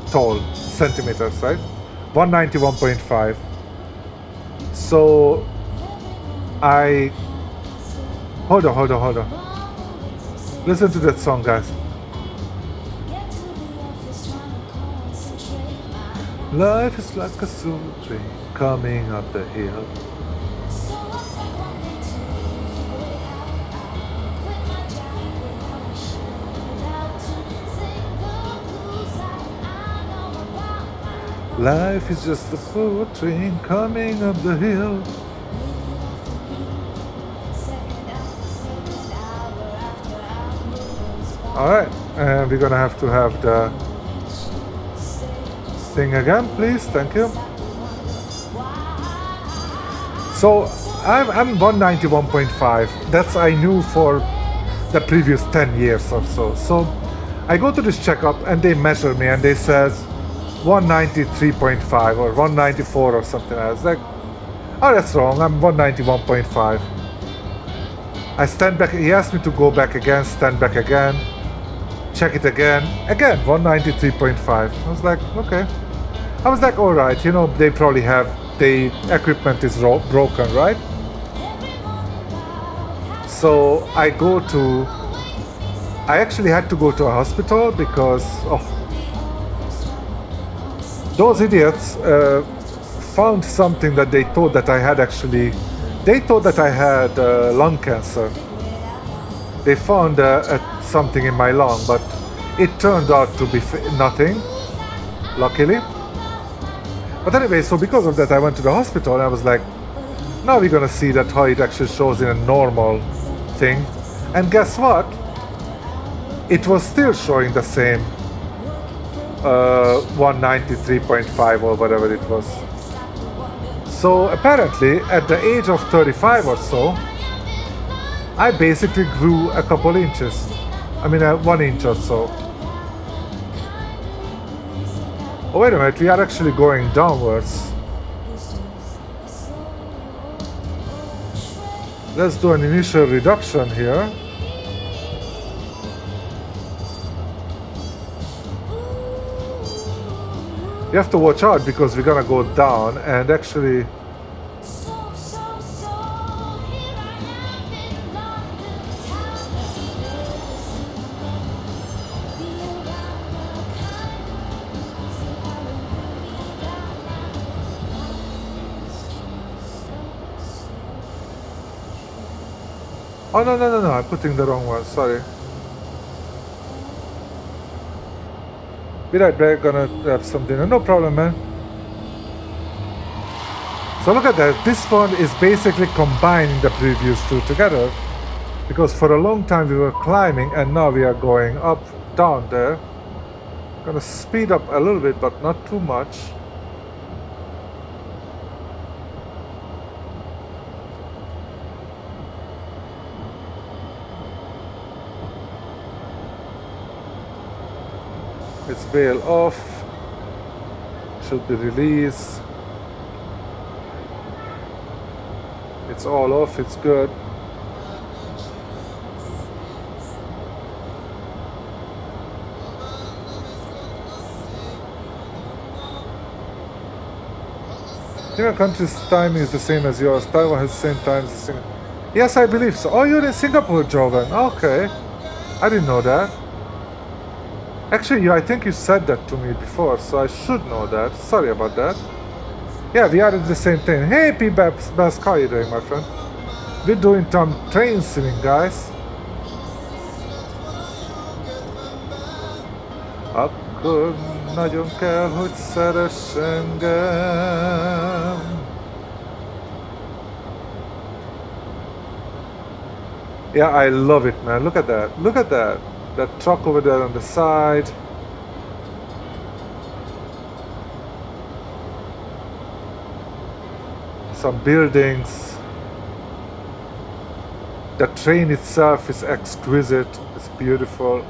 tall centimeters, right? 191.5. So I hold on. Listen to that song, guys. Life is like a soul train coming up the hill. Life is just a full train coming up the hill. Alright, and we're gonna have to have the thing again, please. Thank you. So I'm 191.5. That's I knew for the previous 10 years or so. So I go to this checkup and they measure me and they says 193.5 or 194 or something. I was like, oh, that's wrong. I'm 191.5. I stand back. He asked me to go back again, stand back again, check it again, 193.5. I was like, okay. I was like, all right, you know, they probably have the equipment is broken, right? So I actually had to go to a hospital because those idiots found something that they thought that I had actually. They thought that I had lung cancer. They found something in my lung, but it turned out to be nothing, luckily. But anyway, so because of that, I went to the hospital and I was like, now we're gonna see that how it actually shows in a normal thing. And guess what? It was still showing the same 193.5 or whatever it was. So apparently, at the age of 35 or so, I basically grew a couple inches. I mean, 1 inch or so. Oh, wait a minute, we are actually going downwards. Let's do an initial reduction here. You have to watch out because we're gonna go down and actually oh no, I'm putting the wrong one, sorry. Be right back, gonna have some dinner. No problem, man. So look at that. This one is basically combining the previous two together. Because for a long time we were climbing and now we are going up, down there. Gonna speed up a little bit, but not too much. It's bail off, should be released. It's all off, it's good. Your country's time is the same as yours. Taiwan has the same time as Singapore. Yes, I believe so. Oh, you're in Singapore, Jovan. Okay. I didn't know that. Actually, I think you said that to me before, so I should know that. Sorry about that. Yeah, we are at the same thing. Hey, P-Babs, how are you doing, my friend? We're doing some train singing, guys. Akkor nagyon kell, hogy szeress engem. Yeah, I love it, man. Look at that. Look at that. That truck over there on the side. Some buildings. The train itself is exquisite. It's beautiful.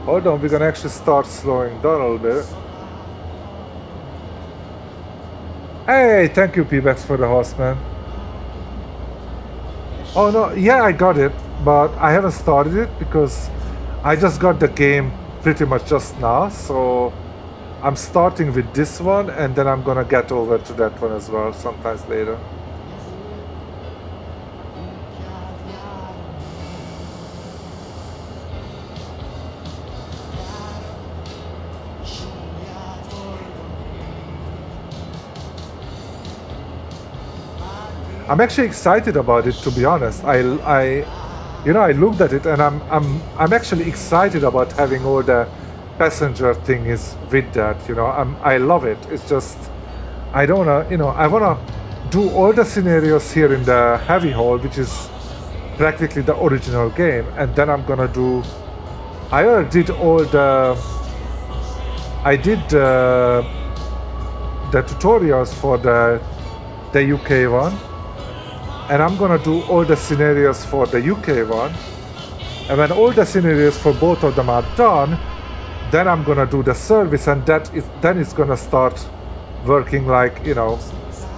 Hold on, we're gonna actually start slowing down a little bit. Hey, thank you, P-Bax, for the horse, man. Oh no, yeah, I got it, but I haven't started it because I just got the game pretty much just now, so I'm starting with this one and then I'm gonna get over to that one as well sometimes later. I'm actually excited about it, to be honest. I looked at it and I'm actually excited about having all the passenger thing is with that. I love it. It's just I don't wanna, I wanna do all the scenarios here in the heavy hole, which is practically the original game, and then I'm gonna do. I already did all the. I did the tutorials for the UK one, and I'm gonna do all the scenarios for the UK one. And when all the scenarios for both of them are done, then I'm gonna do the service, and then it's gonna start working like, you know,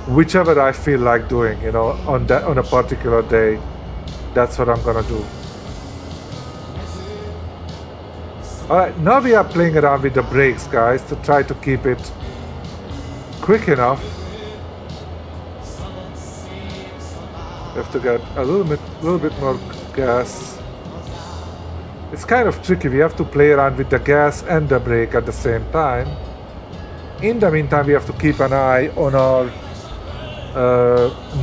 whichever I feel like doing, you know, on a particular day. That's what I'm gonna do. Alright, now we are playing around with the brakes, guys, to try to keep it quick enough. We have to get a little bit more gas. It's kind of tricky. We have to play around with the gas and the brake at the same time. In the meantime, we have to keep an eye on our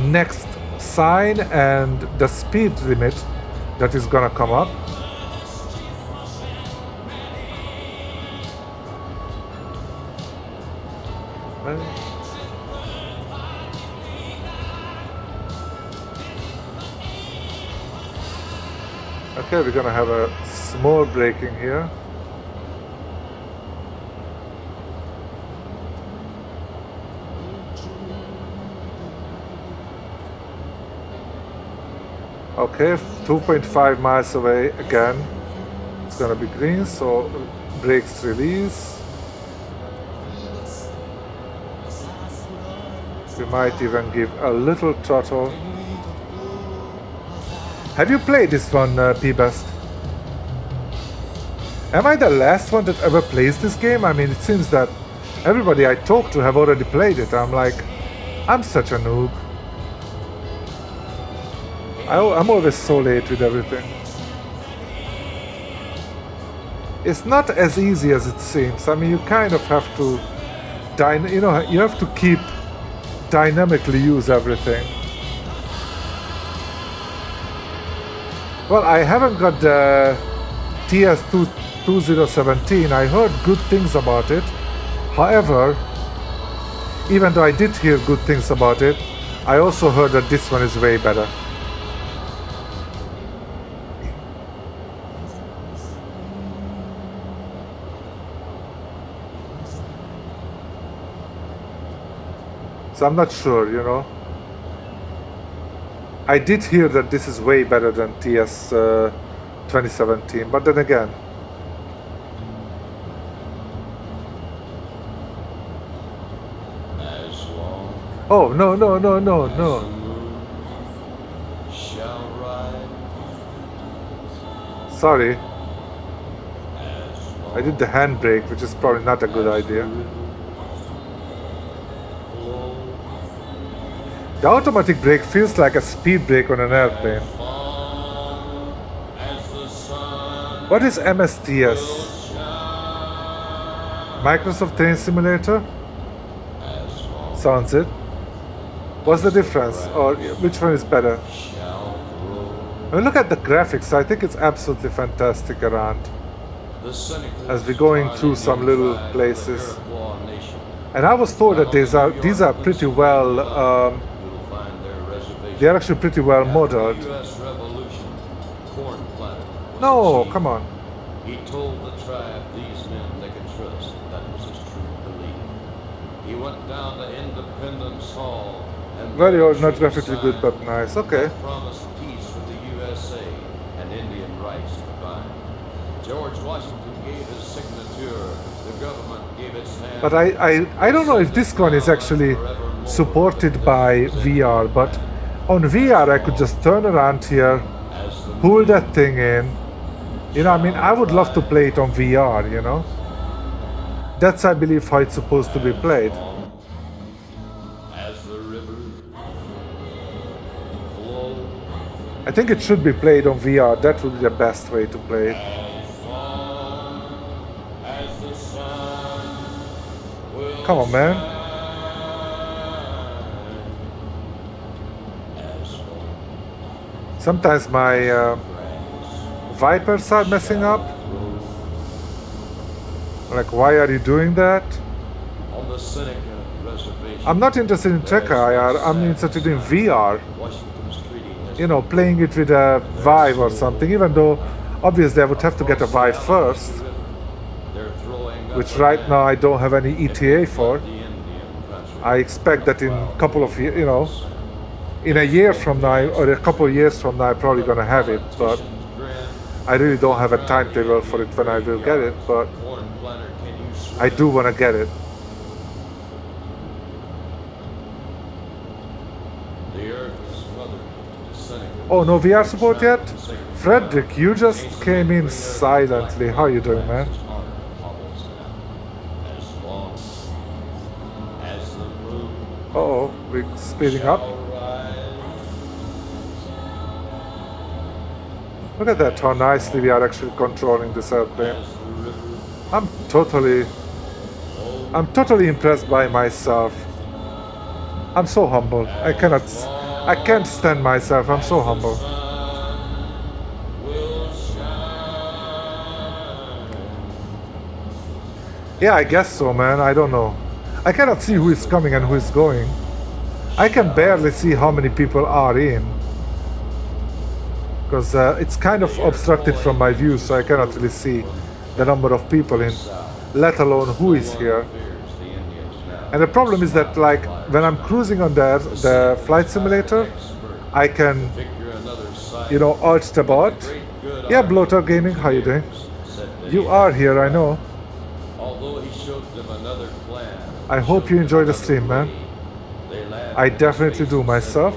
next sign and the speed limit that is gonna come up. Okay, we're gonna have a small braking here. Okay, 2.5 miles away again. It's gonna be green, so brakes release. We might even give a little throttle. Have you played this one, P-Best? Am I the last one that ever plays this game? I mean, it seems that everybody I talk to have already played it. I'm like, I'm such a noob. I'm always so late with everything. It's not as easy as it seems. I mean, you kind of have to, you have to keep dynamically use everything. Well, I haven't got the TS2 2017. I heard good things about it. However, even though I did hear good things about it, I also heard that this one is way better. So I'm not sure, you know. I did hear that this is way better than TS 2017, but then again, oh no. Sorry, I did the handbrake, which is probably not a good idea. The automatic brake feels like a speed brake on an airplane. What is MSTS? Microsoft Train Simulator? Sounds it. What's the difference? Or which one is better? I mean, look at the graphics. I think it's absolutely fantastic around. As we're going through some little places. And I was told that these are pretty well... they are actually pretty well modeled. No, come on. He told the tribe these men they could trust. That was his true belief. He went down to Independence Hall and very old, not graphically good, but nice. Okay. promised peace with the USA and Indian rights combined. George Washington gave his signature. The government gave its hand. But I don't know if this one is actually supported by VR, but on VR I could just turn around here, pull that thing in. You know, I mean, I would love to play it on VR, you know. That's, I believe, how it's supposed to be played. As the river flows, I think it should be played on VR. That would be the best way to play it. as the sun will Come on, man. Sometimes my Vipers are messing up. Like, why are you doing that? on the Seneca Reservation. I'm not interested in Trek IR. I'm interested in VR. Washington's treaty has You know, playing it with a Vive or something. Even though, obviously, I would have to get a Vive first. They're throwing up Which right now I don't have any ETA for. the Indian country. I expect that in a couple of years, in a year from now or a couple of years from now, I'm probably gonna have it. But I really don't have a timetable for it when I will get it. But I do wanna get it. Oh, no VR support yet? Frederick, you just came in silently. How you doing, man? Uh-oh, we're speeding up. Look at that, how nicely we are actually controlling this airplane. I'm totally impressed by myself. I'm so humble. I can't stand myself. I'm so humble. Yeah, I guess so, man. I don't know. I cannot see who is coming and who is going. I can barely see how many people are in. Because it's kind of obstructed from my view, so I cannot really see the number of people in, let alone who is here. And the problem is that, like, when I'm cruising on the flight simulator, I can, alt the bot. Yeah, Bloater Gaming, how you doing? You are here, I know. I hope you enjoy the stream, man. I definitely do myself.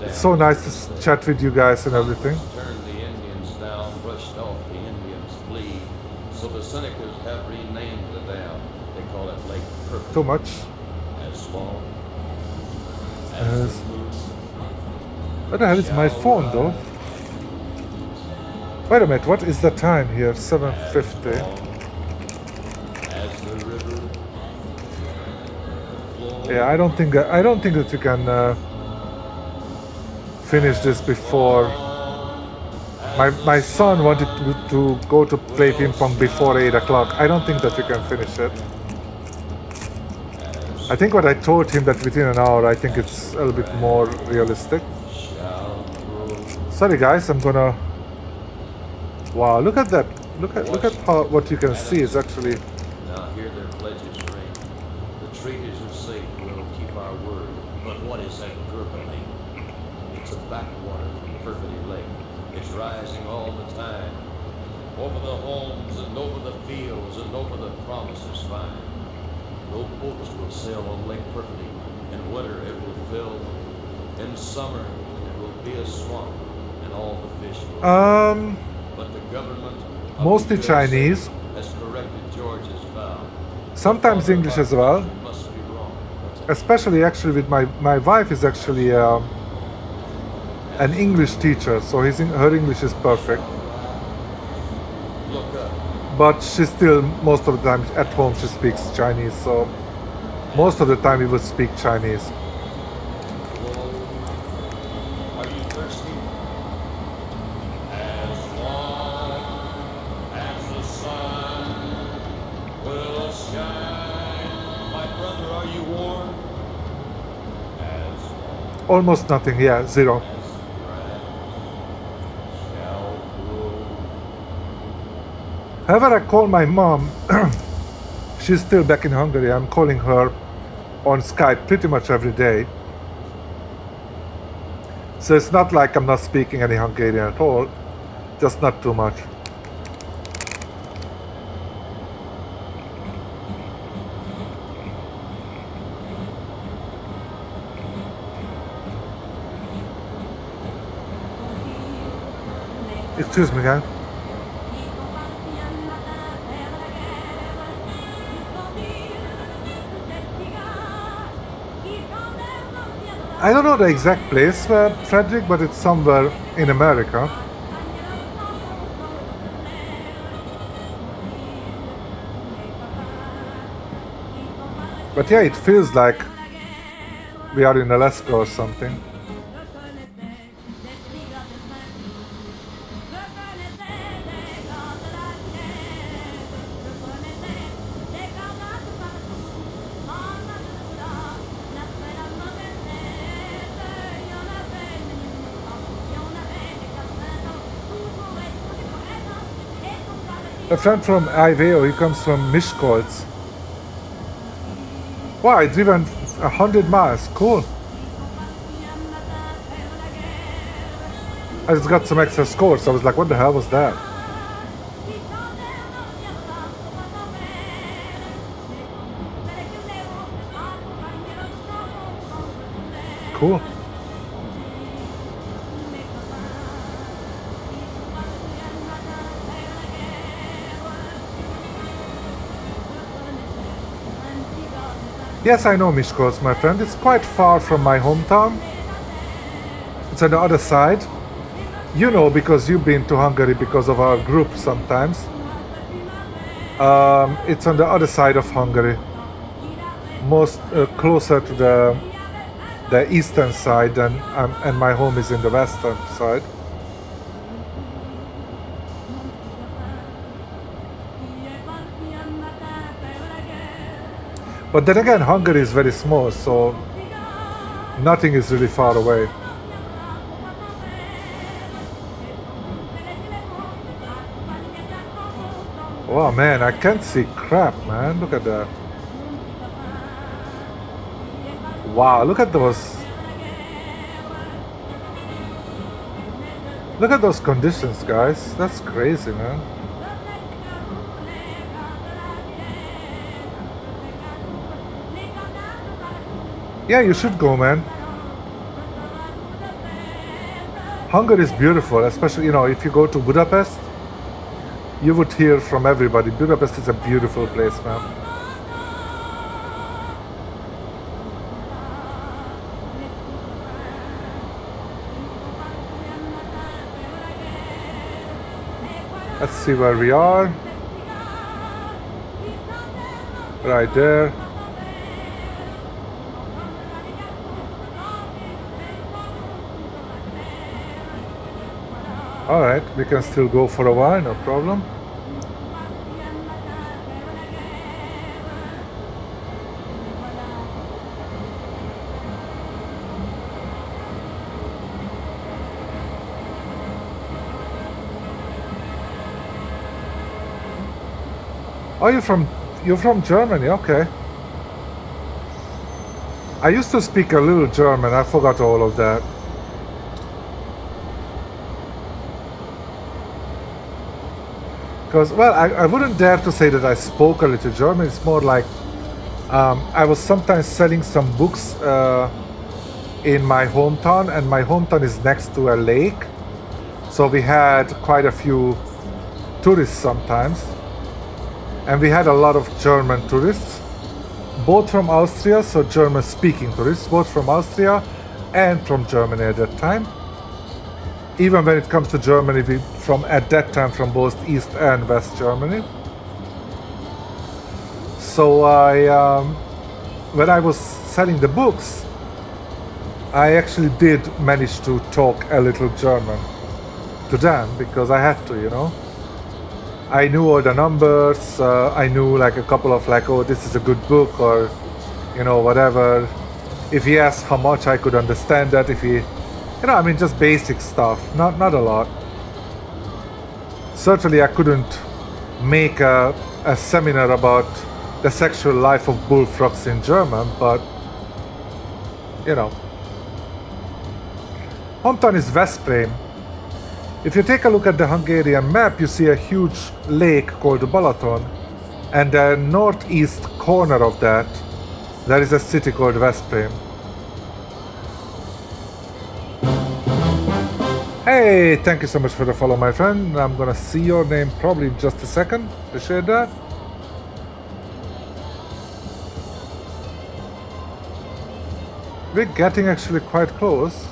It's so nice to chat with you guys and everything. Turned the Indians down, brushed off the Indians' flee. So the Senecas have renamed the dam. They call it Lake Purple. Too much. As long As... What the hell is my phone, though? Wait a minute, what is the time here? 7:50. as the river flows. Yeah, I don't think that we can finish this before. My son wanted to go to play ping pong before 8 o'clock. I don't think that we can finish it. I think what I told him that within an hour, I think it's a little bit more realistic. Sorry guys, I'm gonna... Wow, look at that. Look at how what you can see is actually... Now hear their pledges ring. The treaties are safe, we'll keep our word. But what is that gurgling? It's a backwater from Perfidy Lake. It's rising all the time. Over the homes and over the fields and over the promises fine. No boats will sail on Lake Perfidy. In winter it will fill. In summer it will be a swamp and all the fish will But the government of mostly the USA Chinese. has corrected George's vow. Sometimes English as well. Must be wrong. Especially actually with my wife is actually an English teacher, so her English is perfect. Look up. But she still, most of the time at home, she speaks Chinese, so most of the time we would speak Chinese. Are you thirsty? As long as the sun will shine. My brother, are you warm? As long Almost nothing, yeah, zero. as the grass shall grow. However, I call my mom, she's still back in Hungary. I'm calling her on Skype pretty much every day. So it's not like I'm not speaking any Hungarian at all, just not too much. Excuse me, guys. I don't know the exact place, Frederick, but it's somewhere in America. But yeah, it feels like we are in Alaska or something. A friend from Iveo, he comes from Miskolc. Wow, I driven 100 miles. Cool. I just got some extra scores. I was like, what the hell was that? Cool. Yes, I know Miskolc, my friend. It's quite far from my hometown. It's on the other side. You know, because you've been to Hungary because of our group sometimes. It's on the other side of Hungary. Most closer to the eastern side, and my home is in the western side. But then again, Hungary is very small, so nothing is really far away. Oh man, I can't see crap, man. Look at that. Wow, look at those. Look at those conditions, guys. That's crazy, man. Yeah, you should go, man. Hungary is beautiful, especially, you know, if you go to Budapest, you would hear from everybody. Budapest is a beautiful place, man. Let's see where we are. Right there. Alright, we can still go for a while, no problem. Oh, you're from Germany, okay. I used to speak a little German, I forgot all of that. Because, well, I wouldn't dare to say that I spoke a little German. It's more like I was sometimes selling some books in my hometown, and my hometown is next to a lake. So we had quite a few tourists sometimes. And we had a lot of German tourists, both from Austria, so German-speaking tourists, both from Austria and from Germany at that time. Even when it comes to Germany, at that time from both East and West Germany. So when I was selling the books, I actually did manage to talk a little German to them because I had to, you know. I knew all the numbers, I knew like a couple of like, oh, this is a good book, or, you know, whatever. If he asked how much, I could understand that. If he, you know, I mean, just basic stuff, not a lot. Certainly I couldn't make a seminar about the sexual life of bullfrogs in German, but, you know. Hometown is Veszprém. If you take a look at the Hungarian map, you see a huge lake called Balaton, and the northeast corner of that, there is a city called Veszprém. Hey, thank you so much for the follow, my friend. I'm gonna see your name probably in just a second. Appreciate that. We're getting actually quite close.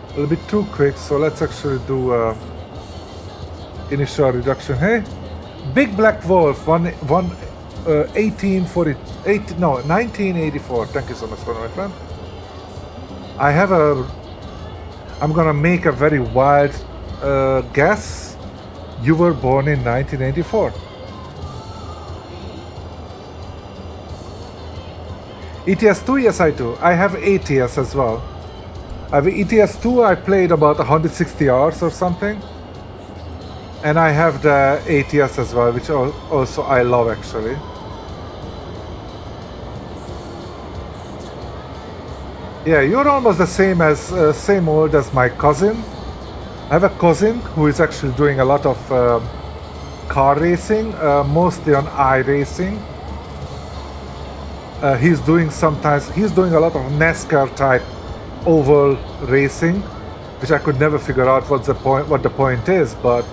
A little bit too quick, so let's actually do initial reduction. Hey, Big Black Wolf, 1984. Thank you so much for my friend. I'm gonna make a very wild guess. You were born in 1984. ETS2, yes I do. I have ATS as well. I have ETS2, I played about 160 hours or something. And I have the ATS as well, which also I love actually. Yeah, you're almost the same as same old as my cousin. I have a cousin who is actually doing a lot of car racing, mostly on iRacing. He's doing a lot of NASCAR type oval racing, which I could never figure out what the point is, but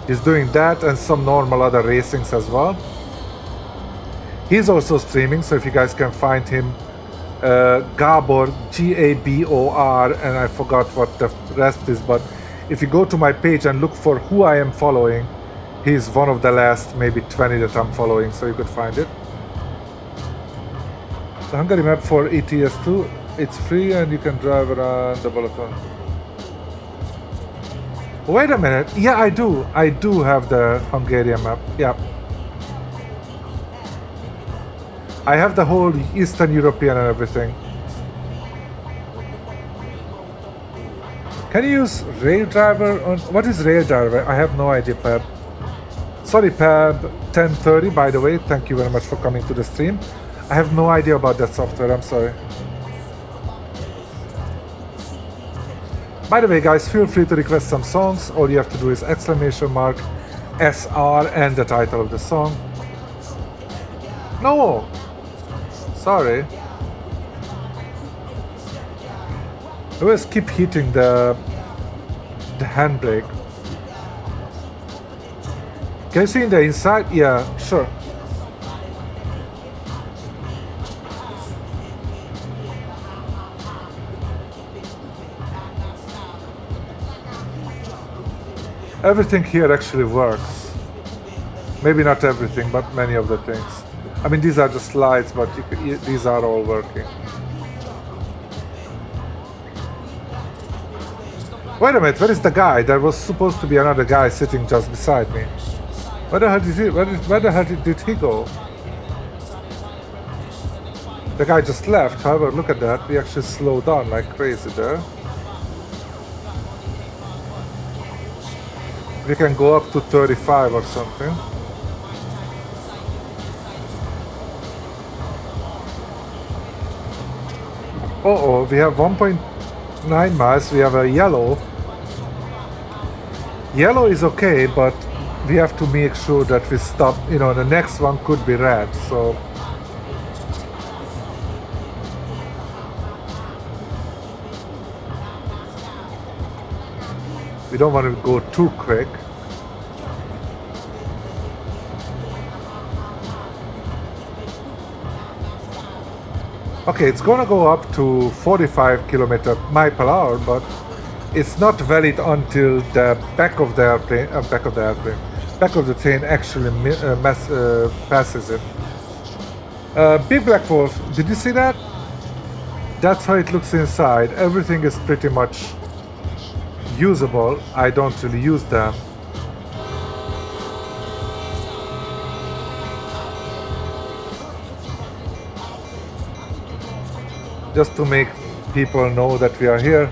he's doing that and some normal other racings as well. He's also streaming, so if you guys can find him, Gabor, Gabor, and I forgot what the rest is, but if you go to my page and look for who I am following, he's one of the last maybe 20 that I'm following, so you could find it. The Hungary map for ETS2, it's free and you can drive around the Balaton. Wait a minute, yeah, I do have the Hungarian map, yeah. I have the whole Eastern European and everything. Can you use Raildriver on... What is Raildriver? I have no idea, Pab. Sorry, Pab 1030, by the way. Thank you very much for coming to the stream. I have no idea about that software, I'm sorry. By the way, guys, feel free to request some songs. All you have to do is !SR and the title of the song. No! Sorry. I always keep hitting the handbrake. Can you see in the inside? Yeah, sure. Everything here actually works. Maybe not everything, but many of the things. I mean, these are just slides, but these are all working. Wait a minute, where is the guy? There was supposed to be another guy sitting just beside me. Where the hell did he? Where the hell did he go? The guy just left. However, look at that. We actually slowed down like crazy there. We can go up to 35 or something. Uh-oh, we have 1.9 miles. We have a yellow. Yellow is okay, but we have to make sure that we stop. You know, the next one could be red, so... We don't want to go too quick. Okay, it's gonna go up to 45 miles per hour, but it's not valid until the back of the train actually passes it. Big Black Wolf, did you see that? That's how it looks inside. Everything is pretty much usable. I don't really use them. Just to make people know that we are here.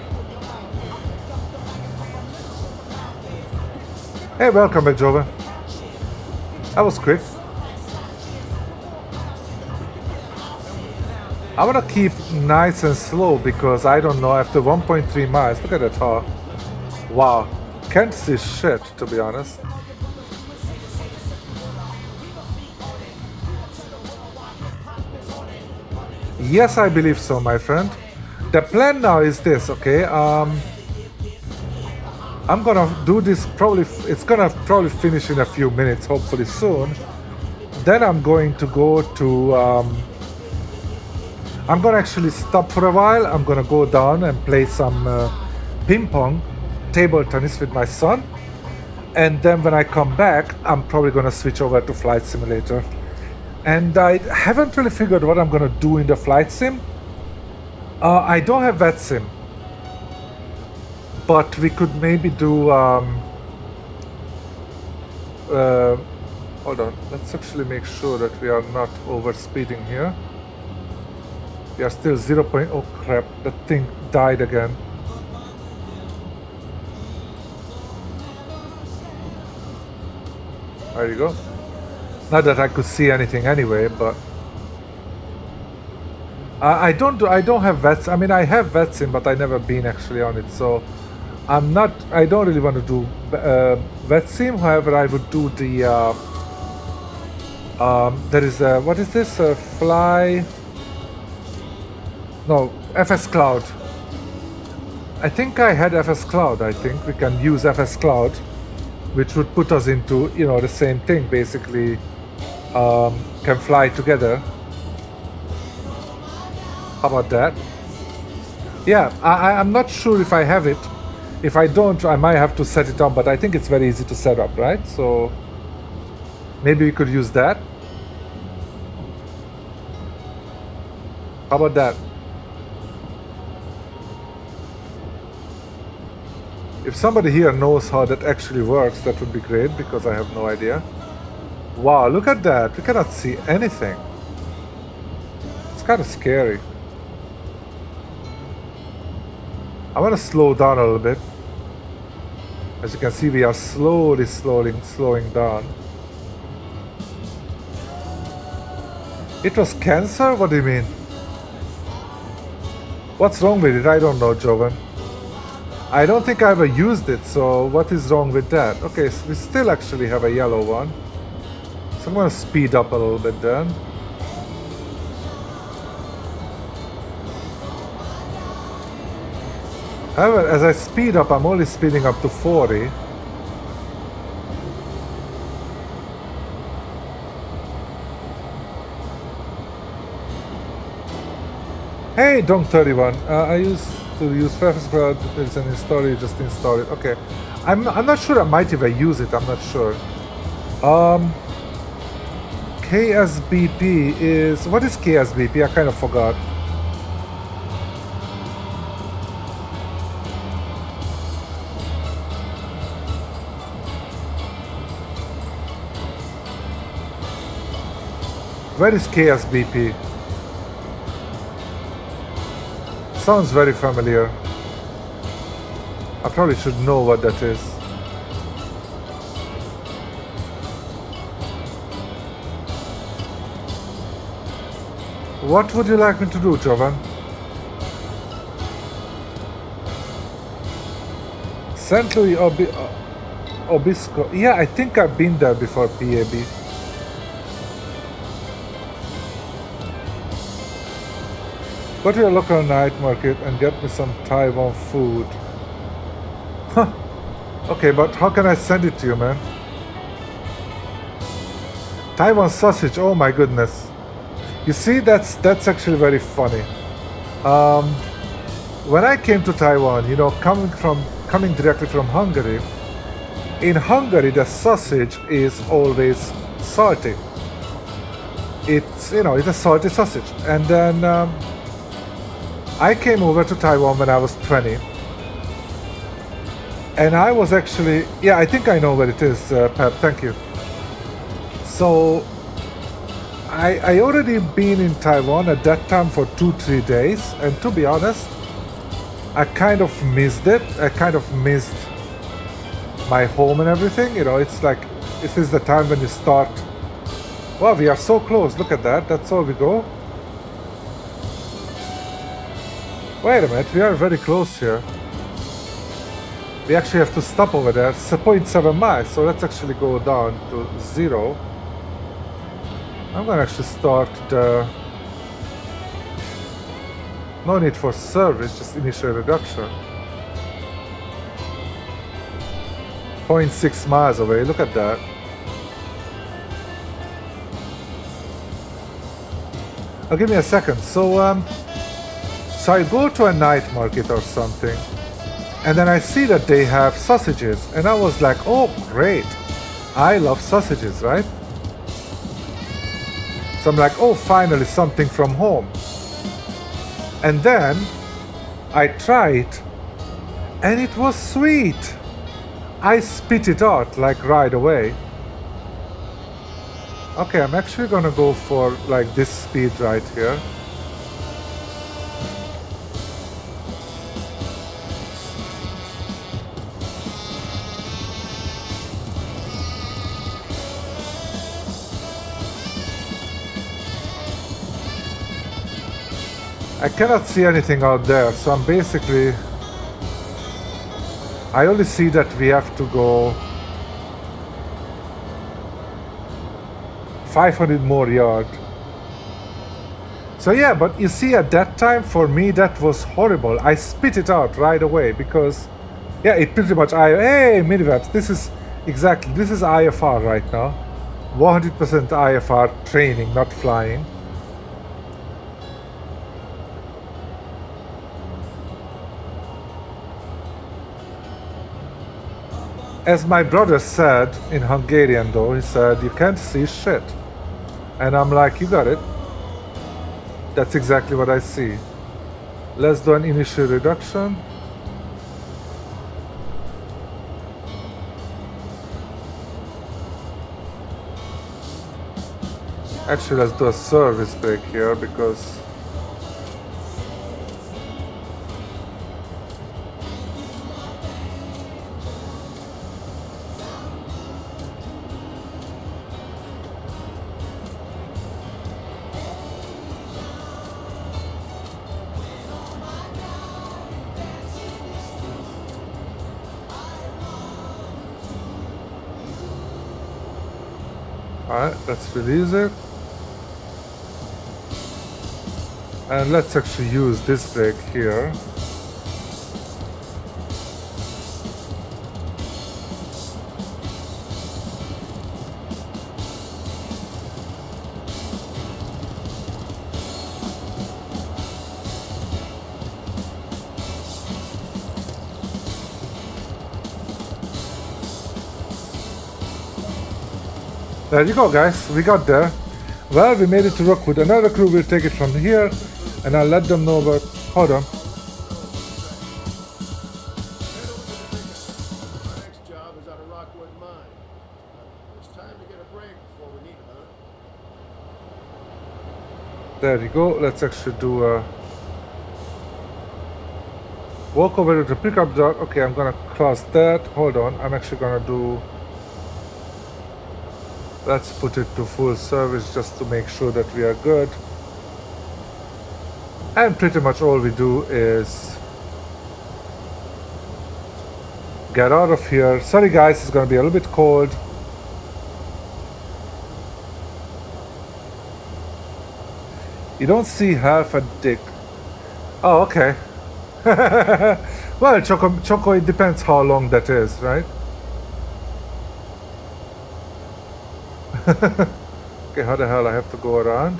Hey, welcome back, Joven. That was quick. I want to keep nice and slow because I don't know, after 1.3 miles, look at that car. Wow, can't see shit, to be honest. Yes, I believe so, my friend. The plan now is this, okay? I'm gonna do this probably, it's gonna probably finish in a few minutes, hopefully soon. Then I'm going to go to, I'm gonna actually stop for a while. I'm gonna go down and play some ping pong, table tennis with my son. And then when I come back, I'm probably gonna switch over to Flight Simulator. And I haven't really figured what I'm gonna do in the flight sim. I don't have VetSim, but we could maybe do. Hold on, let's actually make sure that we are not over speeding here. We are still 0. Oh crap! That thing died again. There you go. Not that I could see anything anyway, but I don't have vets. I mean, I have vets in, but I never been actually on it. So I'm not. I don't really want to do vet sim. However, I would do the. There is a, what is this? Fly. No, FS Cloud. I think I had FS Cloud. I think we can use FS Cloud, which would put us into, you know, the same thing basically. Can fly together. How about that? Yeah, I'm not sure if I have it. If I don't, I might have to set it up, but I think it's very easy to set up, right? So maybe we could use that. How about that? If somebody here knows how that actually works, that would be great, because I have no idea. Wow, look at that. We cannot see anything. It's kind of scary. I want to slow down a little bit. As you can see, we are slowing down. It was cancer? What do you mean? What's wrong with it? I don't know, Jovan. I don't think I ever used it, so what is wrong with that? Okay, so we still actually have a yellow one. So I'm going to speed up a little bit then. However, as I speed up, I'm only speeding up to 40. Hey, Dong31. I used to use FS Cloud. There's an installer, you just install it. Okay. I'm not sure I might if I use it. I'm not sure. KSBP is... What is KSBP? I kind of forgot. Where is KSBP? Sounds very familiar. I probably should know what that is. What would you like me to do, Jovan? St. Louis Obispo. Yeah, I think I've been there before, PAB. Go to your local night market and get me some Taiwan food. Huh. Okay, but how can I send it to you, man? Taiwan sausage, oh my goodness. You see, that's actually very funny. When I came to Taiwan, you know, coming directly from Hungary, in Hungary the sausage is always salty. It's, you know, it's a salty sausage. And then I came over to Taiwan when I was 20. And I was actually, yeah, I think I know where it is, Pep, thank you. So, I already been in Taiwan at that time for 2-3 days. And to be honest, I kind of missed it. I kind of missed my home and everything. You know, it's like, this is the time when you start. Wow, we are so close, look at that, that's all we go. Wait a minute, we are very close here. We actually have to stop over there. It's 0.7 miles, so let's actually go down to 0. I'm gonna actually start the... No need for service, just initial reduction. 0.6 miles away, look at that. Oh, give me a second. So I go to a night market or something, and then I see that they have sausages, and I was like, oh great, I love sausages, right? So I'm like, oh, finally something from home. And then I tried, and it was sweet. I spit it out like right away. Okay, I'm actually gonna go for like this speed right here. I cannot see anything out there, so I'm basically... I only see that we have to go 500 more yards. So yeah, but you see, at that time, for me, that was horrible. I spit it out right away because, yeah, it pretty much... Hey, Minivaps, this is exactly... This is IFR right now. 100% IFR training, not flying. As my brother said in Hungarian though, he said, you can't see shit. And I'm like, you got it. That's exactly what I see. Let's do an initial reduction. Actually, let's do a service break here because... Alright, let's release it. And let's actually use this brake here. There you go, guys, we got there. Well, we made it to Rockwood. Another crew will take it from here, and I'll let them know about... Hold on. My next job is out of Rockwood Mine. It's time to get a break before we need it, huh? There you go. Let's actually do a... Walk over to the pickup dock. Okay, I'm gonna cross that. Hold on, I'm actually gonna do... Let's put it to full service just to make sure that we are good. And pretty much all we do is get out of here. Sorry guys, it's gonna be a little bit cold. You don't see half a dick. Oh, okay. Well, Choco, it depends how long that is, right? Okay, how the hell I have to go around?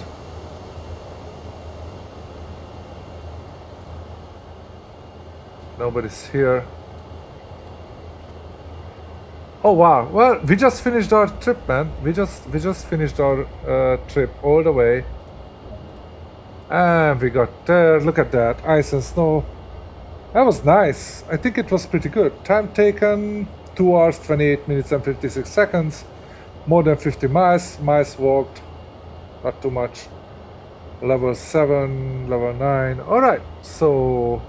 Nobody's here. Oh wow, well, we just finished our trip, man. We just finished our trip all the way. And we got there, look at that, ice and snow. That was nice. I think it was pretty good. Time taken, 2 hours, 28 minutes and 56 seconds. More than 50 miles. Miles walked, not too much. Level 7, level 9. Alright, so...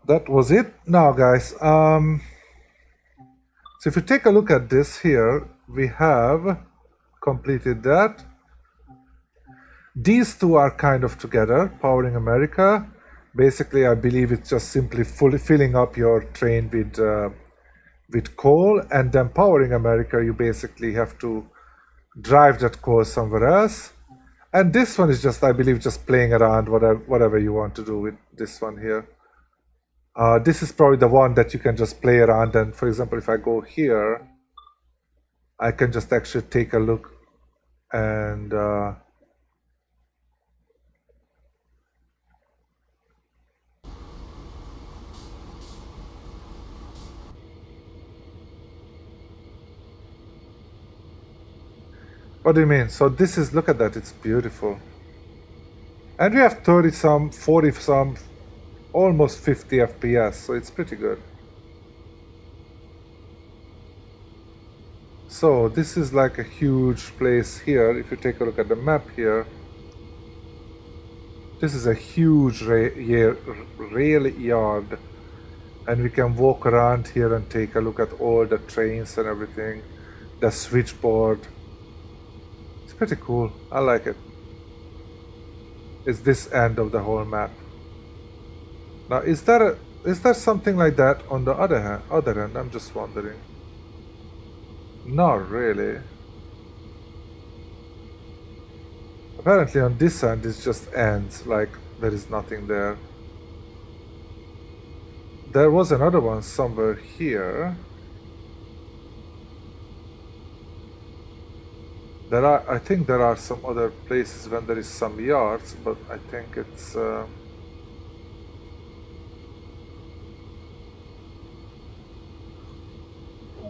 that was it. Now guys, so if you take a look at this here, we have completed that. These two are kind of together, Powering America. Basically, I believe it's just simply filling up your train with coal, and then Powering America, you basically have to drive that coal somewhere else. And this one is just, I believe, just playing around, whatever you want to do with this one here. This is probably the one that you can just play around, and for example, if I go here, I can just actually take a look and what do you mean? So this is, look at that, it's beautiful. And we have 30 some, 40 some, almost 50 FPS, so it's pretty good. So this is like a huge place here. If you take a look at the map here, this is a huge rail yard. And we can walk around here and take a look at all the trains and everything. The switchboard. It's pretty cool. I like it. It's this end of the whole map. Now, is there something like that on the other end? I'm just wondering. Not really. Apparently on this end it just ends, like there is nothing there. There was another one somewhere here. I think there are some other places when there is some yards, but I think it's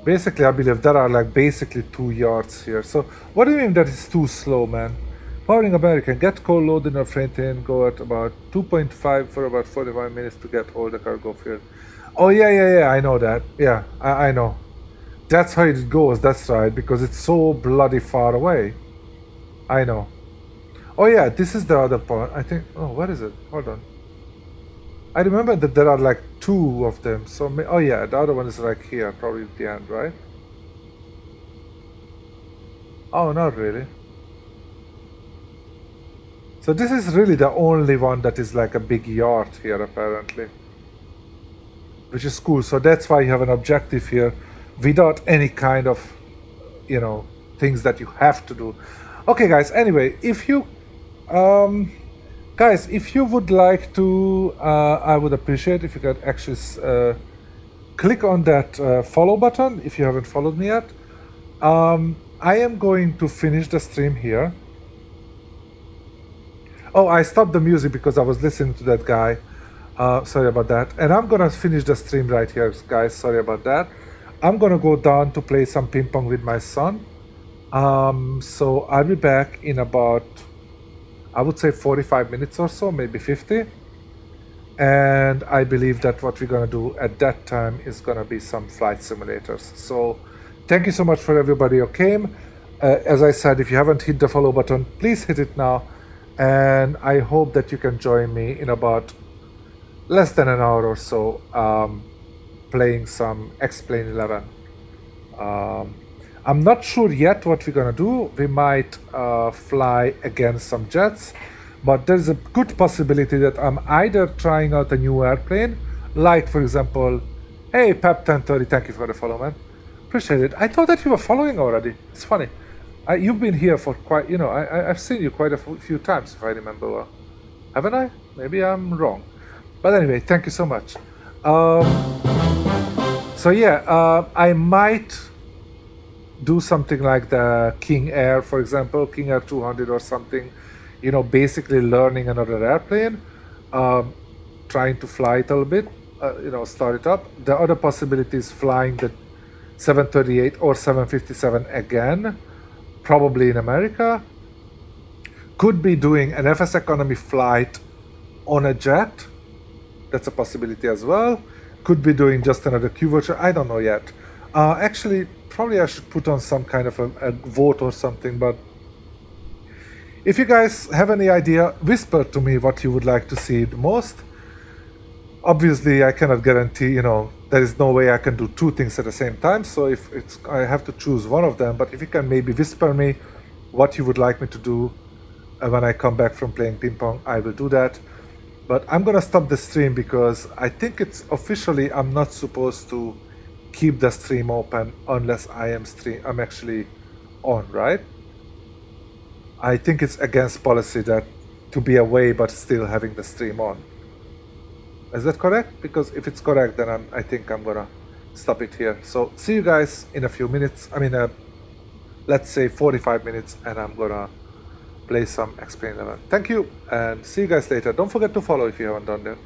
basically, I believe there are like basically 2 yards here. So what do you mean that is too slow, man? Powering American, get coal loaded in a freight train, go at about 2.5 for about 45 minutes to get all the cargo filled. Oh yeah, I know that. Yeah, I know. That's how it goes, that's right, because it's so bloody far away. I know. Oh yeah, this is the other part. I think, oh, what is it? Hold on. I remember that there are like 2 of them. So, oh yeah, the other one is like here, probably at the end, right? Oh, not really. So this is really the only one that is like a big yard here, apparently. Which is cool. So that's why you have an objective here without any kind of, you know, things that you have to do. Okay, guys, anyway, if you... guys, if you would like to, I would appreciate if you could actually click on that follow button if you haven't followed me yet. I am going to finish the stream here. Oh, I stopped the music because I was listening to that guy. Sorry about that. And I'm gonna finish the stream right here, guys. Sorry about that. I'm gonna go down to play some ping pong with my son. So I'll be back in about, I would say 45 minutes or so, maybe 50. And I believe that what we're gonna do at that time is gonna be some flight simulators. So thank you so much for everybody who came. As I said, if you haven't hit the follow button, please hit it now. And I hope that you can join me in about less than an hour or so playing some X-Plane 11. I'm not sure yet what we're gonna do. We might fly against some jets, but there's a good possibility that I'm either trying out a new airplane, like for example, hey Pep1030, thank you for the follow, man. Appreciate it. I thought that you were following already. It's funny. You've been here for quite, you know, I've seen you quite a few times, if I remember well. Haven't I? Maybe I'm wrong. But anyway, thank you so much. So yeah, I might do something like the King Air, for example, King Air 200 or something. You know, basically learning another airplane, trying to fly it a little bit, you know, start it up. The other possibility is flying the 738 or 757 again, probably in America. Could be doing an FS economy flight on a jet. That's a possibility as well. Could be doing just another Q-Vulture. I don't know yet. Actually, probably I should put on some kind of a vote or something, but if you guys have any idea, whisper to me what you would like to see the most. Obviously, I cannot guarantee, you know, there is no way I can do 2 things at the same time, so if it's, I have to choose one of them, but if you can maybe whisper me what you would like me to do when I come back from playing ping pong, I will do that. But I'm gonna stop the stream because I think it's officially I'm not supposed to keep the stream open unless I'm actually on, right? I think it's against policy that to be away but still having the stream on. Is that correct? Because if it's correct, then I think I'm gonna stop it here. So see you guys in a few minutes. I mean, let's say 45 minutes, and I'm gonna play some X-Plane 11. Thank you, and see you guys later. Don't forget to follow if you haven't done that.